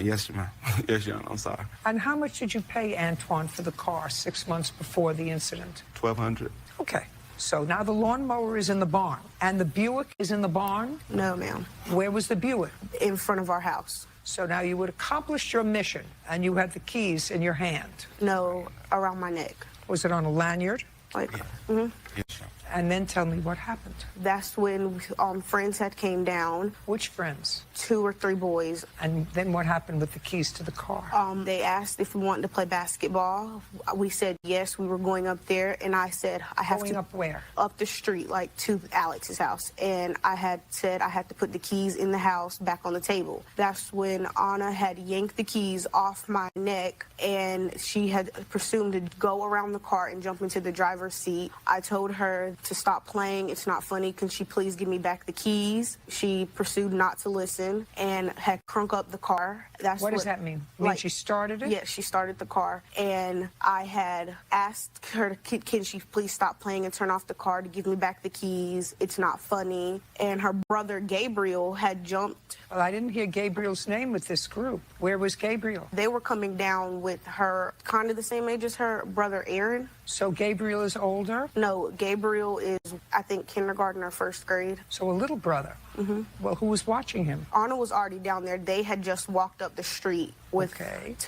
Speaker 15: Yes, ma'am. Yes, Your Honor. I'm sorry.
Speaker 1: And how much did you pay Antoine for the car 6 months before the incident?
Speaker 15: $1,200.
Speaker 1: Okay. So now the lawnmower is in the barn. And the Buick is in the barn?
Speaker 10: No, ma'am.
Speaker 1: Where was the Buick?
Speaker 10: In front of our house.
Speaker 1: So now you would accomplish your mission, and you had the keys in your hand.
Speaker 10: No, around my neck.
Speaker 1: Was it on a lanyard?
Speaker 10: Like,
Speaker 15: Yes, sir.
Speaker 1: And then tell me what happened.
Speaker 10: That's when friends had came down.
Speaker 1: Which friends?
Speaker 10: 2 or 3 boys.
Speaker 1: And then what happened with the keys to the car?
Speaker 10: They asked if we wanted to play basketball. We said yes. We were going up there, and I said I have
Speaker 1: Going
Speaker 10: to
Speaker 1: up where?
Speaker 10: Up the street, like to Alex's house. And I had said I had to put the keys in the house back on the table. That's when Anna had yanked the keys off my neck, and she had presumed to go around the car and jump into the driver's seat. I told her to stop playing. It's not funny. Can she please give me back the keys? She pursued not to listen and had crunk up the car.
Speaker 1: What does that mean? Mean she started it?
Speaker 10: Yes, she started the car. And I had asked her, can she please stop playing and turn off the car to give me back the keys? It's not funny. And her brother, Gabriel, had jumped.
Speaker 1: Well, I didn't hear Gabriel's name with this group. Where was Gabriel?
Speaker 10: They were coming down with her, kind of the same age as her brother, Aaron.
Speaker 1: So Gabriel is older?
Speaker 10: No, Gabriel is, I think, kindergarten or first grade.
Speaker 1: So a little brother. Mm-hmm. Well, who was watching him?
Speaker 10: Anna was already down there. They had just walked up the street with,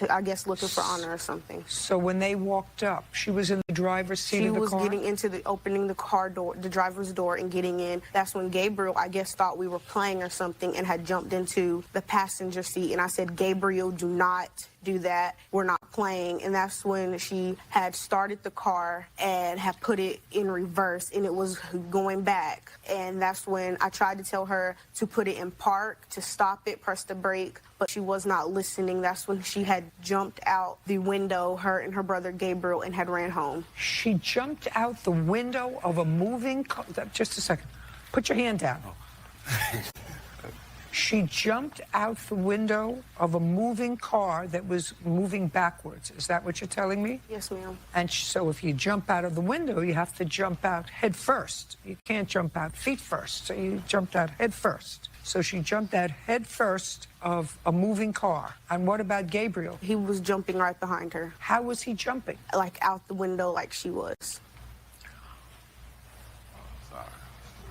Speaker 10: I guess, looking for Anna or something.
Speaker 1: So when they walked up, she was in the driver's seat of the car?
Speaker 10: She was getting into opening the car door, the driver's door, and getting in. That's when Gabriel, I guess, thought we were playing or something and had jumped into the passenger seat. And I said, Gabriel, do not do that. We're not playing. And that's when she had started the car and had put it in reverse, and it was going back. And that's when I tried to tell her to put it in park, to stop it, press the brake, but she was not listening. That's when she had jumped out the window, her and her brother Gabriel, and had ran home.
Speaker 1: She jumped out the window of a moving car? Just a second. Put your hand down. She jumped out the window of a moving car that was moving backwards. Is that what you're telling me?
Speaker 10: Yes, ma'am.
Speaker 1: And so if you jump out of the window, you have to jump out head first. You can't jump out feet first, so you jumped out head first. So she jumped out head first of a moving car. And what about Gabriel?
Speaker 10: He was jumping right behind her.
Speaker 1: How was he jumping?
Speaker 10: Like out the window like she was.
Speaker 15: Sorry.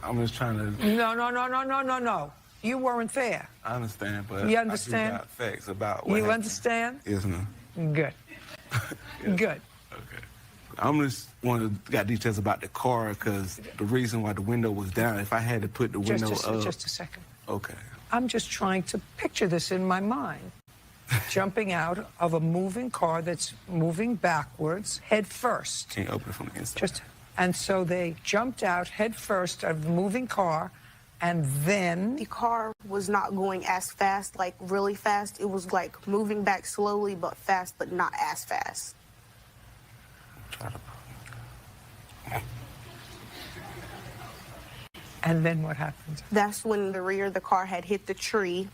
Speaker 15: I'm just trying to...
Speaker 1: No. You weren't there.
Speaker 15: I understand, but
Speaker 1: you understand?
Speaker 15: I do got facts about what
Speaker 1: you
Speaker 15: happened.
Speaker 1: Understand?
Speaker 15: Yes, ma'am.
Speaker 1: Good.
Speaker 15: Yes.
Speaker 1: Good.
Speaker 15: Okay. I'm just want to got details about the car because the reason why the window was down. If I had to put the window up.
Speaker 1: Just a second.
Speaker 15: Okay.
Speaker 1: I'm just trying to picture this in my mind. Jumping out of a moving car that's moving backwards, head first.
Speaker 15: Can you open it from the inside?
Speaker 1: And so they jumped out head first of the moving car, and then...
Speaker 10: The car was not going as fast, like really fast. It was like moving back slowly but fast, but not as fast.
Speaker 1: And then what happened?
Speaker 10: That's when the rear of the car had hit the tree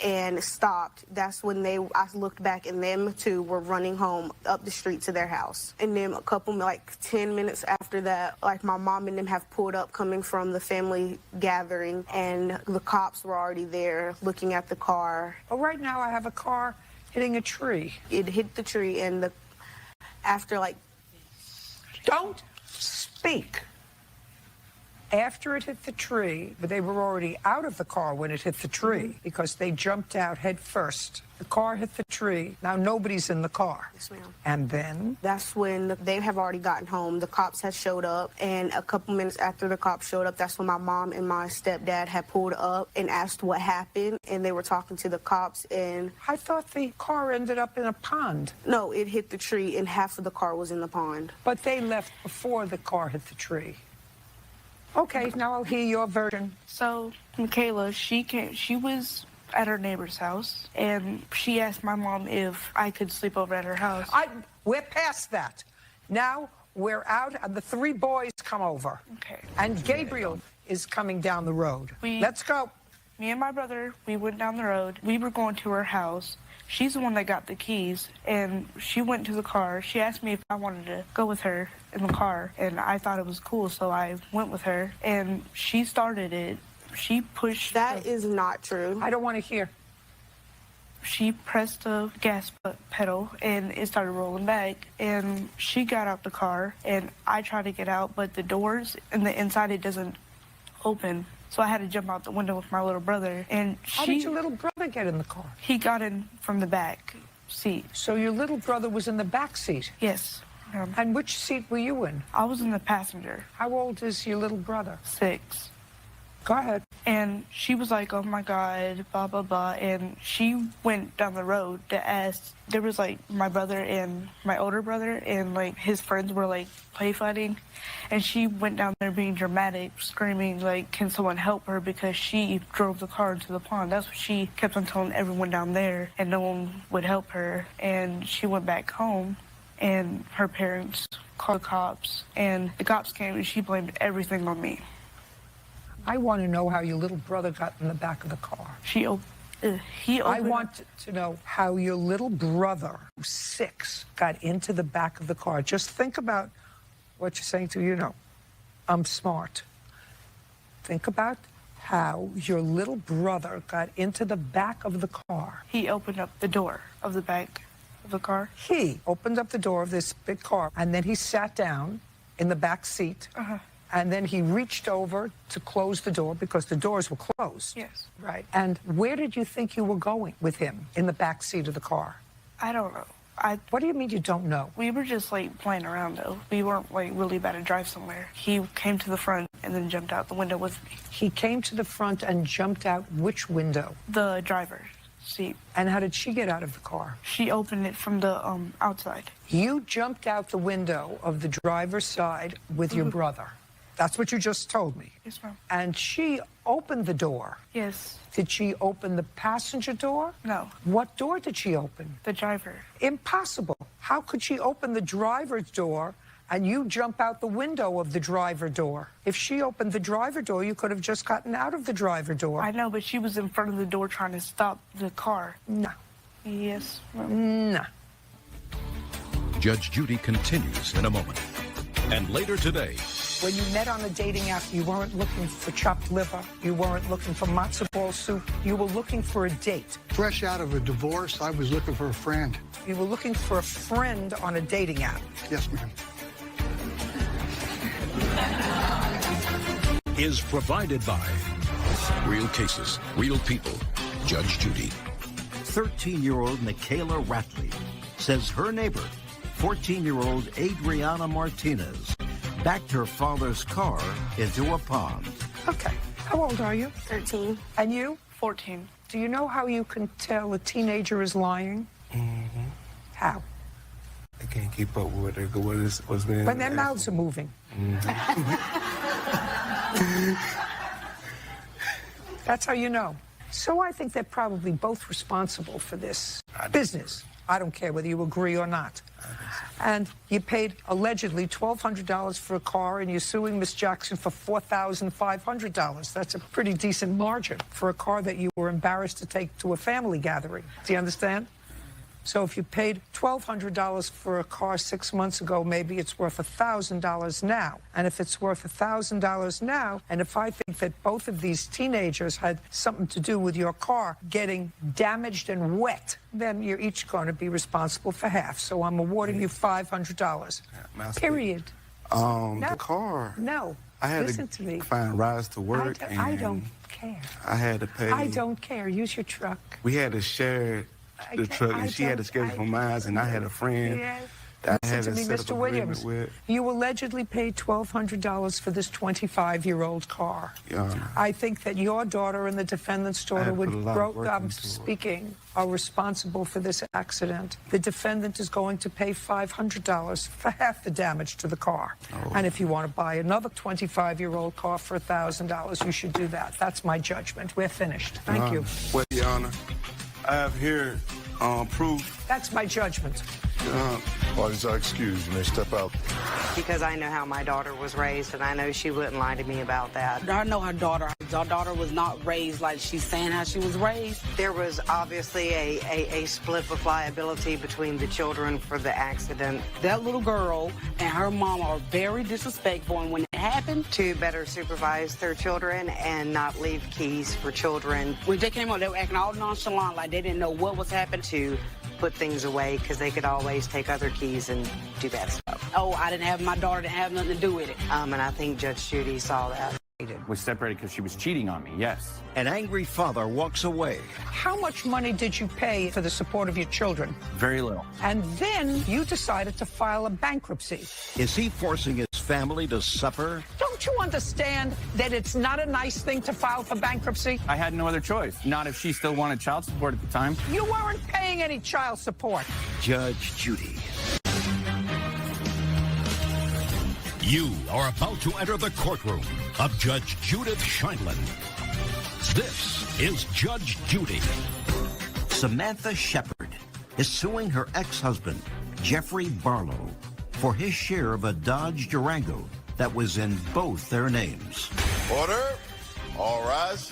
Speaker 10: and stopped. That's when I looked back, and them two were running home up the street to their house. And then a couple, like 10 minutes after that, like my mom and them have pulled up coming from the family gathering, and the cops were already there looking at the car.
Speaker 1: Oh, right now I have a car hitting a tree.
Speaker 10: It hit the tree, and after like...
Speaker 1: Don't speak. After it hit the tree, but they were already out of the car when it hit the tree because they jumped out head first. The car hit the tree. Now nobody's in the car.
Speaker 10: Yes, ma'am.
Speaker 1: And then?
Speaker 10: That's when they have already gotten home. The cops had showed up, and a couple minutes after the cops showed up, that's when my mom and my stepdad had pulled up and asked what happened, and they were talking to the cops, and...
Speaker 1: I thought the car ended up in a pond.
Speaker 10: No, it hit the tree, and half of the car was in the pond.
Speaker 1: But they left before the car hit the tree. Okay, now I'll hear your version.
Speaker 14: So, Michaela, she was at her neighbor's house, and she asked my mom if I could sleep over at her house.
Speaker 1: We're past that. Now we're out, and the three boys come over.
Speaker 14: Okay.
Speaker 1: And Gabriel is coming down the road. Let's go.
Speaker 14: Me and my brother, we went down the road. We were going to her house. She's the one that got the keys, and she went to the car. She asked me if I wanted to go with her in the car, and I thought it was cool, so I went with her, and she started it. She pushed...
Speaker 10: That is not true.
Speaker 1: I don't want to hear.
Speaker 14: She pressed the gas pedal, and it started rolling back, and she got out the car, and I tried to get out, but the doors and the inside, it doesn't open. So I had to jump out the window with my little brother, and
Speaker 1: How did your little brother get in the car?
Speaker 14: He got in from the back seat.
Speaker 1: So your little brother was in the back seat?
Speaker 14: Yes.
Speaker 1: And which seat were you in?
Speaker 14: I was in the passenger.
Speaker 1: How old is your little brother?
Speaker 14: 6.
Speaker 1: Go ahead.
Speaker 14: And she was like, oh my God, blah, blah, blah. And she went down the road to ask, there was like my brother and my older brother and like his friends were like play fighting. And she went down there being dramatic, screaming like, can someone help her? Because she drove the car into the pond. That's what she kept on telling everyone down there, and no one would help her. And she went back home, and her parents called the cops, and the cops came, and she blamed everything on me.
Speaker 1: I want to know how your little brother got in the back of the car. I want to know how your little brother, who's 6, got into the back of the car. Just think about what you're saying to, I'm smart. Think about how your little brother got into the back of the car.
Speaker 14: He opened up the door of the back of the car.
Speaker 1: He opened up the door of this big car, and then he sat down in the back seat. And then he reached over to close the door because the doors were closed.
Speaker 14: Yes.
Speaker 1: Right. And where did you think you were going with him in the back seat of the car?
Speaker 14: I don't know.
Speaker 1: What do you mean you don't know?
Speaker 14: We were just like playing around though. We weren't like really about to drive somewhere. He came to the front and then jumped out the window with me.
Speaker 1: He came to the front and jumped out which window?
Speaker 14: The driver's seat.
Speaker 1: And how did she get out of the car?
Speaker 14: She opened it from the outside.
Speaker 1: You jumped out the window of the driver's side with your brother. That's what you just told me.
Speaker 14: Yes, ma'am.
Speaker 1: And she opened the door.
Speaker 14: Yes.
Speaker 1: Did she open the passenger door?
Speaker 14: No.
Speaker 1: What door did she open?
Speaker 14: The driver.
Speaker 1: Impossible. How could she open the driver's door and you jump out the window of the driver door. If she opened the driver door, you could have just gotten out of the driver door.
Speaker 14: I know, but she was in front of the door trying to stop the car.
Speaker 1: No.
Speaker 14: Yes.
Speaker 1: No.
Speaker 5: Judge Judy continues in a moment. And later today,
Speaker 1: when you met on a dating app, you weren't looking for chopped liver. You weren't looking for matzo ball soup. You were looking for a date.
Speaker 16: Fresh out of a divorce, I was looking for a friend.
Speaker 1: You were looking for a friend on a dating app.
Speaker 16: Yes, ma'am.
Speaker 5: is provided by Real Cases, Real People. Judge Judy.
Speaker 3: 13-year-old Michaela Ratley says her neighbor, 14-year-old Adriana Martinez, backed her father's car into a pond.
Speaker 1: Okay. How old are you?
Speaker 10: 13.
Speaker 1: And you?
Speaker 14: 14.
Speaker 1: Do you know how you can tell a teenager is lying?
Speaker 15: Mm-hmm.
Speaker 1: How?
Speaker 15: I can't keep up with what's been.
Speaker 1: When their mouths are moving. That's how you know. So I think they're probably both responsible for this business. I don't care whether you agree or not. And you paid allegedly $1,200 for a car, and you're suing Miss Jackson for $4,500. That's a pretty decent margin for a car that you were embarrassed to take to a family gathering. Do you understand? So if you paid $1,200 for a car 6 months ago, maybe it's worth $1,000 now. And if it's worth $1,000 now, and if I think that both of these teenagers had something to do with your car getting damaged and wet, then you're each going to be responsible for half. So I'm awarding you $500. Period.
Speaker 15: The car.
Speaker 1: No.
Speaker 15: I had
Speaker 1: Listen to me.
Speaker 15: Find rides to work.
Speaker 1: I don't care.
Speaker 15: I had to pay.
Speaker 1: I don't care. Use your truck.
Speaker 15: We had to share the truck, and she had to schedule for mine, and I had a friend that I had
Speaker 1: Listen to me, Mr. Williams. You allegedly paid $1,200 for this 25-year-old car. I think that your daughter and the defendant's daughter are responsible for this accident. The defendant is going to pay $500 for half the damage to the car. And if you want to buy another 25-year-old car for $1,000, you should do that. That's my judgment. We're finished. Thank you.
Speaker 15: Well, Your Honor, I have here proof.
Speaker 1: That's my judgment.
Speaker 7: Parties are excused. You may step out.
Speaker 19: Because I know how my daughter was raised, and I know she wouldn't lie to me about that.
Speaker 21: I know her daughter. Our daughter was not raised like she's saying how she was raised.
Speaker 19: There was obviously a split of liability between the children for the accident.
Speaker 21: That little girl and her mom are very disrespectful, and when it happened,
Speaker 19: to better supervise their children and not leave keys for children.
Speaker 21: When they came out, they were acting all nonchalant, like they didn't know what was happening.
Speaker 19: To put things away, because they could always take other keys and do bad stuff.
Speaker 21: Oh, my daughter didn't have nothing to do with it.
Speaker 19: And I think Judge Judy saw that.
Speaker 22: We separated because she was cheating on me, yes.
Speaker 3: An angry father walks away.
Speaker 1: How much money did you pay for the support of your children?
Speaker 22: Very little.
Speaker 1: And then you decided to file a bankruptcy.
Speaker 3: Is he forcing his family to suffer?
Speaker 1: Don't you understand that it's not a nice thing to file for bankruptcy?
Speaker 22: I had no other choice. Not if she still wanted child support at the time.
Speaker 1: You weren't paying any child support.
Speaker 3: Judge Judy.
Speaker 5: You are about to enter the courtroom of Judge Judith Scheindlin. This is Judge Judy.
Speaker 3: Samantha Shepard is suing her ex-husband, Jeffrey Barlow, for his share of a Dodge Durango that was in both their names.
Speaker 6: Order. All rise.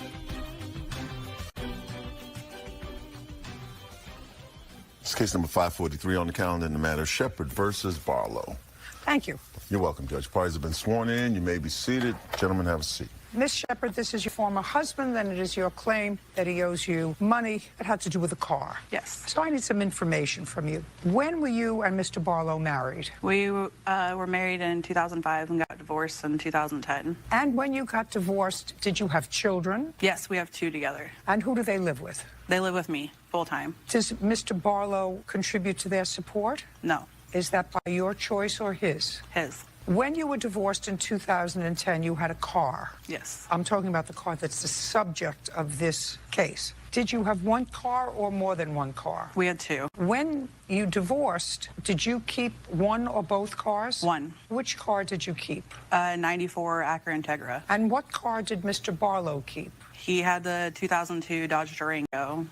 Speaker 7: It's case number 543 on the calendar in the matter Shepard versus Barlow.
Speaker 1: Thank you.
Speaker 7: You're welcome, Judge. Parties have been sworn in. You may be seated. Gentlemen, have a seat.
Speaker 1: Miss Shepard, this is your former husband, and it is your claim that he owes you money that had to do with a car.
Speaker 25: Yes.
Speaker 1: So I need some information from you. When were you and Mr. Barlow married?
Speaker 25: We were married in 2005 and got divorced in 2010.
Speaker 1: And when you got divorced, did you have children?
Speaker 25: Yes, we have 2 together.
Speaker 1: And who do they live with?
Speaker 25: They live with me full time.
Speaker 1: Does Mr. Barlow contribute to their support?
Speaker 25: No.
Speaker 1: Is that by your choice or his?
Speaker 25: His.
Speaker 1: When you were divorced in 2010, you had a car.
Speaker 25: Yes.
Speaker 1: I'm talking about the car that's the subject of this case. Did you have one car or more than one car?
Speaker 25: We had 2.
Speaker 1: When you divorced, did you keep one or both cars?
Speaker 25: One.
Speaker 1: Which car did you keep?
Speaker 25: 94 Acura Integra.
Speaker 1: And what car did Mr. Barlow keep?
Speaker 25: He had the 2002 Dodge Durango.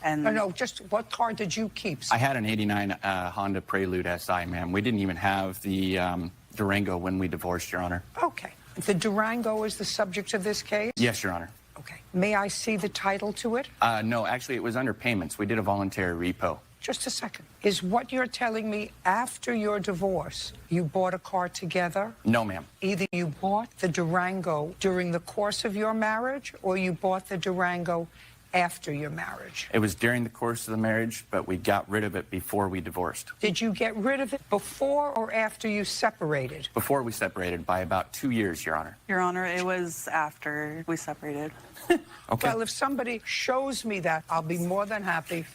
Speaker 25: And
Speaker 1: No, just what car did you keep?
Speaker 22: I had an 89 Honda Prelude SI, ma'am. We didn't even have the Durango when we divorced, Your Honor.
Speaker 1: Okay. The Durango is the subject of this case?
Speaker 22: Yes, Your Honor.
Speaker 1: Okay. May I see the title to it?
Speaker 22: No, actually, it was under payments. We did a voluntary repo.
Speaker 1: Just a second. Is what you're telling me after your divorce, you bought a car together?
Speaker 22: No, ma'am.
Speaker 1: Either you bought the Durango during the course of your marriage, or you bought the Durango after your marriage?
Speaker 22: It was during the course of the marriage, but we got rid of it before we divorced.
Speaker 1: Did you get rid of it before or after you separated?
Speaker 22: Before we separated by about 2 years, Your Honor.
Speaker 25: Your Honor, it was after we separated.
Speaker 22: Okay.
Speaker 1: Well, if somebody shows me that, I'll be more than happy.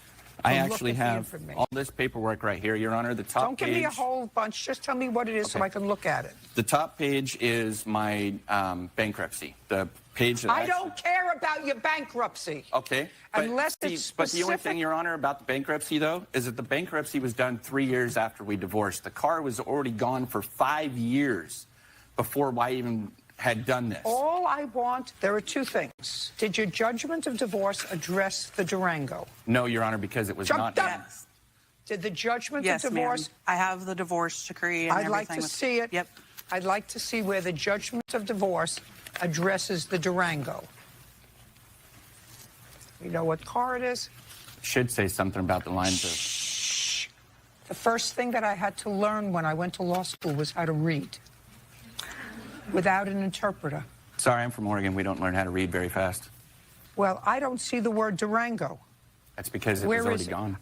Speaker 22: I actually have all this paperwork right here, Your Honor. The top
Speaker 1: Don't give me a whole bunch. Just tell me what it is so I can look at it.
Speaker 22: The top page is my bankruptcy. The page that
Speaker 1: I don't care about your bankruptcy.
Speaker 22: Okay. But,
Speaker 1: Unless it's specific.
Speaker 22: But the only thing, Your Honor, about the bankruptcy, though, is that the bankruptcy was done 3 years after we divorced. The car was already gone for 5 years before I even had done this.
Speaker 1: All I want, there are two things. Did your judgment of divorce address the Durango?
Speaker 22: No, Your Honor, because it was not.
Speaker 25: Yes.
Speaker 1: Did the judgment
Speaker 25: Yes,
Speaker 1: of divorce?
Speaker 25: ma'am. I have the divorce decree and
Speaker 1: I'd
Speaker 25: everything.
Speaker 1: like to see it.
Speaker 25: Yep.
Speaker 1: I'd like to see where the judgment of divorce addresses the Durango. You know what car it is?
Speaker 22: Should say something about the lines of...
Speaker 1: The first thing that I had to learn when I went to law school was how to read without an interpreter.
Speaker 22: Sorry, I'm from Oregon. We don't learn how to read very fast.
Speaker 1: Well, I don't see the word Durango.
Speaker 22: That's because it
Speaker 1: Where
Speaker 22: was already
Speaker 1: is it?
Speaker 22: gone.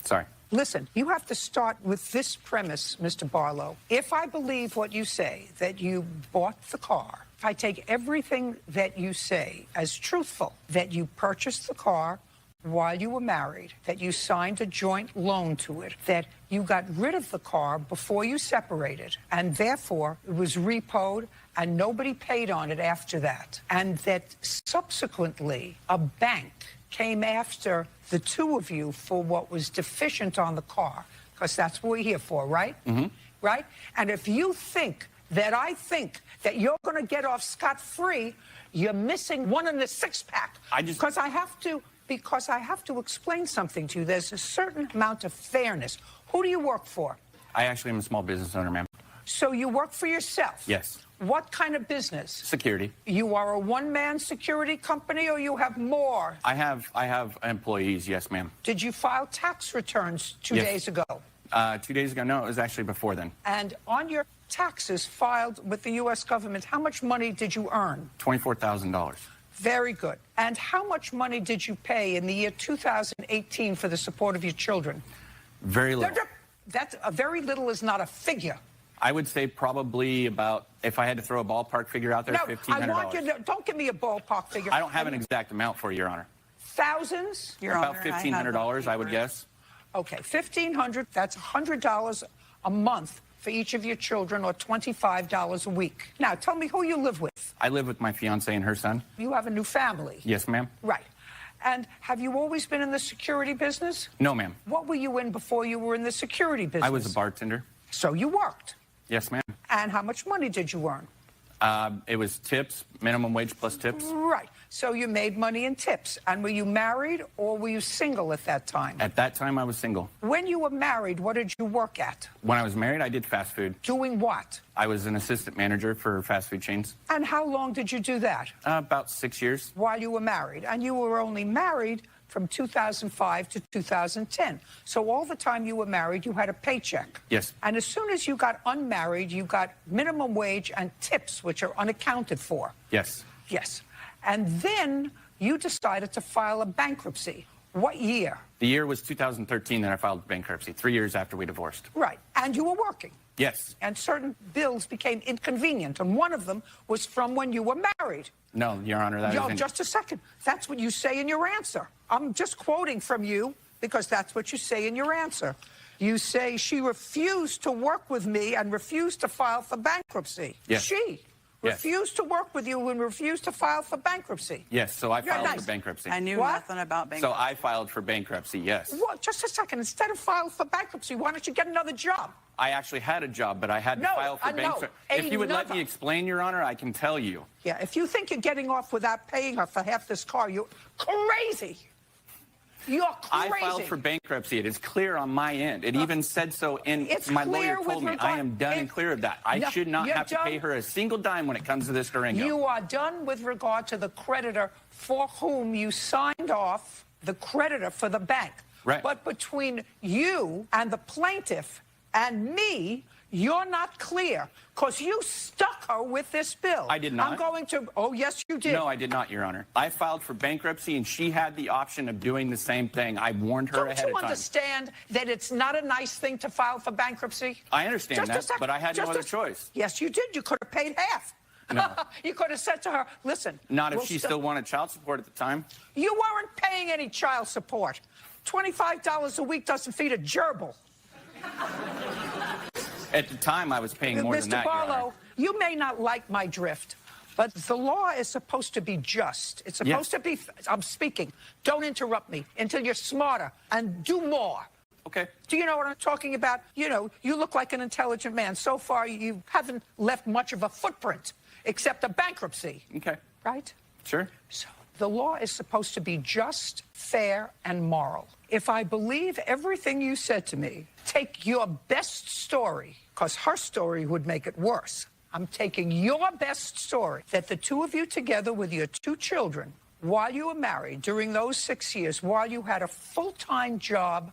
Speaker 22: Sorry.
Speaker 1: Listen, you have to start with this premise, Mr. Barlow. If I believe what you say, that you bought the car, if I take everything that you say as truthful, that you purchased the car while you were married, that you signed a joint loan to it, that you got rid of the car before you separated, and therefore it was repoed and nobody paid on it after that, and that subsequently a bank came after the two of you for what was deficient on the car, because that's what we're here for, right?
Speaker 22: Mm-hmm.
Speaker 1: Right? And if you think that I think that you're going to get off scot-free, you're missing one in the six-pack. Because I have to explain something to you. There's a certain amount of fairness. Who do you work for?
Speaker 22: I actually am a small business owner, ma'am.
Speaker 1: So you work for yourself?
Speaker 22: Yes.
Speaker 1: What kind of business?
Speaker 22: Security.
Speaker 1: You are a one-man security company, or you have more?
Speaker 22: I have employees, yes, ma'am.
Speaker 1: Did you file tax returns 2
Speaker 22: Yes.
Speaker 1: days ago?
Speaker 22: 2 days ago, no, it was actually before then.
Speaker 1: And on your taxes filed with the U.S. government, how much money did you earn?
Speaker 22: $24,000.
Speaker 1: Very good. And how much money did you pay in the year 2018 for the support of your children?
Speaker 22: Very little.
Speaker 1: That's very little is not a figure.
Speaker 22: I would say probably about, if I had to throw a ballpark figure out there,
Speaker 1: No,
Speaker 22: $1,500.
Speaker 1: I want you to, don't give me a ballpark figure.
Speaker 22: I don't have an exact amount for you, Your Honor.
Speaker 1: Thousands?
Speaker 22: About $1,500, I would guess.
Speaker 1: Okay, $1,500, that's $100 a month for each of your children, or $25 a week. Now, tell me who you live with.
Speaker 22: I live with my fiance and her son.
Speaker 1: You have a new family.
Speaker 22: Yes, ma'am.
Speaker 1: Right. And have you always been in the security business?
Speaker 22: No, ma'am.
Speaker 1: What were you in before you were in the security business?
Speaker 22: I was a bartender.
Speaker 1: So you worked.
Speaker 22: Yes, ma'am.
Speaker 1: And how much money did you earn?
Speaker 22: It was tips, minimum wage plus tips.
Speaker 1: Right. So you made money in tips. And were you married or were you single at that time?
Speaker 22: At that time, I was single.
Speaker 1: When you were married, what did you work at?
Speaker 22: When I was married, I did fast food.
Speaker 1: Doing what?
Speaker 22: I was an assistant manager for fast food chains.
Speaker 1: And how long did you do that?
Speaker 22: About 6 years.
Speaker 1: While you were married. And you were only married from 2005 to 2010. So all the time you were married, you had a paycheck.
Speaker 22: Yes.
Speaker 1: And as soon as you got unmarried, you got minimum wage and tips, which are unaccounted for.
Speaker 22: Yes.
Speaker 1: Yes. And then you decided to file a bankruptcy. What year?
Speaker 22: The year was 2013 that I filed bankruptcy, 3 years after we divorced.
Speaker 1: Right. And you were working.
Speaker 22: Yes.
Speaker 1: And certain bills became inconvenient. And one of them was from when you were married.
Speaker 22: No, Your Honor, that isn't...
Speaker 1: Just a second. That's what you say in your answer. I'm just quoting from you because that's what you say in your answer. You say she refused to work with me and refused to file for bankruptcy.
Speaker 22: Yes.
Speaker 1: She refused to work with you and refused to file for bankruptcy.
Speaker 22: Yes, so I filed
Speaker 1: nice.
Speaker 22: for bankruptcy.
Speaker 25: I knew nothing about bankruptcy.
Speaker 22: So I filed for bankruptcy, yes.
Speaker 1: Well, just a second. Instead of filing for bankruptcy, why don't you get another job?
Speaker 22: I actually had a job, but I had to file for bankruptcy. If you would let me explain, Your Honor, I can tell you.
Speaker 1: Yeah, if you think you're getting off without paying her for half this car, you're crazy. You're
Speaker 22: I
Speaker 1: crazy.
Speaker 22: filed for bankruptcy. It is clear on my end. It even said so in my lawyer told me. I am done and clear of that. I should not have to pay her a single dime when it comes to this Durango.
Speaker 1: You are done with regard to the creditor for whom you signed off, the creditor for the bank.
Speaker 22: Right.
Speaker 1: But between you and the plaintiff and me, you're not clear because you stuck her with this bill.
Speaker 22: I did not.
Speaker 1: I'm going to, oh, yes, you did.
Speaker 22: No, I did not, Your Honor. I filed for bankruptcy, and she had the option of doing the same thing. I warned her ahead of time.
Speaker 1: Don't you understand that it's not a nice thing to file for bankruptcy?
Speaker 22: I understand
Speaker 1: Just a
Speaker 22: that,
Speaker 1: second.
Speaker 22: but I had no
Speaker 1: Just
Speaker 22: other
Speaker 1: a-
Speaker 22: choice.
Speaker 1: Yes, you did. You could have paid half.
Speaker 22: No.
Speaker 1: You could have said to her, listen.
Speaker 22: Not if
Speaker 1: we'll
Speaker 22: she still wanted child support at the time.
Speaker 1: You weren't paying any child support. $25 a week doesn't feed a gerbil.
Speaker 22: At the time, I was paying more than that, Your Honor.
Speaker 1: Mr. Barlow, you may not like my drift, but the law is supposed to be just. It's supposed to be, I'm speaking. Don't interrupt me until you're smarter and do more.
Speaker 22: Okay.
Speaker 1: Do you know what I'm talking about? You know, you look like an intelligent man. So far, you haven't left much of a footprint except a bankruptcy.
Speaker 22: Okay.
Speaker 1: Right?
Speaker 22: Sure.
Speaker 1: So the law is supposed to be just, fair, and moral. If I believe everything you said to me, take your best story, because her story would make it worse. I'm taking your best story, that the two of you together with your two children, while you were married, during those 6 years, while you had a full-time job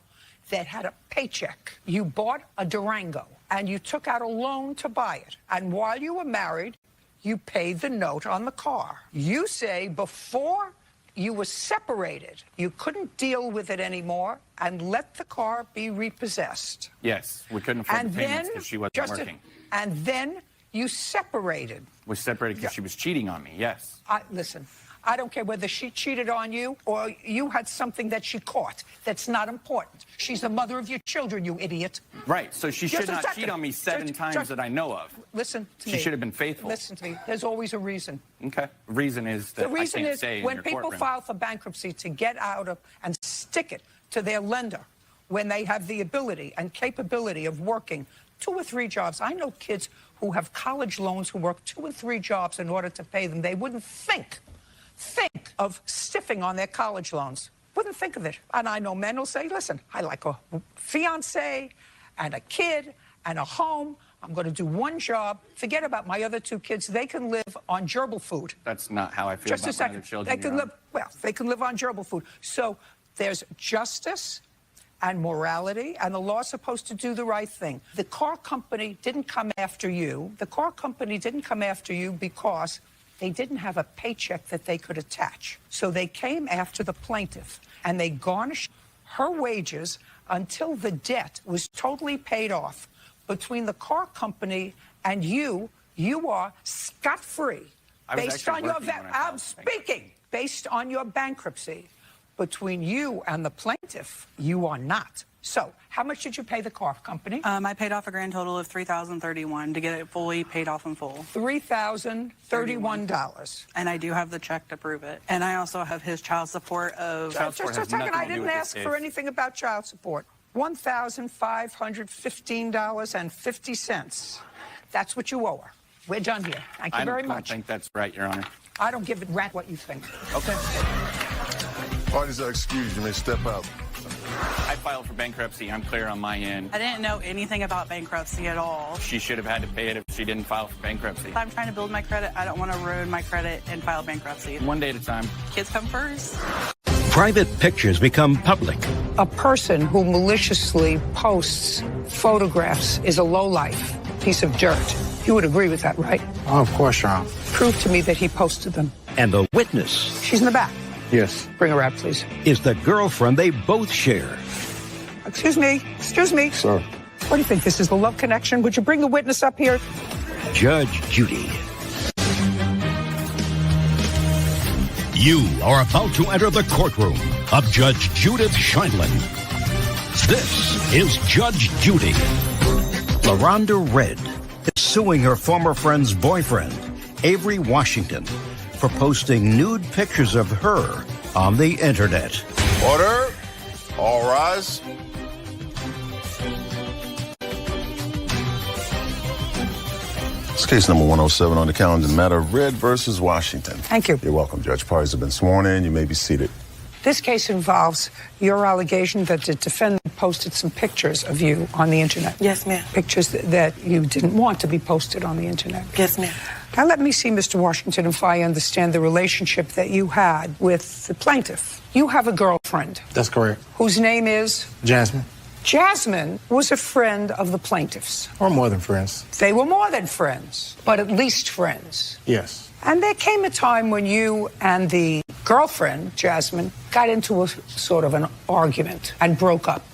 Speaker 1: that had a paycheck, you bought a Durango, and you took out a loan to buy it. And while you were married, you paid the note on the car. You say before you were separated, you couldn't deal with it anymore and let the car be repossessed.
Speaker 22: Yes, we couldn't afford
Speaker 1: And
Speaker 22: the payments
Speaker 1: then,
Speaker 22: because she wasn't
Speaker 1: just
Speaker 22: working.
Speaker 1: and then you separated.
Speaker 22: We separated because she was cheating on me, yes.
Speaker 1: Listen, I don't care whether she cheated on you or you had something that she caught. That's not important. She's the mother of your children, you idiot.
Speaker 22: Right, so she
Speaker 1: Just
Speaker 22: should
Speaker 1: a
Speaker 22: not
Speaker 1: second.
Speaker 22: cheat on me seven times
Speaker 1: just-
Speaker 22: that I know of.
Speaker 1: Listen to
Speaker 22: She
Speaker 1: me.
Speaker 22: should have been faithful.
Speaker 1: Listen to me. There's always a reason.
Speaker 22: Okay. The reason is that
Speaker 1: The reason
Speaker 22: I can't
Speaker 1: is
Speaker 22: say
Speaker 1: when
Speaker 22: in your
Speaker 1: people
Speaker 22: courtroom.
Speaker 1: file for bankruptcy to get out of and stick it to their lender when they have the ability and capability of working 2 or 3 jobs. I know kids who have college loans who work 2 and 3 jobs in order to pay them. They wouldn't think of stiffing on their college loans. Wouldn't think of it. And I know men will say, listen, I like a fiance and a kid and a home. I'm going to do 1 job. Forget about my other 2 kids. They can live on gerbil food.
Speaker 22: That's not how I feel
Speaker 1: Just
Speaker 22: about
Speaker 1: a second.
Speaker 22: my other children.
Speaker 1: They can
Speaker 22: Your
Speaker 1: live, well, they can live on gerbil food. So there's justice and morality, and the law's supposed to do the right thing. The car company didn't come after you. The car company didn't come after you because they didn't have a paycheck that they could attach. So they came after the plaintiff, and they garnished her wages until the debt was totally paid off. Between the car company and you are scot-free.
Speaker 22: I was
Speaker 1: Based
Speaker 22: actually
Speaker 1: on your
Speaker 22: working when I
Speaker 1: I'm
Speaker 22: filed for
Speaker 1: speaking. Based on your bankruptcy. Between you and the plaintiff, you are not. So, how much did you pay the car company?
Speaker 25: I paid off a grand total of $3,031 to get it fully paid off in full.
Speaker 1: $3,031.
Speaker 25: And I do have the check to prove it. And I also have his child support of...
Speaker 1: Just a second, I didn't ask for anything about child support. $1,515.50. That's what you owe her. We're done here. Thank you very
Speaker 22: I
Speaker 1: much.
Speaker 22: don't think that's right, Your Honor.
Speaker 1: I don't give a rat what you think.
Speaker 22: Okay.
Speaker 7: Parties are excused. You may step out.
Speaker 22: I filed for bankruptcy. I'm clear on my end.
Speaker 25: I didn't know anything about bankruptcy at all.
Speaker 22: She should have had to pay it if she didn't file for bankruptcy.
Speaker 25: I'm trying to build my credit. I don't want to ruin my credit and file bankruptcy.
Speaker 22: One day at a time.
Speaker 25: Kids come first.
Speaker 3: Private pictures become public.
Speaker 1: A person who maliciously posts photographs is a lowlife, piece of dirt. You would agree with that, right?
Speaker 16: Oh, of course, Your Honor.
Speaker 1: Prove to me that he posted them.
Speaker 3: And the witness
Speaker 1: She's in the back.
Speaker 16: Yes.
Speaker 1: Bring her out, please.
Speaker 3: is the girlfriend they both share.
Speaker 1: Excuse me. Excuse me.
Speaker 16: Sir.
Speaker 1: What do you think? This is the love connection? Would you bring the witness up here?
Speaker 3: Judge Judy.
Speaker 5: You are about to enter the courtroom of Judge Judith Scheindlin. This is Judge Judy.
Speaker 3: LaRonda Red is suing her former friend's boyfriend, Avery Washington, for posting nude pictures of her on the internet.
Speaker 6: Order. All rise.
Speaker 7: It's case number 107 on the calendar, the matter of Red versus Washington.
Speaker 1: Thank you.
Speaker 7: You're welcome, Judge. Parties have been sworn in. You may be seated.
Speaker 1: This case involves your allegation that the defendant posted some pictures of you on the internet.
Speaker 2: Yes, ma'am.
Speaker 1: Pictures that you didn't want to be posted on the internet.
Speaker 2: Yes, ma'am.
Speaker 1: Now let me see, Mr. Washington, if I understand the relationship that you had with the plaintiff. You have a girlfriend.
Speaker 4: That's correct.
Speaker 1: Whose name is?
Speaker 4: Jasmine.
Speaker 1: Jasmine was a friend of the plaintiff's.
Speaker 4: Or more than friends.
Speaker 1: They were more than friends, but at least friends.
Speaker 4: Yes.
Speaker 1: And there came a time when you and the girlfriend, Jasmine, got into a sort of an argument and broke up.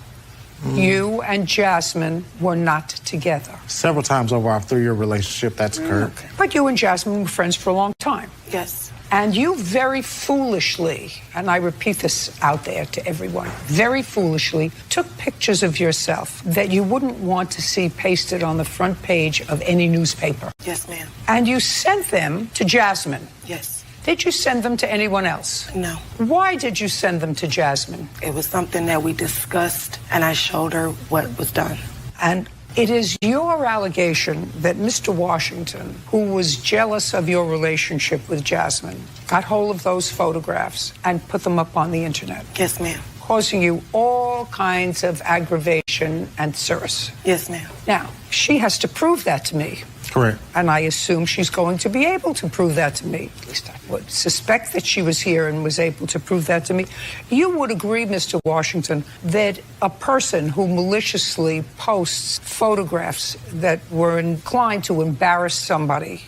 Speaker 1: You and Jasmine were not together.
Speaker 4: Several times over our 3-year relationship, that's occurred.
Speaker 1: Okay. But you and Jasmine were friends for a long time.
Speaker 2: Yes.
Speaker 1: And you very foolishly, and I repeat this out there to everyone, very foolishly took pictures of yourself that you wouldn't want to see pasted on the front page of any newspaper.
Speaker 2: Yes, ma'am.
Speaker 1: And you sent them to Jasmine.
Speaker 2: Yes.
Speaker 1: Did you send them to anyone else?
Speaker 2: No.
Speaker 1: Why did you send them to Jasmine?
Speaker 2: It was something that we discussed, and I showed her what was done.
Speaker 1: And it is your allegation that Mr. Washington, who was jealous of your relationship with Jasmine, got hold of those photographs and put them up on the internet.
Speaker 2: Yes, ma'am.
Speaker 1: Causing you all kinds of aggravation and stress.
Speaker 2: Yes, ma'am.
Speaker 1: Now, she has to prove that to me.
Speaker 4: Correct.
Speaker 1: And I assume she's going to be able to prove that to me. At least I would suspect that she was here and was able to prove that to me. You would agree, Mr. Washington, that a person who maliciously posts photographs that were inclined to embarrass somebody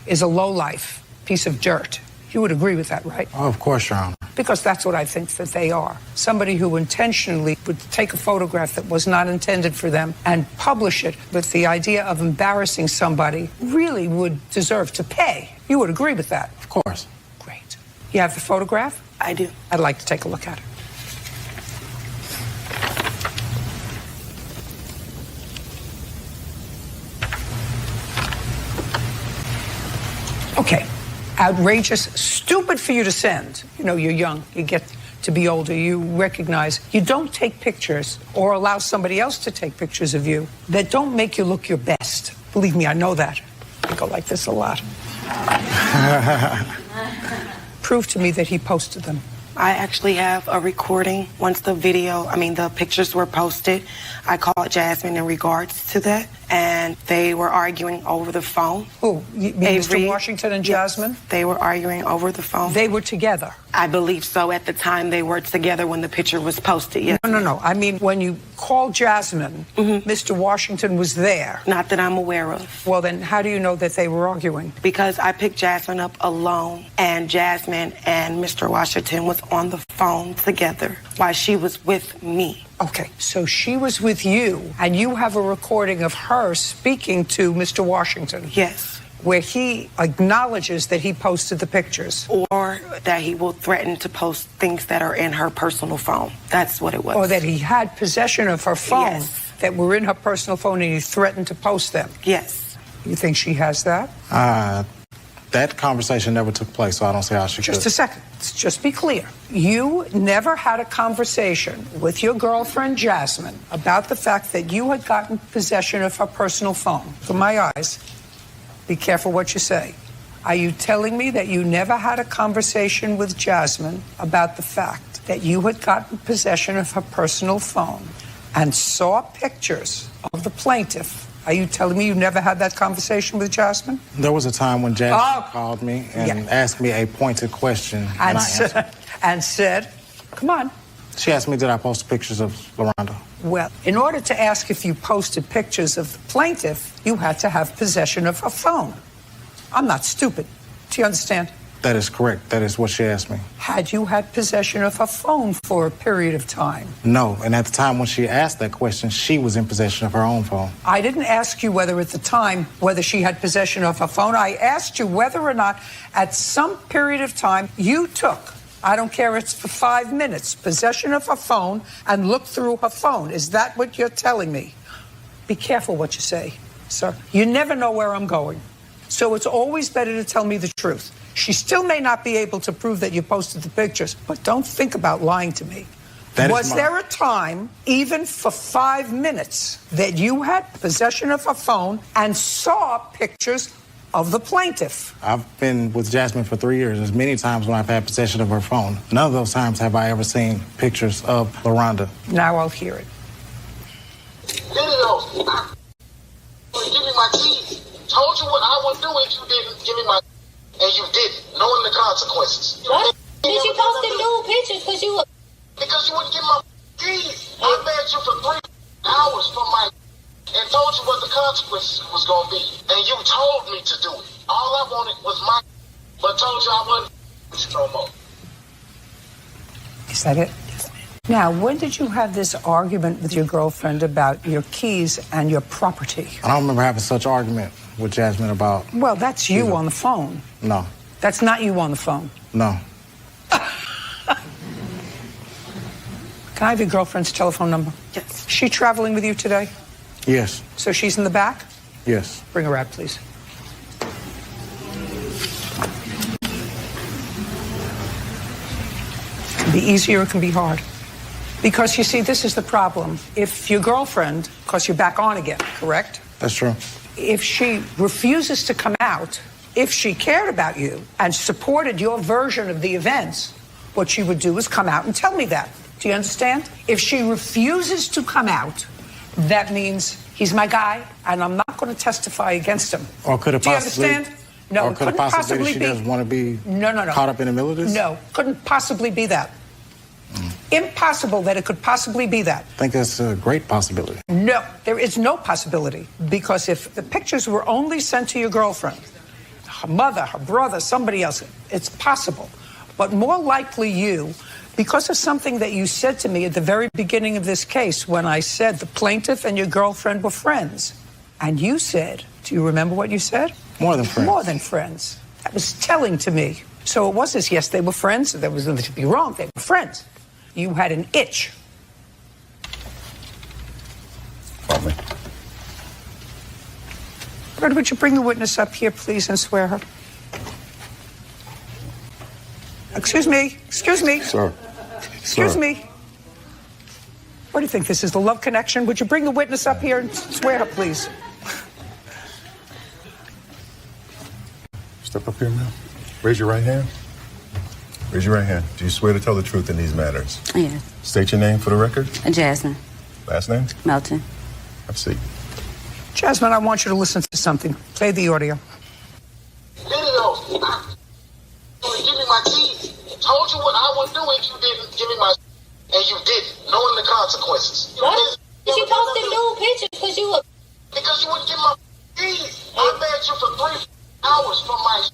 Speaker 1: is a lowlife piece of dirt. You would agree with that, right?
Speaker 4: Oh, of course, Your Honor.
Speaker 1: Because that's what I think that they are. Somebody who intentionally would take a photograph that was not intended for them and publish it with the idea of embarrassing somebody really would deserve to pay. You would agree with that?
Speaker 4: Of course.
Speaker 1: Great. You have the photograph?
Speaker 2: I do.
Speaker 1: I'd like to take a look at it. Okay. Outrageous, stupid for you to send. You know, you're young, you get to be older, you recognize you don't take pictures or allow somebody else to take pictures of you that don't make you look your best. Believe me, I know that. I go like this a lot. Prove to me that he posted them.
Speaker 2: I actually have a recording. Once the pictures were posted, I called Jasmine in regards to that, and they were arguing over the phone.
Speaker 1: Who? You mean Mr. Washington and Jasmine?
Speaker 2: Yes, they were arguing over the phone.
Speaker 1: They were together?
Speaker 2: I believe so. At the time, they were together when the picture was posted, yes.
Speaker 1: No. I mean, when you called Jasmine, Mr. Washington was there.
Speaker 2: Not that I'm aware of.
Speaker 1: Well, then how do you know that they were arguing?
Speaker 2: Because I picked Jasmine up alone, and Jasmine and Mr. Washington was on the phone together while she was with me.
Speaker 1: Okay, so she was with you, and you have a recording of her speaking to Mr. Washington.
Speaker 2: Yes.
Speaker 1: Where he acknowledges that he posted the pictures.
Speaker 2: Or that he will threaten to post things that are in her personal phone. That's what it was.
Speaker 1: Or that he had possession of her phone.
Speaker 2: Yes.
Speaker 1: That were in her personal phone, and he threatened to post them.
Speaker 2: Yes.
Speaker 1: You think she has that?
Speaker 4: That conversation never took place, so I don't see how she could.
Speaker 1: Just a second. Let's just be clear. You never had a conversation with your girlfriend, Jasmine, about the fact that you had gotten possession of her personal phone. From my eyes, be careful what you say. Are you telling me that you never had a conversation with Jasmine about the fact that you had gotten possession of her personal phone and saw pictures of the plaintiff? Are you telling me you never had that conversation with Jasmine?
Speaker 4: There was a time when Jasmine called me and asked me a pointed question, and I answered.
Speaker 1: And said, come on.
Speaker 4: She asked me, did I post pictures of LaRonda?
Speaker 1: Well, in order to ask if you posted pictures of the plaintiff, you had to have possession of her phone. I'm not stupid. Do you understand?
Speaker 4: That is correct. That is what she asked me.
Speaker 1: Had you had possession of her phone for a period of time?
Speaker 4: No, and at the time when she asked that question, she was in possession of her own phone.
Speaker 1: I didn't ask you whether at the time, whether she had possession of her phone. I asked you whether or not at some period of time you took, I don't care if it's for 5 minutes, possession of her phone and looked through her phone. Is that what you're telling me? Be careful what you say, sir. You never know where I'm going. So it's always better to tell me the truth. She still may not be able to prove that you posted the pictures, but don't think about lying to me. Was there a time, even for 5 minutes, that you had possession of a phone and saw pictures of the plaintiff.
Speaker 4: I've been with Jasmine for 3 years. There's many times when I've had possession of her phone. None of those times have I ever seen pictures of LaRonda.
Speaker 1: Now I'll hear it.
Speaker 9: Video. Give me my keys. Told you what I would do if you didn't give me my, and you didn't, knowing the consequences.
Speaker 11: What? Did you post them nude pictures? Because you
Speaker 9: wouldn't give my keys. I begged you for 3 hours for my, and told you what the consequences was gonna be, and you told me to do it. All I wanted was my, but told you I wasn't no more.
Speaker 1: Is that it? Yes, ma'am. Now, when did you have this argument with your girlfriend about your keys and your property?
Speaker 4: I don't remember having such argument with Jasmine about...
Speaker 1: Well, that's you on the phone.
Speaker 4: No.
Speaker 1: That's not you on the phone.
Speaker 4: No.
Speaker 1: Can I have your girlfriend's telephone number?
Speaker 2: Yes.
Speaker 1: Is she traveling with you today?
Speaker 4: Yes.
Speaker 1: So she's in the back?
Speaker 4: Yes.
Speaker 1: Bring her out, please. It can be easier, it can be hard. Because, you see, this is the problem. If your girlfriend, because you're back on again, correct?
Speaker 4: That's true.
Speaker 1: If she refuses to come out, if she cared about you and supported your version of the events, what she would do is come out and tell me that. Do you understand? If she refuses to come out, that means he's my guy, and I'm not going to testify against him.
Speaker 4: Or could it possibly...
Speaker 1: Do you understand? No,
Speaker 4: or could it possibly she doesn't want to be caught up in the middle of this?
Speaker 1: No, couldn't possibly be that. Impossible that it could possibly be that.
Speaker 4: I think that's a great possibility.
Speaker 1: No, there is no possibility. Because if the pictures were only sent to your girlfriend, her mother, her brother, somebody else, it's possible. But more likely you, because of something that you said to me at the very beginning of this case when I said the plaintiff and your girlfriend were friends. And you said, do you remember what you said?
Speaker 4: More than friends.
Speaker 1: More than friends. That was telling to me. So it was this, yes, they were friends. There was nothing to be wrong. They were friends. You had an itch.
Speaker 6: Call me.
Speaker 1: Fred, would you bring the witness up here, please, and swear her? Excuse me. Excuse me.
Speaker 6: Sir.
Speaker 1: Excuse me. What do you think this is, the love connection? Would you bring the witness up here and swear her, please?
Speaker 6: Step up here, ma'am. Raise your right hand. Raise your right hand. Do you swear to tell the truth in these matters?
Speaker 11: Yes.
Speaker 6: State your name for the record.
Speaker 11: Jasmine.
Speaker 6: Last name?
Speaker 11: Melton.
Speaker 6: Have a seat.
Speaker 1: Jasmine, I want you to listen to something. Play the audio.
Speaker 9: Video. Give me my keys. Told you what I would do if you didn't give me my, and you didn't, knowing the consequences.
Speaker 11: What? Did you post them nude pictures? Because you
Speaker 9: wouldn't give my keys. I begged you for 3 hours for my,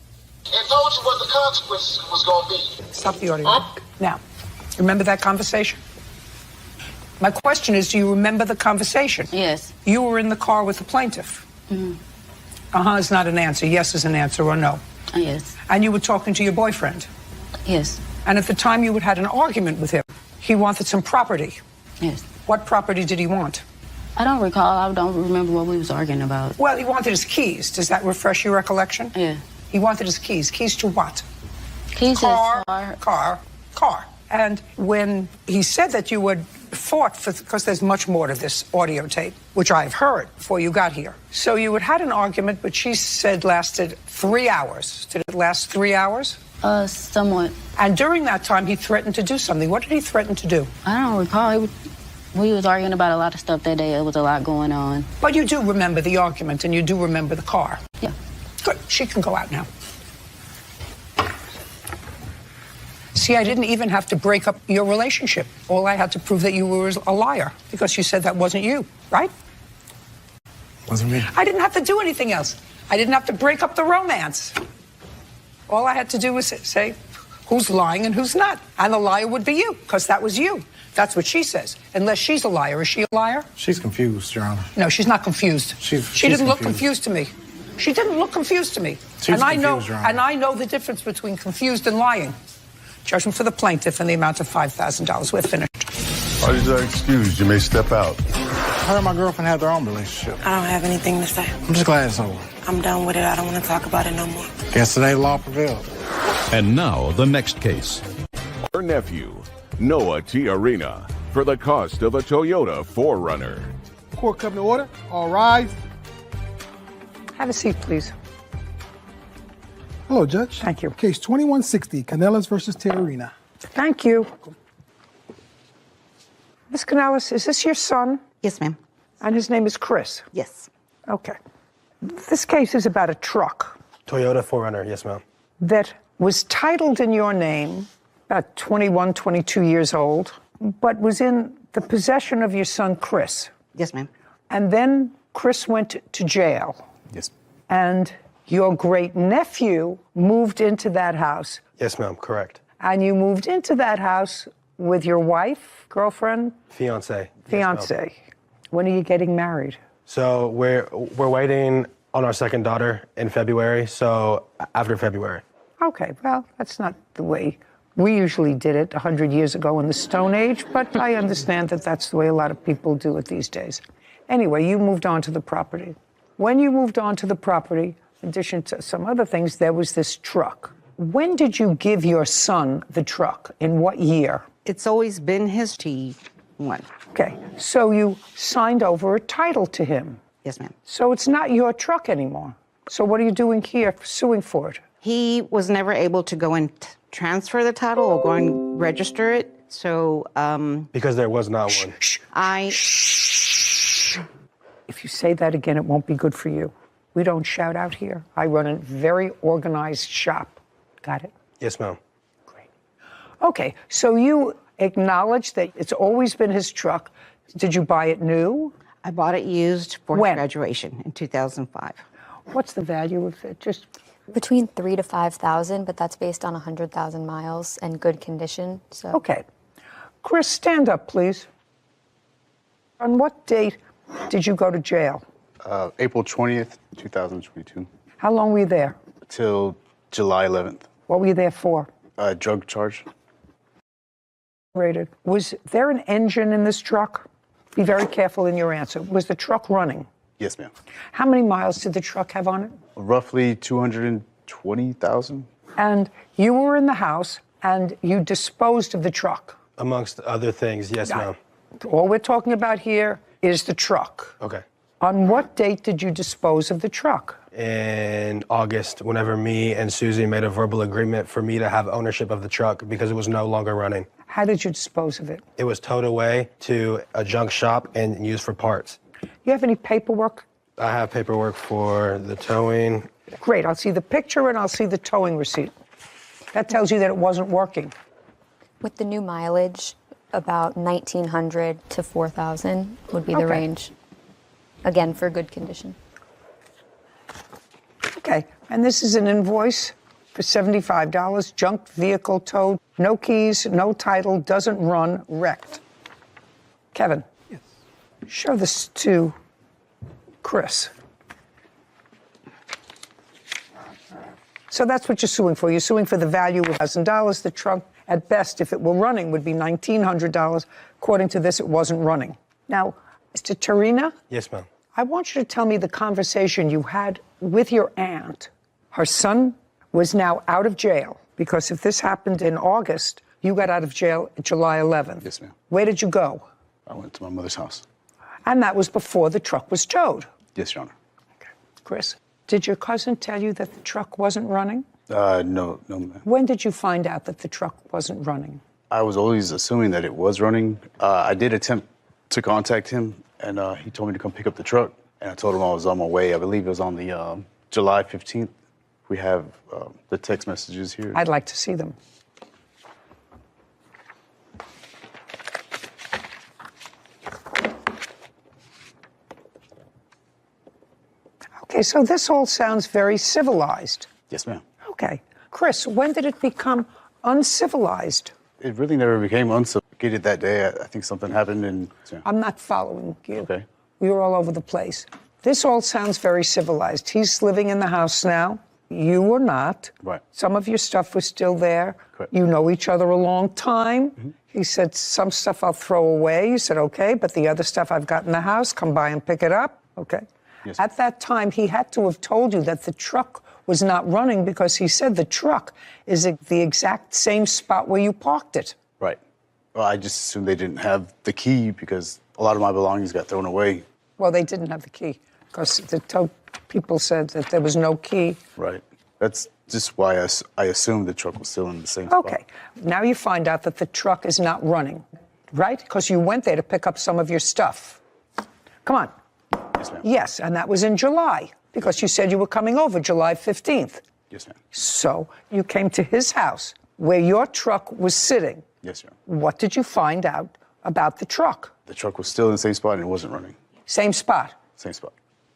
Speaker 9: and told you what the consequences was going to be.
Speaker 1: Stop the audio. Now, remember that conversation? My question is, do you remember the conversation?
Speaker 11: Yes.
Speaker 1: You were in the car with the plaintiff.
Speaker 11: Mm-hmm.
Speaker 1: Uh-huh is not an answer. Yes is an answer, or no.
Speaker 11: Yes.
Speaker 1: And you were talking to your boyfriend.
Speaker 11: Yes.
Speaker 1: And at the time you had an argument with him. He wanted some property.
Speaker 11: Yes.
Speaker 1: What property did he want?
Speaker 11: I don't recall. I don't remember what we was arguing about.
Speaker 1: Well, he wanted his keys. Does that refresh your recollection?
Speaker 11: Yeah.
Speaker 1: He wanted his keys. Keys to what?
Speaker 11: Keys to
Speaker 1: car. And when he said that you had fought, because there's much more to this audio tape, which I've heard before you got here. So you had an argument, but she said lasted 3 hours. Did it last 3 hours?
Speaker 11: Somewhat.
Speaker 1: And during that time, he threatened to do something. What did he threaten to do?
Speaker 11: I don't recall. We was arguing about a lot of stuff that day. There was a lot going on.
Speaker 1: But you do remember the argument, and you do remember the car.
Speaker 11: Yeah.
Speaker 1: Good. She can go out now. See, I didn't even have to break up your relationship. All I had to prove that you were a liar, because you said that wasn't you, right?
Speaker 4: Wasn't me.
Speaker 1: I didn't have to do anything else. I didn't have to break up the romance. All I had to do was say who's lying and who's not. And the liar would be you, because that was you. That's what she says. Unless she's a liar. Is she a liar?
Speaker 4: She's confused, Your Honor.
Speaker 1: No, she's not confused. She didn't look confused to me. She didn't look confused to me.
Speaker 4: She's confused, Your Honor.
Speaker 1: And I know the difference between confused and lying. Judgment for the plaintiff in the amount of $5,000. We're finished.
Speaker 6: Parties are excused. You may step out.
Speaker 4: Her and my girlfriend had their own relationship.
Speaker 2: I don't have anything to say.
Speaker 4: I'm just glad it's over.
Speaker 2: I'm done with it. I don't want to talk about it no more.
Speaker 4: Guess today law prevailed.
Speaker 5: And now the next case.
Speaker 17: Her nephew, Noah Tiarina, for the cost of a Toyota 4Runner.
Speaker 23: Court coming to order. All rise.
Speaker 1: Have a seat, please.
Speaker 8: Hello, Judge.
Speaker 1: Thank you.
Speaker 8: Case 2160, Canellas versus Tiarina.
Speaker 1: Thank you. Ms. Canellas, is this your son?
Speaker 12: Yes, ma'am.
Speaker 1: And his name is Chris?
Speaker 12: Yes.
Speaker 1: Okay. This case is about a truck
Speaker 13: Toyota 4Runner, yes, ma'am.
Speaker 1: that was titled in your name, about 21, 22 years old, but was in the possession of your son, Chris.
Speaker 12: Yes, ma'am.
Speaker 1: And then Chris went to jail.
Speaker 13: Yes.
Speaker 1: And your great-nephew moved into that house.
Speaker 13: Yes, ma'am, correct.
Speaker 1: And you moved into that house with your wife, girlfriend?
Speaker 13: Fiance.
Speaker 1: Fiance. When are you getting married?
Speaker 13: So we're waiting on our second daughter in February, so after February.
Speaker 1: Okay, well, that's not the way we usually did it 100 years ago in the Stone Age, but I understand that that's the way a lot of people do it these days. Anyway, you moved on to the property. When you moved on to the property, in addition to some other things, there was this truck. When did you give your son the truck? In what year?
Speaker 12: It's always been his T1.
Speaker 1: Okay, so you signed over a title to him.
Speaker 12: Yes, ma'am.
Speaker 1: So it's not your truck anymore. So what are you doing here, suing for it?
Speaker 12: He was never able to go and transfer the title or go and register it. So,
Speaker 13: Because there was not one.
Speaker 1: If you say that again, it won't be good for you. We don't shout out here. I run a very organized shop. Got it?
Speaker 13: Yes, ma'am.
Speaker 1: Okay, so you acknowledge that it's always been his truck. Did you buy it new?
Speaker 12: I bought it used for
Speaker 1: When?
Speaker 12: his graduation in 2005.
Speaker 1: What's the value of it? Just
Speaker 23: between 3,000 to 5,000, but that's based on 100,000 miles and good condition. So
Speaker 1: okay, Chris, stand up, please. On what date did you go to jail?
Speaker 24: April 20th, 2022.
Speaker 1: How long were you there?
Speaker 24: Till July 11th.
Speaker 1: What were you there for?
Speaker 24: Drug charge.
Speaker 1: Rated. Was there an engine in this truck? Be very careful in your answer. Was the truck running?
Speaker 24: Yes, ma'am.
Speaker 1: How many miles did the truck have on it?
Speaker 24: Roughly 220,000.
Speaker 1: And you were in the house and you disposed of the truck.
Speaker 13: Amongst other things, yes, ma'am.
Speaker 1: All we're talking about here is the truck.
Speaker 13: Okay.
Speaker 1: On what date did you dispose of the truck?
Speaker 13: In August, whenever me and Susie made a verbal agreement for me to have ownership of the truck because it was no longer running.
Speaker 1: How did you dispose of it?
Speaker 13: It was towed away to a junk shop and used for parts.
Speaker 1: You have any paperwork?
Speaker 13: I have paperwork for the towing.
Speaker 1: Great, I'll see the picture and I'll see the towing receipt. That tells you that it wasn't working.
Speaker 23: with the new mileage, about 1,900 to 4,000 would be the range. Again, for good condition.
Speaker 1: Okay, and this is an invoice for $75, junk vehicle towed, no keys, no title, doesn't run, wrecked. Kevin, yes. Show this to Chris. So that's what you're suing for. You're suing for the value of $1,000. The truck, at best, if it were running, would be $1,900. According to this, it wasn't running. Now, Mr. Tarina?
Speaker 13: Yes, ma'am.
Speaker 1: I want you to tell me the conversation you had with your aunt. Her son was now out of jail, because if this happened in August, you got out of jail July 11th.
Speaker 24: Yes, ma'am.
Speaker 1: Where did you go?
Speaker 24: I went to my mother's house.
Speaker 1: And that was before the truck was towed.
Speaker 24: Yes, Your Honor.
Speaker 1: Chris, did your cousin tell you that the truck wasn't running?
Speaker 24: No, ma'am.
Speaker 1: When did you find out that the truck wasn't running?
Speaker 24: I was always assuming that it was running. I did attempt to contact him, and he told me to come pick up the truck. And I told him I was on my way. I believe it was on the July 15th. We have the text messages here.
Speaker 1: I'd like to see them. Okay, so this all sounds very civilized.
Speaker 24: Yes, ma'am.
Speaker 1: Okay. Chris, when did it become uncivilized?
Speaker 24: It really never became unsophisticated that day. I think something happened and...
Speaker 1: I'm not following you.
Speaker 24: Okay.
Speaker 1: We were all over the place. This all sounds very civilized. He's living in the house now. You were not.
Speaker 24: Right.
Speaker 1: Some of your stuff was still there.
Speaker 24: Correct.
Speaker 1: You know each other a long time.
Speaker 24: Mm-hmm.
Speaker 1: He said, some stuff I'll throw away. You said, okay, but the other stuff I've got in the house, come by and pick it up. Okay.
Speaker 24: Yes.
Speaker 1: At that time, he had to have told you that the truck was not running, because he said the truck is at the exact same spot where you parked it.
Speaker 24: Right. Well, I just assumed they didn't have the key because a lot of my belongings got thrown away.
Speaker 1: Well, they didn't have the key, because the tow people said that there was no key.
Speaker 24: Right. That's Just why I assumed the truck was still in the same spot.
Speaker 1: Okay. Now you find out that the truck is not running, right? Because you went there to pick up some of your stuff. Come on.
Speaker 24: Yes, ma'am.
Speaker 1: Yes, and that was in July, because you said you were coming over July 15th.
Speaker 24: Yes, ma'am.
Speaker 1: So you came to his house where your truck was sitting.
Speaker 24: Yes, ma'am.
Speaker 1: What did you find out about the truck?
Speaker 24: The truck was still in the same spot and it wasn't running.
Speaker 1: Same spot.
Speaker 24: Same spot.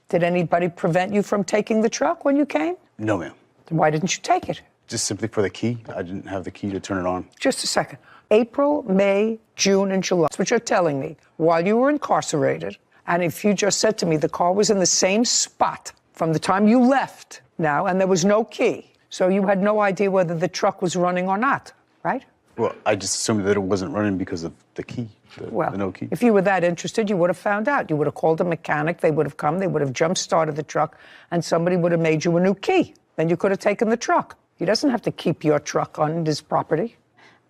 Speaker 1: Did anybody prevent you from taking the truck when you came?
Speaker 24: No, ma'am.
Speaker 1: Then why didn't you take it?
Speaker 24: Just simply for the key. I didn't have the key to turn it on.
Speaker 1: Just a second. April, May, June, and July. That's what you're telling me. While you were incarcerated, and if you just said to me the car was in the same spot from the time you left now, and there was no key, so you had no idea whether the truck was running or not, right?
Speaker 24: Well, I just assumed that it wasn't running because of the key, the no key.
Speaker 1: If you were that interested, you would have found out. You would have called a mechanic, they would have come, they would have jump-started the truck, and somebody would have made you a new key. Then you could have taken the truck. He doesn't have to keep your truck on his property.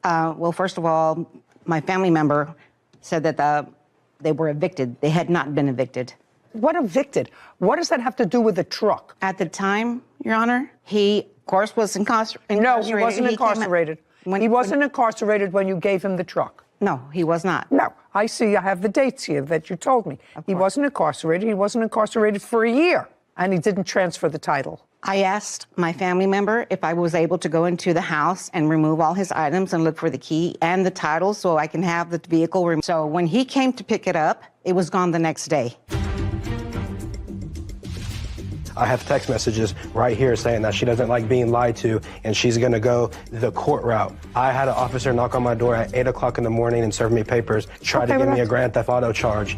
Speaker 12: Well, first of all, my family member said that they were evicted. They had not been evicted.
Speaker 1: What evicted? What does that have to do with the truck?
Speaker 12: At the time, Your Honor, he, of course, was incarcerated.
Speaker 1: No, he wasn't incarcerated. He wasn't incarcerated when you gave him the truck.
Speaker 12: No, he was not.
Speaker 1: No, I see. I have the dates here that you told me. He wasn't incarcerated. He wasn't incarcerated for a year, and he didn't transfer the title.
Speaker 12: I asked my family member if I was able to go into the house and remove all his items and look for the key and the title so I can have the vehicle removed. So when he came to pick it up, it was gone the next day.
Speaker 13: I have text messages right here saying that she doesn't like being lied to and she's going to go the court route. I had an officer knock on my door at 8 o'clock in the morning and serve me papers, try to give me a Grand Theft Auto charge.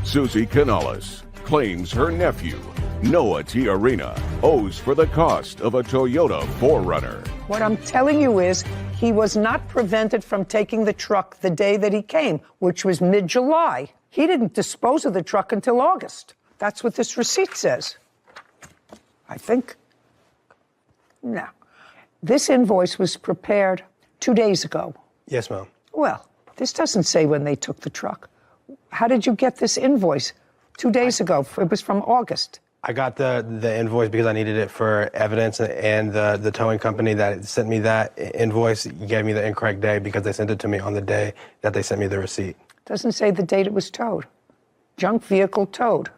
Speaker 17: Susie Canales claims her nephew, Noah Tiarina, owes for the cost of a Toyota 4Runner.
Speaker 1: What I'm telling you is he was not prevented from taking the truck the day that he came, which was mid-July. He didn't dispose of the truck until August. That's what this receipt says, I think. Now, this invoice was prepared 2 days ago.
Speaker 13: Yes, ma'am.
Speaker 1: Well, this doesn't say when they took the truck. How did you get this invoice 2 days ago? It was from August.
Speaker 13: I got the invoice because I needed it for evidence, and the towing company that sent me that invoice gave me the incorrect day because they sent it to me on the day that they sent me the receipt.
Speaker 1: Doesn't say the date it was towed. Junk vehicle towed.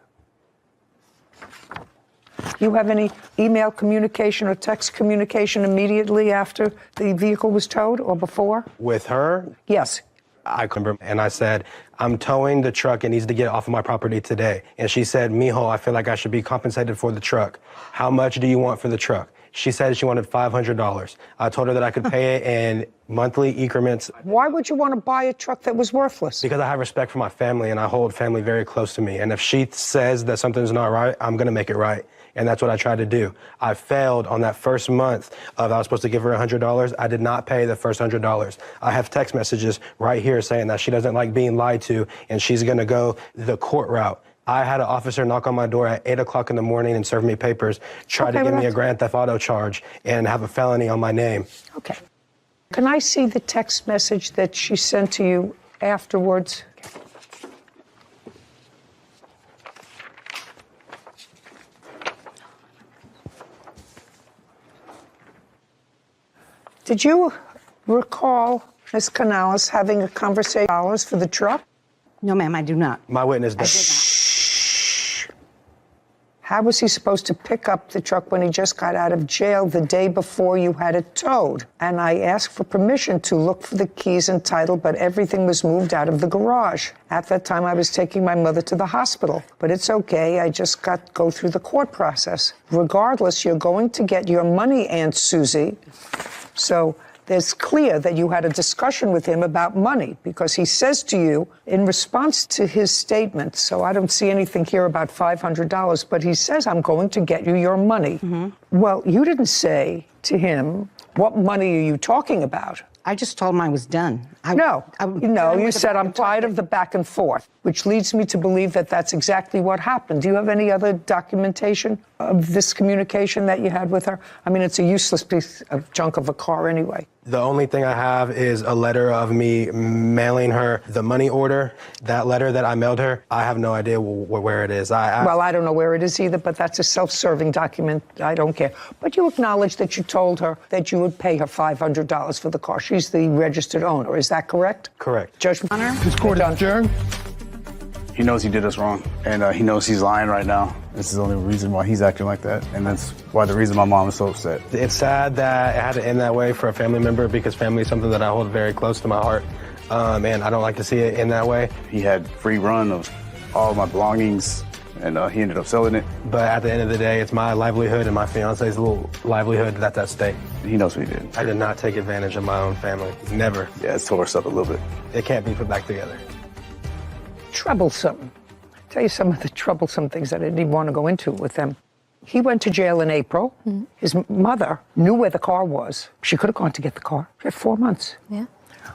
Speaker 1: You have any email communication or text communication immediately after the vehicle was towed or before?
Speaker 13: With her?
Speaker 1: Yes.
Speaker 13: I remember, and I said, I'm towing the truck. It needs to get off of my property today. And she said, Mijo, I feel like I should be compensated for the truck. How much do you want for the truck? She said she wanted $500. I told her that I could pay it in monthly increments.
Speaker 1: Why would you want to buy a truck that was worthless?
Speaker 13: Because I have respect for my family, and I hold family very close to me. And if she says that something's not right, I'm going to make it right. And that's what I tried to do. I failed on that first month of I was supposed to give her $100. I did not pay the first $100. I have text messages right here saying that she doesn't like being lied to, and she's going to go the court route. I had an officer knock on my door at 8 o'clock in the morning and serve me papers, try to give me a Grand Theft Auto charge, and have a felony on my name.
Speaker 1: Okay. Can I see the text message that she sent to you afterwards? Did you recall Ms. Canales having a conversation for the truck?
Speaker 12: No, ma'am, I do not.
Speaker 13: My witness does.
Speaker 1: Shh. How was he supposed to pick up the truck when he just got out of jail the day before you had it towed? And I asked for permission to look for the keys and title, but everything was moved out of the garage. At that time, I was taking my mother to the hospital. But it's okay, I just got to go through the court process. Regardless, you're going to get your money, Aunt Susie. So it's clear that you had a discussion with him about money because he says to you in response to his statement, so I don't see anything here about $500, but he says, I'm going to get you your money. Mm-hmm. Well, you didn't say to him, what money are you talking about?
Speaker 12: I just told him I was done.
Speaker 1: You said, I'm tired of the back and forth, which leads me to believe that that's exactly what happened. Do you have any other documentation of this communication that you had with her? I mean, it's a useless piece of junk of a car anyway.
Speaker 13: The only thing I have is a letter of me mailing her the money order. That letter that I mailed her, I have no idea where it is.
Speaker 1: Well, I don't know where it is either, but that's a self-serving document. I don't care. But you acknowledge that you told her that you would pay her $500 for the car. She's the registered owner. Is that correct?
Speaker 13: Correct.
Speaker 1: Judge
Speaker 8: Honor, this court is adjourned.
Speaker 24: He knows he did us wrong, and he knows he's lying right now. This is the only reason why he's acting like that, and that's why the reason my mom is so upset.
Speaker 13: It's sad that it had to end that way for a family member because family is something that I hold very close to my heart, and I don't like to see it end that way.
Speaker 24: He had free run of all of my belongings, and he ended up selling it.
Speaker 13: But at the end of the day, it's my livelihood and my fiance's little livelihood that's at stake.
Speaker 24: He knows what he did.
Speaker 13: I did not take advantage of my own family. Never.
Speaker 24: Yeah, it's tore us up a little bit.
Speaker 13: It can't be put back together.
Speaker 1: Troublesome. I'll tell you some of the troublesome things that I didn't even want to go into with them. He went to jail in April. Mm-hmm. His mother knew where the car was. She could have gone to get the car. She had 4 months.
Speaker 23: Yeah.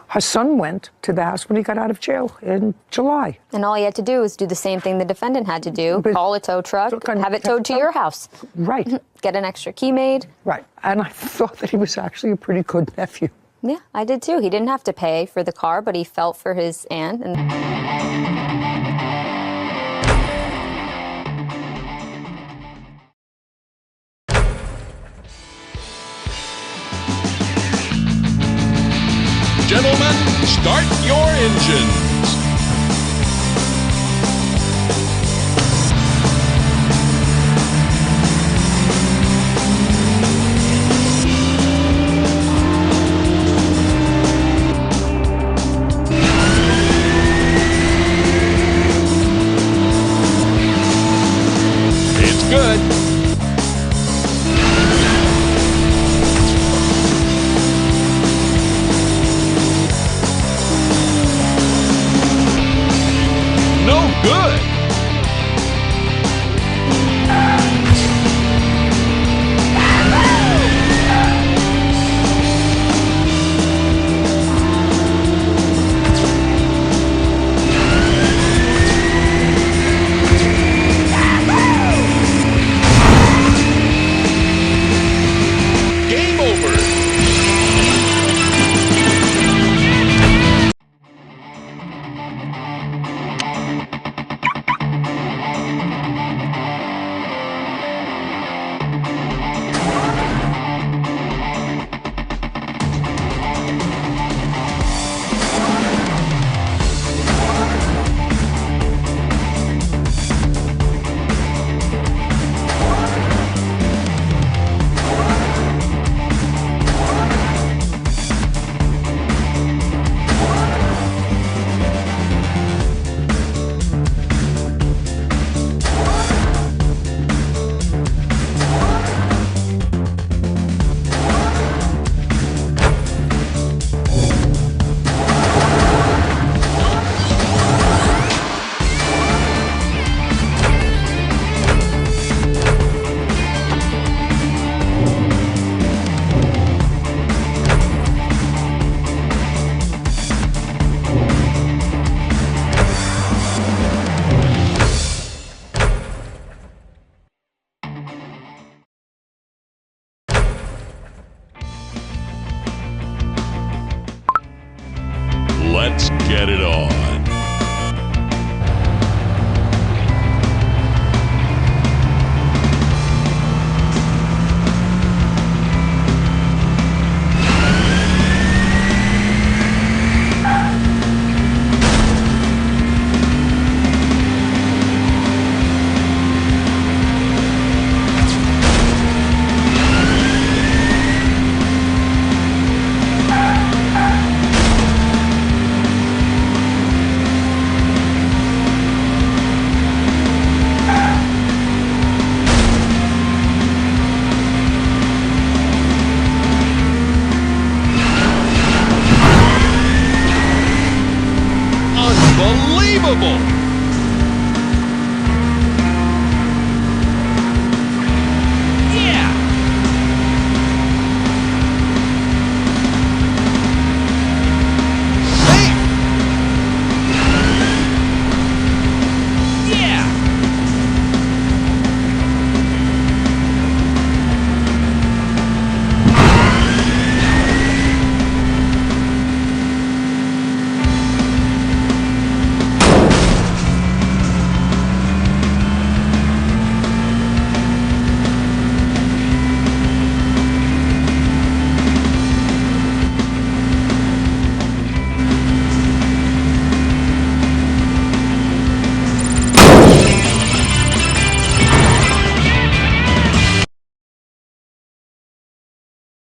Speaker 1: Her son went to the house when he got out of jail in July.
Speaker 23: And all he had to do was do the same thing the defendant had to do. Call a tow truck, have it towed to your house.
Speaker 1: Right.
Speaker 23: Get an extra key made.
Speaker 1: Right. And I thought that he was actually a pretty good nephew.
Speaker 23: Yeah, I did too. He didn't have to pay for the car, but he felt for his aunt.
Speaker 5: Gentlemen, start your engines. It's good. No good. Game over. Let's get it on. Unbelievable!